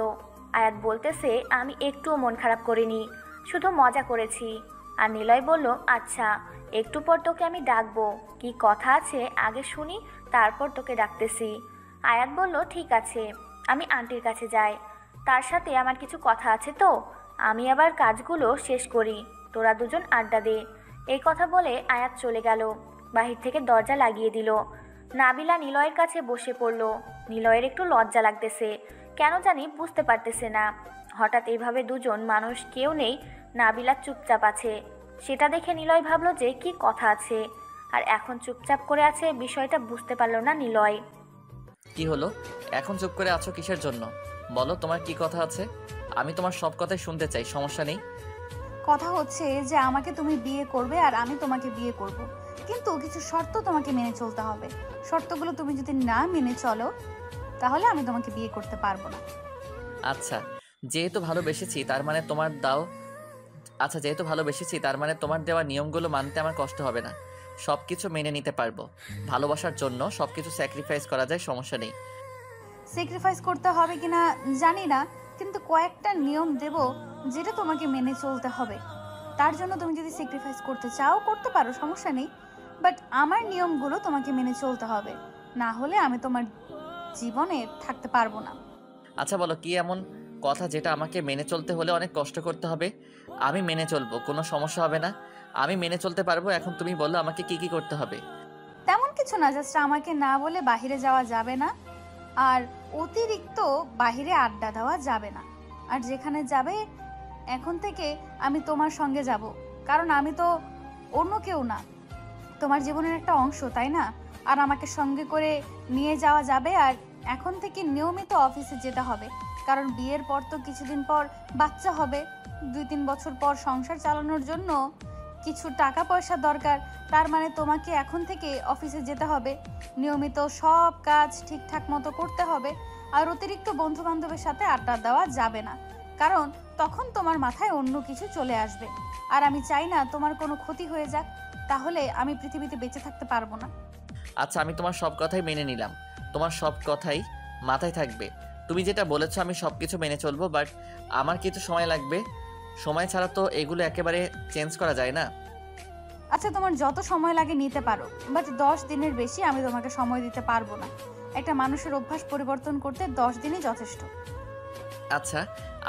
আয়াত বলতেছে আমি একটুও মন খারাপ করিনি, শুধু মজা করেছি। আর নিলয় বলল আচ্ছা, একটু পর তোকে আমি ডাকবো, কি কথা আছে আগে শুনি, তারপর তোকে ডাকতেছি। আয়াত বলল ঠিক আছে, আমি আন্টির কাছে যাই, তার সাথে আমার কিছু কথা আছে, তো আমি আবার কাজগুলো শেষ করি, তোরা দুজন আড্ডা দে। এই কথা বলে আয়াত চলে গেল, বাহির থেকে দরজা লাগিয়ে দিল। নাবিলা নিলয়ের কাছে বসে পড়ল। নিলয়ের একটু লজ্জা লাগতেছে, কেন জানি বুঝতে পারতেছে না। হঠাৎ এইভাবে দুজন মানুষ কেউ নেই, নাবিলা চুপচাপ আছে। সেটা দেখে নিলয় ভাবলো যে কি কথা আছে, আর এখন চুপচাপ করে আছে, বিষয়টা বুঝতে পারলো না নিলয়। কি হলো? এখন চুপ করে আছো কিসের জন্য? বলো তোমার কি কথা আছে, আমি তোমার সব কথাই শুনতে চাই, সমস্যা নেই। কথা হচ্ছে যে আমাকে তুমি বিয়ে করবে আর আমি তোমাকে বিয়ে করব, কিন্তু কিছু শর্ত তোমাকে মেনে চলতে হবে। শর্তগুলো তুমি যদি না মেনে চলো তাহলে আমি তোমাকে বিয়ে করতে পারবো না। আচ্ছা যেহেতু ভালোবেসেছি তার মানে তোমার দাও আচ্ছা যেহেতু ভালোবেসেছি তার মানে তোমার দেওয়া নিয়মগুলো মানতে আমার কষ্ট হবে না, সব কিছু মেনে নিতে পারবো। ভালোবাসার জন্য সব কিছু স্যাক্রিফাইস করা যায়, সমস্যা নেই। স্যাক্রিফাইস করতে হবে কিনা জানি না, কিন্তু কয়েকটা নিয়ম দেব যেটা তোমাকে মেনে চলতে হবে। তার জন্য তুমি যদি স্যাক্রিফাইস করতে চাও করতে পারো, সমস্যা নেই, বাট আমার নিয়মগুলো তোমাকে মেনে চলতে হবে, না হলে আমি তোমার জীবনে থাকতে পারবো না। আচ্ছা বলো কি এমন কথা যেটা আমাকে মেনে চলতে হলে অনেক কষ্ট করতে হবে? আমি মেনে চলবো, কোনো সমস্যা হবে না, আমি মেনে চলতে পারবো। এখন তুমি বলো আমাকে কি কি করতে হবে। তেমন কিছু না, জাস্ট আমাকে না বলে বাইরে যাওয়া যাবে না, আর অতিরিক্ত বাইরে আড্ডা দেওয়া যাবে না। আর যেখানে যাবে এখন থেকে আমি তোমার সঙ্গে যাব, কারণ আমি তো অন্য কেউ না, তোমার জীবনের একটা অংশ, তাই না? আর আমাকে সঙ্গে করে নিয়ে যাওয়া যাবে। আর এখন থেকে নিয়মিত অফিসে যেতে হবে, কারণ বিয়ের পর তো কিছুদিন পর বাচ্চা হবে, 2-3 বছর পর সংসার চালানোর জন্য কিছু টাকা পয়সা দরকার। তার মানে তোমাকে এখন থেকে অফিসে যেতে হবে, নিয়মিত সব কাজ ঠিকঠাক মতো করতে হবে। আর অতিরিক্ত বন্ধু বান্ধবের সাথে আড্ডা দেওয়া যাবে না, কারণ তখন তোমার মাথায় অন্য কিছু চলে আসবে, আর আমি চাই না তোমার কোনো ক্ষতি হয়ে যাক, তাহলে আমি পৃথিবীতে বেঁচে থাকতে পারবো না। আচ্ছা আমি তোমার সব কথাই মেনে নিলাম, তোমার সব কথাই মাথায় থাকবে। তুমি যেটা বলেছো আমি সব কিছু মেনে চলবো, বাট আমার কিছু সময় লাগবে। সময় ছাড়া তো এগুলো একেবারে চেঞ্জ করা যায় না। আচ্ছা তোমার যত সময় লাগে নিতে পারো, বাট 10 দিনের বেশি আমি তোমাকে সময় দিতে পারবো না। একটা মানুষের অভ্যাস পরিবর্তন করতে 10 দিনই যথেষ্ট। আচ্ছা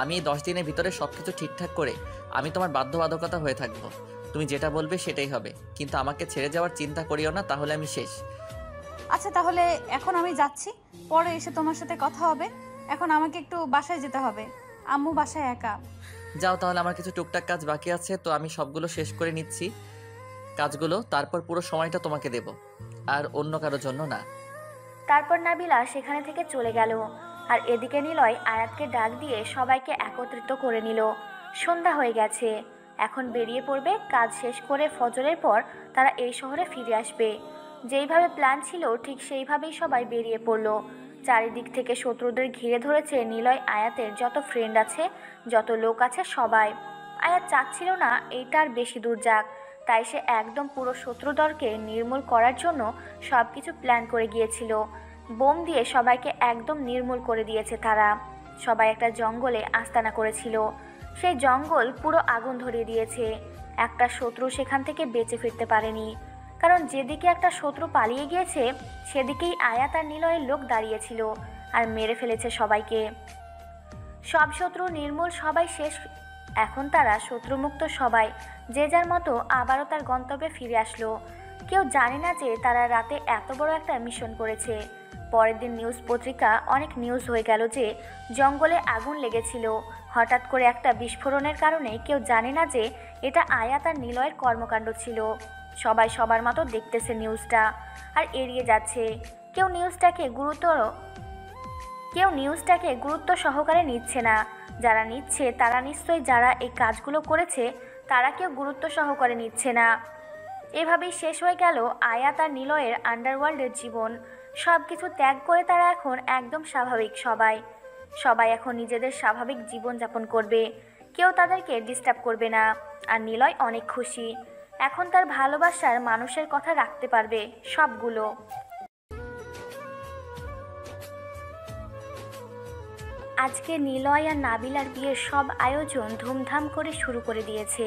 আমি এই 10 দিনের ভিতরে সব কিছু ঠিকঠাক করে আমি তোমার বাধ্যবাধকতা হয়ে থাকবো, তুমি যেটা বলবে সেটাই হবে, কিন্তু আমাকে ছেড়ে যাওয়ার চিন্তা করিও না, তাহলে আমি শেষ। আচ্ছা তাহলে এখন আমি যাচ্ছি, পরে এসে তোমার সাথে কথা হবে। এখন আমাকে একটু বাসায় যেতে হবে, আম্মু বাসায় একা। যাও তাহলে, আমার কিছু টুকটাক কাজ বাকি আছে, তো আমি সবগুলো শেষ করে নিচ্ছি কাজগুলো, তারপর পুরো সময়টা তোমাকে দেব, আর অন্য কারোর জন্য না। তারপর নাবিলা সেখানে থেকে চলে গেল। আর এদিকে নিলয় আয়াতকে ডাক দিয়ে সবাইকে একত্রিত করে নিল। সন্ধ্যা হয়ে গেছে, এখন বেরিয়ে পড়বে। কাজ শেষ করে ফজরের পর তারা এই শহরে ফিরে আসবে। যেইভাবে প্ল্যান ছিল ঠিক সেইভাবেই সবাই বেরিয়ে পড়লো। চারিদিক থেকে শত্রুদের ঘিরে ধরেছে নিলয় আয়াতের যত ফ্রেন্ড আছে, যত লোক আছে সবাই। আয়াত চাচ্ছিল না এইটার বেশি দূর যাক, তাই সে একদম পুরো শত্রুদলকে নির্মূল করার জন্য সব কিছু প্ল্যান করে গিয়েছিল। বোম দিয়ে সবাইকে একদম নির্মূল করে দিয়েছে তারা। সবাই একটা জঙ্গলে আস্তানা করেছিল, সেই জঙ্গল পুরো আগুন ধরিয়ে দিয়েছে। একটা শত্রু সেখান থেকে বেঁচে ফিরতে পারেনি, কারণ যেদিকে একটা শত্রু পালিয়ে গিয়েছে সেদিকেই আয়াত আর নিলয়ের লোক দাঁড়িয়েছিল আর মেরে ফেলেছে সবাইকে। সব শত্রু নির্মূল, সবাই শেষ। এখন তারা শত্রুমুক্ত, সবাই যে যার মতো আবারও তার গন্তব্যে ফিরে আসলো। কেউ জানে না যে তারা রাতে এত বড় একটা মিশন করেছে। পরের দিন নিউজ পত্রিকা অনেক নিউজ হয়ে গেল যে জঙ্গলে আগুন লেগেছিল হঠাৎ করে একটা বিস্ফোরণের কারণে। কেউ জানে না যে এটা আয়াত আর নিলয়ের কর্মকাণ্ড ছিল। সবাই সবার মতো দেখতেছে নিউজটা আর এড়িয়ে যাচ্ছে। কেউ নিউজটাকে গুরুত্ব সহকারে নিচ্ছে না। যারা নিচ্ছে তারা নিশ্চয়ই যারা এই কাজগুলো করেছে তারা কেউ গুরুত্ব সহকারে নিচ্ছে না। এভাবেই শেষ হয়ে গেল আয়াত আর নিলয়ের আন্ডারওয়ার্ল্ডের জীবন। সব কিছু ত্যাগ করে তারা এখন একদম স্বাভাবিক। সবাই এখন নিজেদের স্বাভাবিক জীবনযাপন করবে, কেউ তাদেরকে ডিস্টার্ব করবে না। আর নিলয় অনেক খুশি, এখন তার ভালোবাসার মানুষের কথা রাখতে পারবে সবগুলো। আজকে নিলয় আর নাবিলার বিয়ের সব আয়োজন ধুমধাম করে শুরু করে দিয়েছে।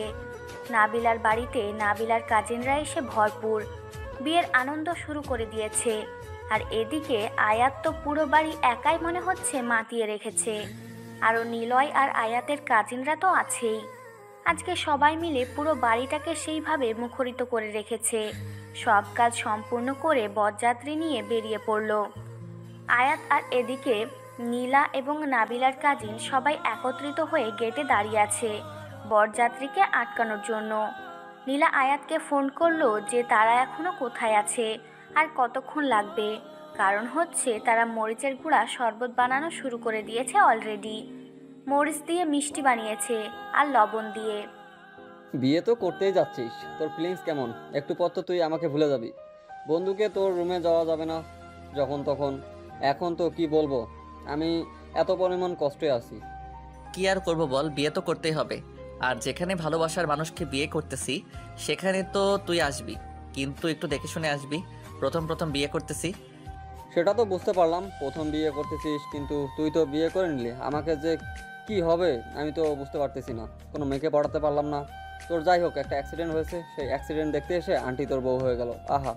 নাবিলার বাড়িতে নাবিলার কাজিনরা এসে ভরপুর, বিয়ের আনন্দ শুরু করে দিয়েছে। আর এদিকে আয়াত তো পুরো বাড়ি একাই মনে হচ্ছে মাতিয়ে রেখেছে। আরও নিলয় আর আয়াতের কাজিনরা তো আছেই। আজকে সবাই মিলে পুরো বাড়িটাকে সেইভাবে মুখরিত করে রেখেছে। সব কাজ সম্পূর্ণ করে বরযাত্রী নিয়ে বেরিয়ে পড়ল আয়াত। আর এদিকে নীলা এবং নাবিলার কাজিন সবাই একত্রিত হয়ে গেটে দাঁড়িয়ে আছে বরযাত্রীকে আটকানোর জন্য। নীলা আয়াতকে ফোন করলো যে তারা এখনো কোথায় আছে আর কতক্ষণ লাগবে, কারণ হচ্ছে তারা মরিচের গুঁড়া শরবত বানানো শুরু করে দিয়েছে অলরেডি। মরিচ দিয়ে মিষ্টি বানিয়েছে আর লবণ দিয়ে। বিয়ে তো করতেই যাচ্ছিস, তোর ফিলিংস কেমন? একটু পর তো তুই আমাকে ভুলে যাবি। বন্ধুকে তোর রুমে যাওয়া যাবে না যখন তখন। এখন তো কি বলবো, আমি এত পরিমাণ কষ্টে আছি। কি আর করবো বল, বিয়ে তো করতেই হবে। আর যেখানে ভালোবাসার মানুষকে বিয়ে করতেছি সেখানে তো তুই আসবি, কিন্তু একটু দেখে শুনে আসবি। প্রথম বিয়ে করতেছি। সেটা তো বুঝতে পারলাম, প্রথম বিয়ে করতেছিস, কিন্তু তুই তো বিয়ে করে নিলি। আমাকে যে কি হবে আমি তো বুঝতে পারতেছি না। কোনো মেয়েকে পড়াতে পারলাম না। তোর যাই হোক, একটা অ্যাক্সিডেন্ট হয়েছে, সেই অ্যাক্সিডেন্ট দেখতে এসে আন্টি তোর বউ হয়ে গেল। আহা,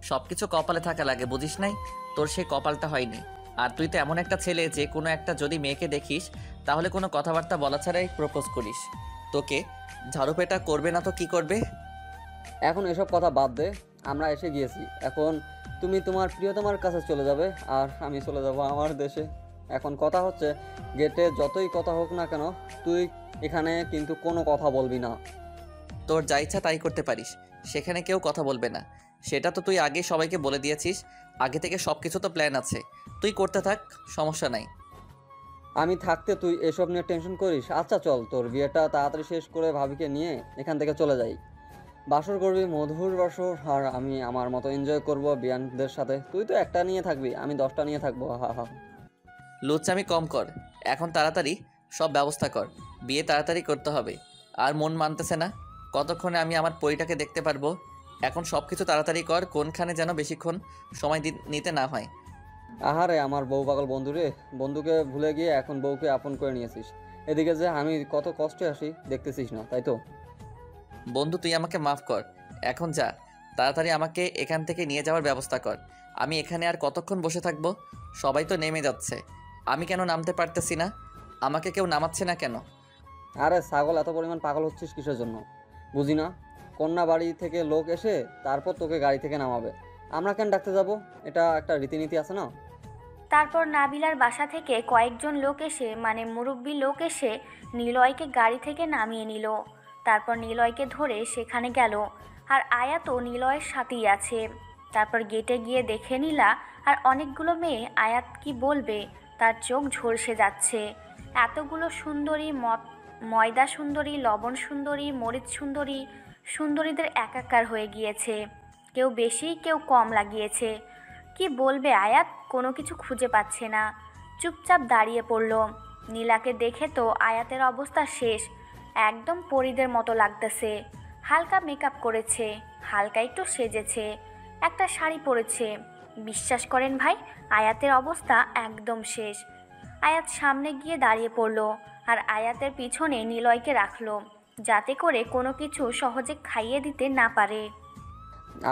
সব কিছু কপালে থাকা লাগে, বুঝিস নাই? তোর সেই কপালটা হয়নি। আর তুই তো এমন একটা ছেলে যে কোনো একটা যদি মেয়েকে দেখিস তাহলে কোনো কথাবার্তা বলা ছাড়াই প্রপোজ করিস। তোকে ঝাড়ুপেটা করবে না তো কি করবে? এখন এসব কথা বাদ দে, আমরা এসে গিয়েছি। এখন তুমি তোমার প্রিয়তমার কাছে চলে যাবে আর আমি চলে যাব আমার দেশে। এখন কথা হচ্ছে, গেটে যতই কথা হোক না কেন তুই এখানে কিন্তু কোনো কথা বলবি না। তোর যা ইচ্ছা তাই করতে পারিস, সেখানে কেউ কথা বলবে না। সেটা তো তুই আগে সবাইকে বলে দিয়েছিস। আগে থেকে সব কিছু তো প্ল্যান আছে, তুই করতে থাক, সমস্যা নাই। আমি থাকতে তুই এসব নিয়ে টেনশন করিস? আচ্ছা চল, তোর বিয়েটা তাড়াতাড়ি শেষ করে ভাবিকে নিয়ে এখান থেকে চলে যাই। বাসর করবি, মধুর বাসর, আর আমি আমার মতো এনজয় করব বিয়ানদের সাথে। তুই তো একটা নিয়ে থাকবি, আমি 10টা নিয়ে থাকবো। হা হা। লুচ্চামি কম কর, এখন তাড়াতাড়ি সব ব্যবস্থা কর। বিয়ে তাড়াতাড়ি করতে হবে। আর মন মানতেছে না, কতক্ষণে আমি আমার পরিটাকে দেখতে পারবো? এখন সব কিছু তাড়াতাড়ি কর, কোনখানে যেন বেশিক্ষণ সময় নিতে না হয়। আহারে আমার বউ পাগল বন্ধু রে, বন্ধুকে ভুলে গিয়ে এখন বউকে আপন করে নিয়েছিস। এদিকে যে আমি কত কষ্টে আসি দেখতেছিস না, তাই তো? বন্ধু তুই আমাকে মাফ কর, এখন যা, তাড়াতাড়ি আমাকে এখান থেকে নিয়ে যাওয়ার ব্যবস্থা কর। আমি এখানে আর কতক্ষণ বসে থাকবো? সবাই তো নেমে যাচ্ছে, আমি কেন নামতে পারতেছি না? আমাকে কেউ নামাচ্ছে না কেন? আরে ছাগল, এত পরিমাণ পাগল হচ্ছিস কিসের জন্য বুঝি না। কন্যা বাড়ি থেকে লোক এসে তারপর তোকে গাড়ি থেকে নামাবে, আমরা কেন ডাকতে যাব? এটা একটা রীতিনীতি আছে না? তারপর নাবিলার বাসা থেকে কয়েকজন লোক এসে, মানে মুরব্বী লোক এসে নিলয়কে গাড়ি থেকে নামিয়ে নিল। তারপর নিলয়কে ধরে সেখানে গেল, আর আয়াতও নিলয়ের সাথেই আছে। তারপর গেটে গিয়ে দেখে নিলা আর অনেকগুলো মেয়ে। আয়াত কি বলবে, তার চোখ ঝলসে যাচ্ছে। এতগুলো সুন্দরী, ময়দা সুন্দরী, লবণ সুন্দরী, মরিচ সুন্দরী, সুন্দরীদের একাকার হয়ে গিয়েছে। কেউ বেশি, কেউ কম লাগিয়েছে। কি বলবে আয়াত কোনো কিছু খুঁজে পাচ্ছে না, চুপচাপ দাঁড়িয়ে পড়ল। নীলাকে দেখে তো আয়াতের অবস্থা শেষ, একদম পরীদের মতো লাগতেছে। হালকা মেকআপ করেছে, হালকা একটু সেজেছে, একটা শাড়ি পরেছে। বিশ্বাস করেন ভাই, আয়াতের অবস্থা একদম শেষ। আয়াত সামনে গিয়ে দাঁড়িয়ে পড়ল আর আয়াতের পিছনে নিলয়কে রাখলো, যাতে করে কোনো কিছু সহজে খাইয়ে দিতে না পারে।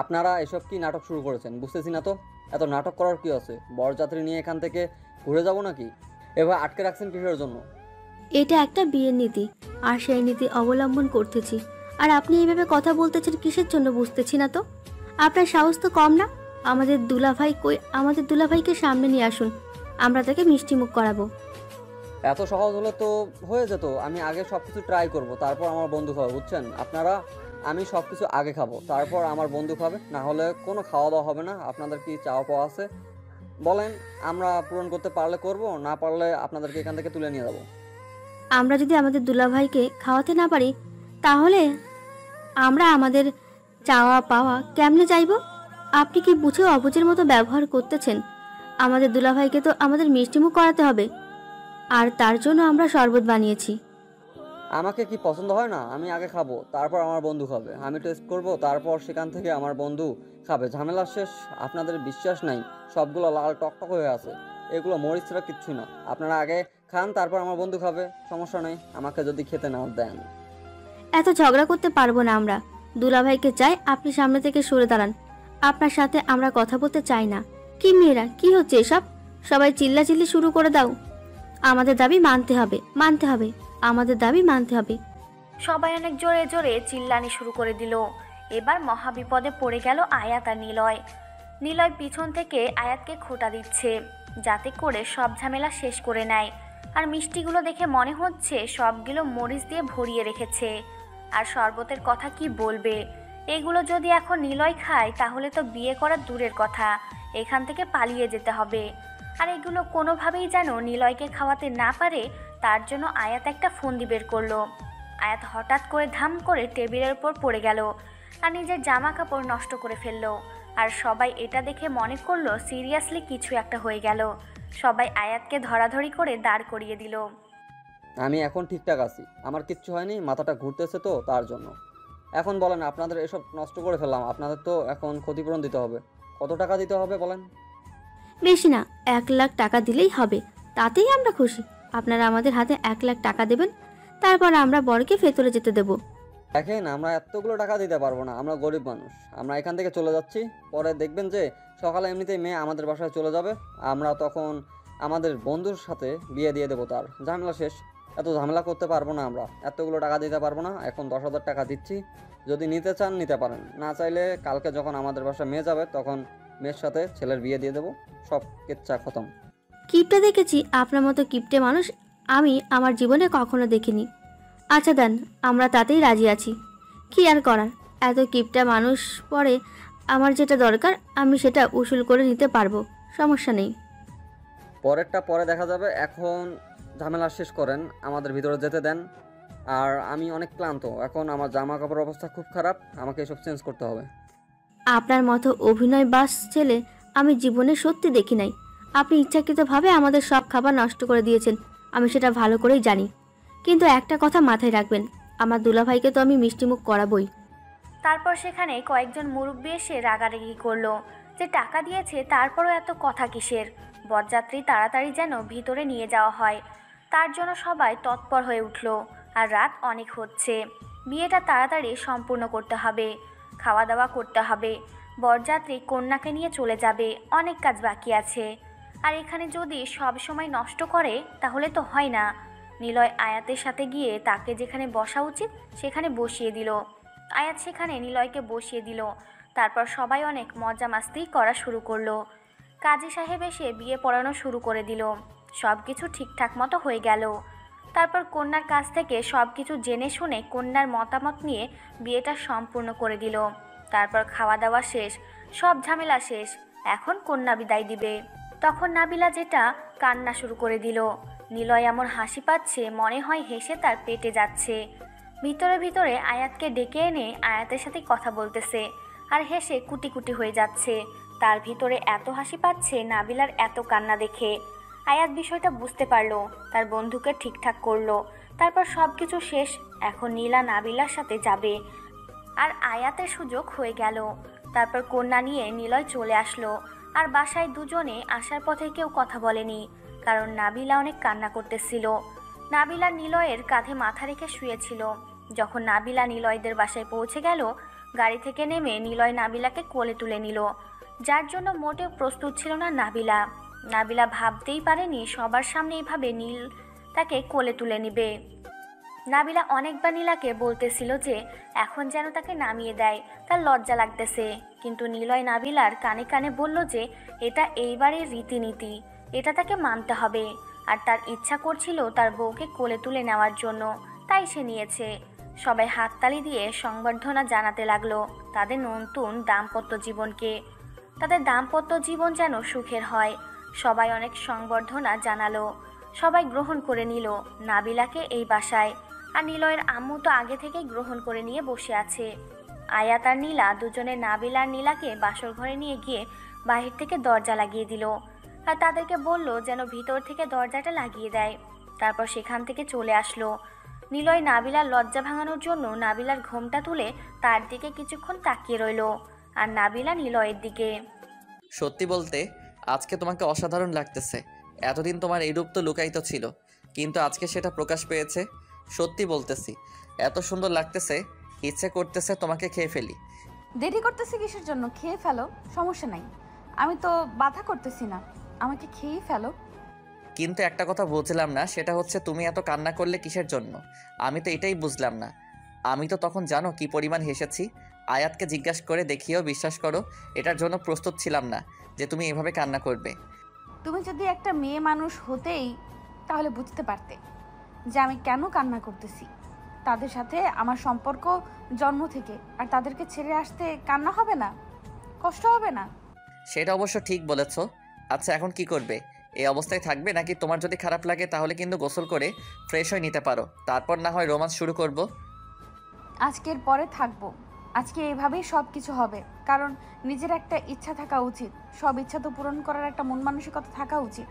আপনারা এসব কি নাটক শুরু করেছেন বুঝতেছি না তো। এত নাটক করার কি আছে? বরযাত্রী নিয়ে এখান থেকে ঘুরে যাব নাকি? এবার আটকে রাখছেন কিসের জন্য? এটা একটা বিয়ের নীতি, আর সেই নীতি অবলম্বন করতেছি। আর আপনি এইভাবে কথা বলতেছেন কিসের জন্য বুঝতেছি না তো। আপনার সাহস তো কম না। আমাদের দুলাভাই কই? আমাদের দুলাভাইকে সামনে নিয়ে আসুন, আমরা তাকে মিষ্টি মুখ করাবো। এত সহজ হলে তো হয়ে যেত। আমি আগে সব কিছু ট্রাই করবো, তারপর আমার বন্ধু খাবে, বুঝছেন? আপনারা আমি সব কিছু আগে খাবো, তারপর আমার বন্ধু খাবে, না হলে কোনো খাওয়া দাওয়া হবে না। আপনাদের কি চাওয়া পাওয়া আছে বলেন, আমরা পূরণ করতে পারলে করব, না পারলে আপনাদেরকে এখান থেকে তুলে নিয়ে যাবো। আমরা যদি আমাদের দুলাভাইকে খাওয়াতে না পারি, তাহলে আমরা আমাদের চাওয়া পাওয়া কেমনে চাইব? আপনি কি বুঝে অবুঝের মতো ব্যবহার করতেছেন? আমাদের দুলাভাইকে তো আমাদের মিষ্টিমুখ করাতে হবে, আর তার জন্য আমরা শরবত বানিয়েছি। আমাকে কি পছন্দ হয় না? আমি আগে খাবো, তারপর আমার বন্ধু খাবে। আমি টেস্ট করব, তারপর সেখান থেকে আমার বন্ধু খাবে। ঝামেলা শেষ। আপনাদের বিশ্বাস নাই, সবগুলো লাল টকটক হয়ে আছে, এগুলো মরিচ ছাড়া কিচ্ছু না। আপনারা আগে খান, তারপর আমার বন্ধু খাবে, সমস্যা নেই। আমাকে যদি খেতে না দেন। এত ঝগড়া করতে পারবো না আমরা। দুলাভাইকে চাই আপনি সামনে থেকে সরে দাঁড়ান। আপনার সাথে আমরা কথা বলতে চাই না। কি মেয়েরা, কি হচ্ছে এসব? সবাই চিল্লাচিল্লি শুরু করে দাও। আমাদের দাবি মানতে হবে, মানতে হবে, আমাদের দাবি মানতে হবে। সবাই অনেক জোরে জোরে চিল্লানি শুরু করে দিল। এবার মহাবিপদে পড়ে গেল আয়াত আর নিলয়। নিলয় পিছন থেকে আয়াতকে খোঁটা দিচ্ছে, যাতে করে সব ঝামেলা শেষ করে নেয়। আর মিষ্টিগুলো দেখে মনে হচ্ছে সবগুলো মরিচ দিয়ে ভরিয়ে রেখেছে। আর শরবতের কথা কি বলবে? এগুলো যদি এখন নিলয় খায়, তাহলে তো বিয়ে করা দূরের কথা, এখান থেকে পালিয়ে যেতে হবে। আর এগুলো কোনোভাবেই যেন নিলয়কে খাওয়াতে না পারে, তার জন্য আয়াত একটা ফন্দি বের করলো। আয়াত হঠাৎ করে ধাম করে টেবিলের উপর পড়ে গেল আর নিজের জামা কাপড় নষ্ট করে ফেললো। আর সবাই এটা দেখে মনে করলো সিরিয়াসলি কিছু একটা হয়ে গেল। সবাই আয়াতকে ধরাধরি করে দাঁড় করিয়ে দিল। আমি এখন ঠিকঠাক আছি, আমার কিচ্ছু হয়নি, মাথাটা ঘুরতেছে তো তার জন্য। এখন বলেন, আপনাদের এসব নষ্ট করে ফেললাম, আপনাদের তো এখন ক্ষতিপূরণ দিতে হবে। কত টাকা দিতে হবে বলেন? বেশি না, 1 লাখ টাকা দিলেই হবে, তাতেই আমরা খুশি। আপনারা আমাদের হাতে 1 লাখ টাকা দেবেন, তারপর আমরা বরকে ভেতরে যেতে দেব। দেখেন, আমরা এতগুলো টাকা দিতে পারবো না, আমরা গরিব মানুষ। আমরা এখান থেকে চলে যাচ্ছি, পরে দেখবেন যে সকালে এমনিতেই মেয়ে আমাদের বাসায় চলে যাবে, আমরা তখন আমাদের বন্ধুর সাথে বিয়ে দিয়ে দেবো, তার ঝামেলা শেষ। এত ঝামেলা করতে পারবো না আমরা, এতগুলো টাকা দিতে পারবো না। এখন 10,000 টাকা দিচ্ছি, যদি নিতে চান নিতে পারেন, না চাইলে কালকে যখন আমাদের বাসায় মেয়ে যাবে তখন মেয়ের সাথে ছেলের বিয়ে দিয়ে দেবো, সব কেচ্ছা খতম। কিপটে দেখেছি, আপনার মতো কিপটে মানুষ আমি আমার জীবনে কখনো দেখিনি। আচ্ছা দেন, আমরা তাতেই রাজি আছি। কি আর করার, এত কিপটা মানুষ পরে আমার যেটা দরকার আমি সেটা উসুল করে নিতে পারবো, সমস্যা নেই। পরেরটা পরে দেখা যাবে, এখন ঝামেলা শেষ করেন, আমাদের ভিতরে যেতে দেন। আর আমি অনেক ক্লান্ত, এখন আমার জামা কাপড়ের অবস্থা খুব খারাপ, আমাকে এসব চেঞ্জ করতে হবে। আপনার মতো অভিনয় বাস ছেলে আমি জীবনে সত্যি দেখি নাই। আপনি ইচ্ছাকৃতভাবে আমাদের সব খাবার নষ্ট করে দিয়েছেন, আমি সেটা ভালো করেই জানি। কিন্তু একটা কথা মাথায় রাখবেন, আমার দুলাভাইকে তো আমি মিষ্টিমুখ করাবই। তারপর সেখানে কয়েকজন মুরব্বি এসে রাগারাগি করলো যে টাকা দিয়েছে, তারপরও এত কথা কিসের? বরযাত্রী তাড়াতাড়ি যেন ভিতরে নিয়ে যাওয়া হয়, তার জন্য সবাই তৎপর হয়ে উঠল। আর রাত অনেক হচ্ছে, বিয়েটা তাড়াতাড়ি সম্পূর্ণ করতে হবে, খাওয়া দাওয়া করতে হবে। বরযাত্রী কন্যাকে নিয়ে চলে যাবে, অনেক কাজ বাকি আছে। আর এখানে যদি সব সময় নষ্ট করে তাহলে তো হয় না। নিলয় আয়াতের সাথে গিয়ে তাকে যেখানে বসা উচিত সেখানে বসিয়ে দিল। আয়াত সেখানে নিলয়কে বসিয়ে দিল। তারপর সবাই অনেক মজা মাস্তি করা শুরু করলো। কাজী সাহেব এসে বিয়ে পড়ানো শুরু করে দিল। সব কিছু ঠিকঠাক মতো হয়ে গেল। তারপর কন্যার কাছ থেকে সব কিছু জেনে শুনে কন্যার মতামত নিয়ে বিয়েটা সম্পূর্ণ করে দিল। তারপর খাওয়া দাওয়া শেষ, সব ঝামেলা শেষ, এখন কন্যা বিদায় দিবে। তখন নাবিলা যেটা কান্না শুরু করে দিল। নিলয় এমন হাসি পাচ্ছে মনে হয় হেসে তার পেটে যাচ্ছে। ভিতরে ভিতরে আয়াতকে ডেকে এনে আয়াতের সাথে কথা বলতেছে আর হেসে কুটি কুটি হয়ে যাচ্ছে। তার ভিতরে এত হাসি পাচ্ছে নাবিলার এত কান্না দেখে। আয়াত বিষয়টা বুঝতে পারলো, তার বন্ধুকে ঠিকঠাক করলো। তারপর সব কিছু শেষ, এখন নীলা নাবিলার সাথে যাবে আর আয়াতের সুযোগ হয়ে গেল। তারপর কন্যা নিয়ে নিলয় চলে আসলো আর বাসায় দুজনে আসার পথে কেউ কথা বলেনি, কারণ নাবিলা অনেক কান্না করতেছিল। নাবিলা নিলয়ের কাঁধে মাথা রেখে শুয়েছিল। যখন নাবিলা নিলয়দের বাসায় পৌঁছে গেল, গাড়ি থেকে নেমে নিলয় নাবিলাকে কোলে তুলে নিল, যার জন্য মোটেও প্রস্তুত ছিল না নাবিলা। নাবিলা ভাবতেই পারেনি সবার সামনে এইভাবে নীল তাকে কোলে তুলে নিবে। নাবিলা অনেকবার নীলাকে বলতেছিল যে এখন যেন তাকে নামিয়ে দেয়, তার লজ্জা লাগতেছে। কিন্তু নিলয় নাবিলার কানে কানে বলল যে এটা এইবারের রীতিনীতি, এটা তাকে মানতে হবে। আর তার ইচ্ছা করছিল তার বউকে কোলে তুলে নেওয়ার জন্য, তাই সে নিয়েছে। সবাই হাততালি দিয়ে সংবর্ধনা জানাতে লাগলো তাদের নতুন দাম্পত্য জীবনকে। তাদের দাম্পত্য জীবন যেন সুখের হয়। সবাই অনেক সংবর্ধনা জানালো, সবাই গ্রহণ করে নিল নাবিলাকে এই বাসায়। আর নিলয়ের আম্মু তো আগে থেকেই গ্রহণ করে নিয়ে বসে আছে। আয়াত আর নীলা দুজনে নাবিলা আর নীলাকে বাসর ঘরে নিয়ে গিয়ে বাহির থেকে দরজা লাগিয়ে দিল আর তাদেরকে বলল যেন ভিতর থেকে দরজাটা লাগিয়ে দেয়। তারপর সেখান থেকে চলে আসলো। নিলয় নাবিলার লজ্জা ভাঙানোর জন্য নাবিলার ঘোমটা তুলে তার দিকে কিছুক্ষণ তাকিয়ে রইল আর নাবিলা নিলয়ের দিকে। সত্যি বলতে আজকে তোমাকে অসাধারণ লাগতেছে। এতদিন তোমার এই রূপ তো লুকায়িত ছিল, কিন্তু আজকে সেটা প্রকাশ পেয়েছে। সত্যি বলতেছি, এত সুন্দর লাগতেছে, ইচ্ছে করতেছে তোমাকে খেয়ে ফেলি। দেরি করতেছি কিসের জন্য? খেয়ে ফেলো, সমস্যা নাই। আমি তো বাধা করতেছি না, আমাকে খেয়েই ফেলো। কিন্তু একটা কথা বুঝলাম না, সেটা হচ্ছে তুমি এত কান্না করলে কিসের জন্য? আমি তো এটাই বুঝলাম না। আমি তো তখন জানো কি পরিমাণ হেসেছি। আয়াতকে জিজ্ঞাসা করে দেখিও, বিশ্বাস করো এটার জন্য প্রস্তুত ছিলাম না যে তুমি এভাবে কান্না করবে। তুমি যদি একটা মেয়ে মানুষ হতেই তাহলে বুঝতে পারতে যে আমি কেন কান্না করতেছি। তাদের সাথে আমার সম্পর্ক জন্ম থেকে, আর তাদেরকে ছেড়ে আসতে কান্না হবে না? কষ্ট হবে না? সেটা অবশ্য ঠিক বলেছো। আচ্ছা এখন কি করবে? এই অবস্থায় থাকবে নাকি তোমার যদি খারাপ লাগে তাহলে কিন্তু গোসল করে ফ্রেশ হয়ে নিতে পারো, তারপর না হয় রোমান্স শুরু করব। আজকের পরে থাকবো। আজকে এইভাবেই সব কিছু হবে, কারণ নিজের একটা ইচ্ছা থাকা উচিত। সব ইচ্ছা তো পূরণ করার একটা মন মানসিকতা থাকা উচিত।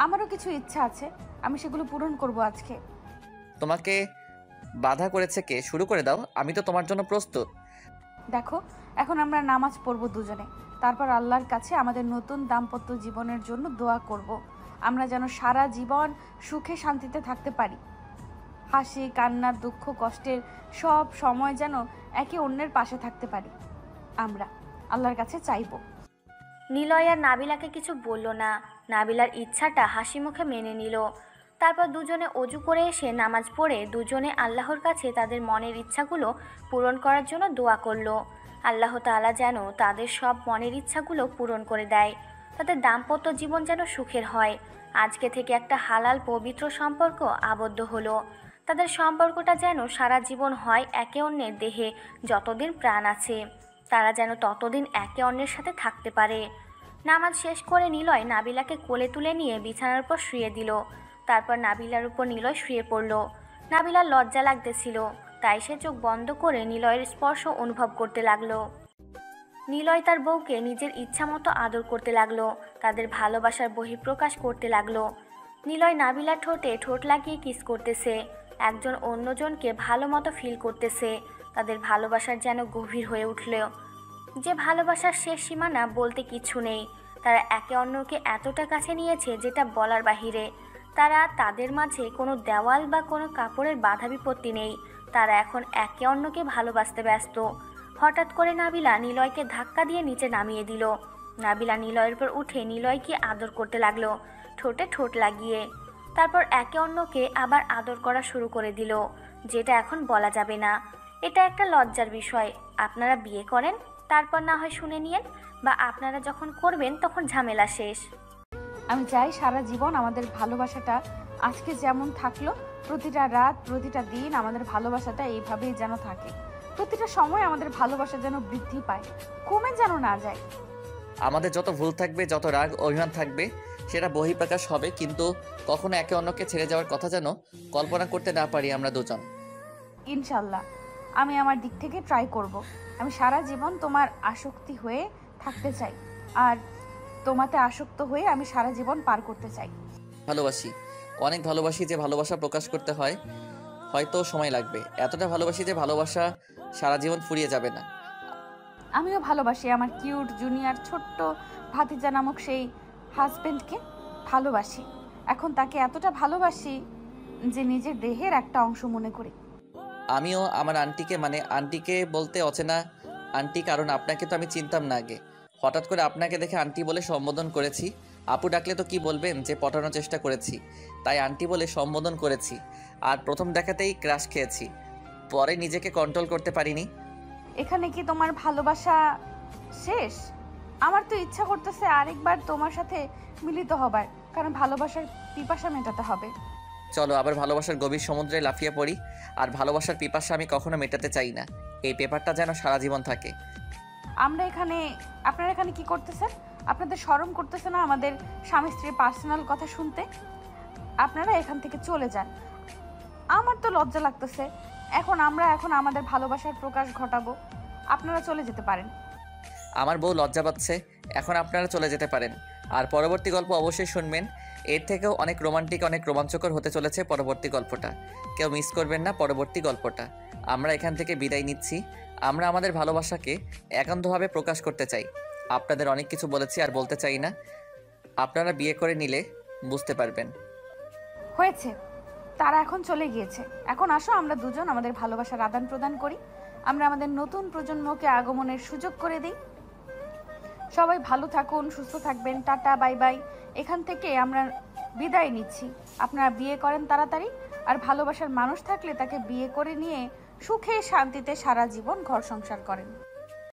আমারও কিছু ইচ্ছা আছে, আমি সেগুলো পূরণ করব আজকে। তোমাকে বাধা করেছে কে? শুরু করে দাও, আমি তো তোমার জন্য প্রস্তুত। দেখো, এখন আমরা নামাজ পড়বো দুজনে, তারপর আল্লাহর কাছে আমাদের নতুন দাম্পত্য জীবনের জন্য দোয়া করব। আমরা যেন সারা জীবন সুখে শান্তিতে থাকতে পারি। হাসি কান্না দুঃখ কষ্টের সব সময় যেন একে অন্যের পাশে থাকতে পারি, আমরা আল্লাহর কাছে চাইবো। নিলয় আর নাবিলাকে কিছু বলল না। নাবিলার ইচ্ছাটা হাসি মুখে মেনে নিল। তারপর দুজনে অজু করে এসে নামাজ পড়ে দুজনে আল্লাহর কাছে তাদের মনের ইচ্ছাগুলো পূরণ করার জন্য দোয়া করলো। আল্লাহ তাআলা যেন তাদের সব মনের ইচ্ছাগুলো পূরণ করে দেয়, তাদের দাম্পত্য জীবন যেন সুখের হয়। আজকে থেকে একটা হালাল পবিত্র সম্পর্ক আবদ্ধ হলো। তাদের সম্পর্কটা যেন সারা জীবন হয়, একে অন্যের দেহে যতদিন প্রাণ আছে তারা যেন ততদিন একে অন্যের সাথে থাকতে পারে। নামাজ শেষ করে নিলয় নাবিলাকে কোলে তুলে নিয়ে বিছানার উপর শুয়ে দিল। তারপর নাবিলার উপর নিলয় শুয়ে পড়ল। নাবিলার লজ্জা লাগতেছিল, তাই সে চোখ বন্ধ করে নিলয়ের স্পর্শ অনুভব করতে লাগলো। নিলয় তার বউকে নিজের ইচ্ছা মতো আদর করতে লাগলো, তাদের ভালোবাসার বহিঃপ্রকাশ করতে লাগলো। নিলয় নাবিলার ঠোঁটে ঠোঁট লাগিয়ে কিস করতেছে, একজন অন্যজনকে ভালো মতো ফিল করতেছে। তাদের ভালোবাসার যেন গভীর হয়ে উঠল, যে ভালোবাসার শেষ সীমানা বলতে কিছু নেই। তারা একে অন্যকে এতটা কাছে নিয়েছে যেটা বলার বাহিরে। তাদের মাঝে কোনো দেওয়াল বা কোনো কাপড়ের বাধা বিপত্তি নেই। তারা এখন একে অন্যকে ভালোবাসতে ব্যস্ত। হঠাৎ করে নাবিলা নিলয়কে ধাক্কা দিয়ে নিচে নামিয়ে দিল। নাবিলা নিলয়ের উপর উঠে নিলয়কে আদর করতে লাগলো, ঠোঁটে ঠোঁট লাগিয়ে। তারপর একে অন্যকে আবার আদর করা শুরু করে দিল, যেটা এখন বলা যাবে না। এটা একটা লজ্জার বিষয়। আপনারা বিয়ে করেন, তারপর না হয় শুনে নিয়েন, বা আপনারা যখন করবেন তখন ঝামেলা শেষ। আমি চাই সারা জীবন আমাদের ভালোবাসাটা আজকে যেমন থাকলো, প্রতিটা রাত প্রতিটা দিন আমাদের ভালোবাসাটা এইভাবেই যেন থাকে। প্রতিটা সময় আমাদের ভালোবাসা যেন বৃদ্ধি পায়, কমে যেন না যায়। আমাদের যত ভুল থাকবে, যত রাগ অভিমান থাকবে, সেটা বহিঃপ্রকাশ হবে, কিন্তু কখনো একে অন্যকে ছেড়ে যাওয়ার কথা যেন কল্পনা করতে না পারি আমরা দুজন। ইনশাল্লাহ আমি আমার দিক থেকে ট্রাই করব। আমি সারা জীবন তোমার আসক্তি হয়ে থাকতে চাই, আর তোমাতে আসক্ত হয়ে আমি সারা জীবন পার করতে চাই। ভালোবাসি, অনেক ভালোবাসি, যে ভালোবাসা প্রকাশ করতে হয় হয়তো সময় লাগবে। এতটা ভালোবাসি যে ভালোবাসা সারা জীবন ফুরিয়ে যাবে না। আমিও ভালোবাসি আমার কিউট জুনিয়র ছোট্ট ভাতিজা নামক সেই হাজবেন্ডকে ভালোবাসি। এখন তাকে এতটা ভালোবাসি যে নিজের দেহের একটা অংশ মনে করি। আমিও আমার আন্টিকে, মানে আন্টিকে বলতে অচেনা আন্টি, কারণ আপনাকে তো আমি চিনতাম না আগে। হঠাৎ করে আপনাকে দেখে আন্টি বলে সম্বোধন করেছি। আপু ডাকলে তো কি বলবেন যে পটানোর চেষ্টা করেছি, তাই আন্টি বলে সম্বোধন করেছি। আর প্রথম দেখাতেই ক্রাশ খেয়েছি, পরে নিজেকে কন্ট্রোল করতে পারিনি। এখানে কি তোমার ভালোবাসা শেষ? আমার তো ইচ্ছা করতেছে আরেকবার তোমার সাথে মিলিত হবার, কারণ ভালোবাসার পিপাসা মেটাতে হবে। চলো আবার ভালোবাসার গভীর সমুদ্রে লাফিয়ে পড়ি। আর ভালোবাসার পিপাসা আমি কখনো মেটাতে চাই না, এই পেপারটা যেন সারা জীবন থাকে। আপনারা এখানে কি করতেছেন? আপনাদের শরম করতেছে না আমাদের স্বামী স্ত্রীর পার্সোনাল কথা শুনতে? আপনারা এখান থেকে চলে যান। আমার তো লজ্জা লাগতেছে। এখন আমাদের ভালোবাসার প্রকাশ ঘটাবো। আপনারা চলে যেতে পারেন। আমার বউ লজ্জা পাচ্ছে, এখন আপনারা চলে যেতে পারেন। আর পরবর্তী গল্প অবশ্যই শুনবেন। এর থেকেও অনেক রোমান্টিক, অনেক রোমাঞ্চকর হতে চলেছে পরবর্তী গল্পটা। কেউ মিস করবেন না পরবর্তী গল্পটা। আমরা এখান থেকে বিদায় নিচ্ছি। আমরা আমাদের ভালোবাসাকে একান্তভাবে প্রকাশ করতে চাই। আপনাদের অনেক কিছু বলেছি, আর বলতে চাই না। আপনারা বিয়ে করে নিলে বুঝতে পারবেন। হয়েছে, তারা এখন চলে গিয়েছে। এখন আসো আমরা দুজন আমাদের ভালোবাসার আদান প্রদান করি। আমরা আমাদের নতুন প্রজন্মকে আগমনের সুযোগ করে দিই। সবাই ভালো থাকুন, সুস্থ থাকবেন। Tata, bye bye. এখান থেকে আমরা বিদায় নিচ্ছি। আপনারা বিয়ে করেন তাড়াতাড়ি, আর ভালোবাসার মানুষ থাকলে তাকে বিয়ে করে নিয়ে সুখে শান্তিতে সারা জীবন ঘর সংসার করেন।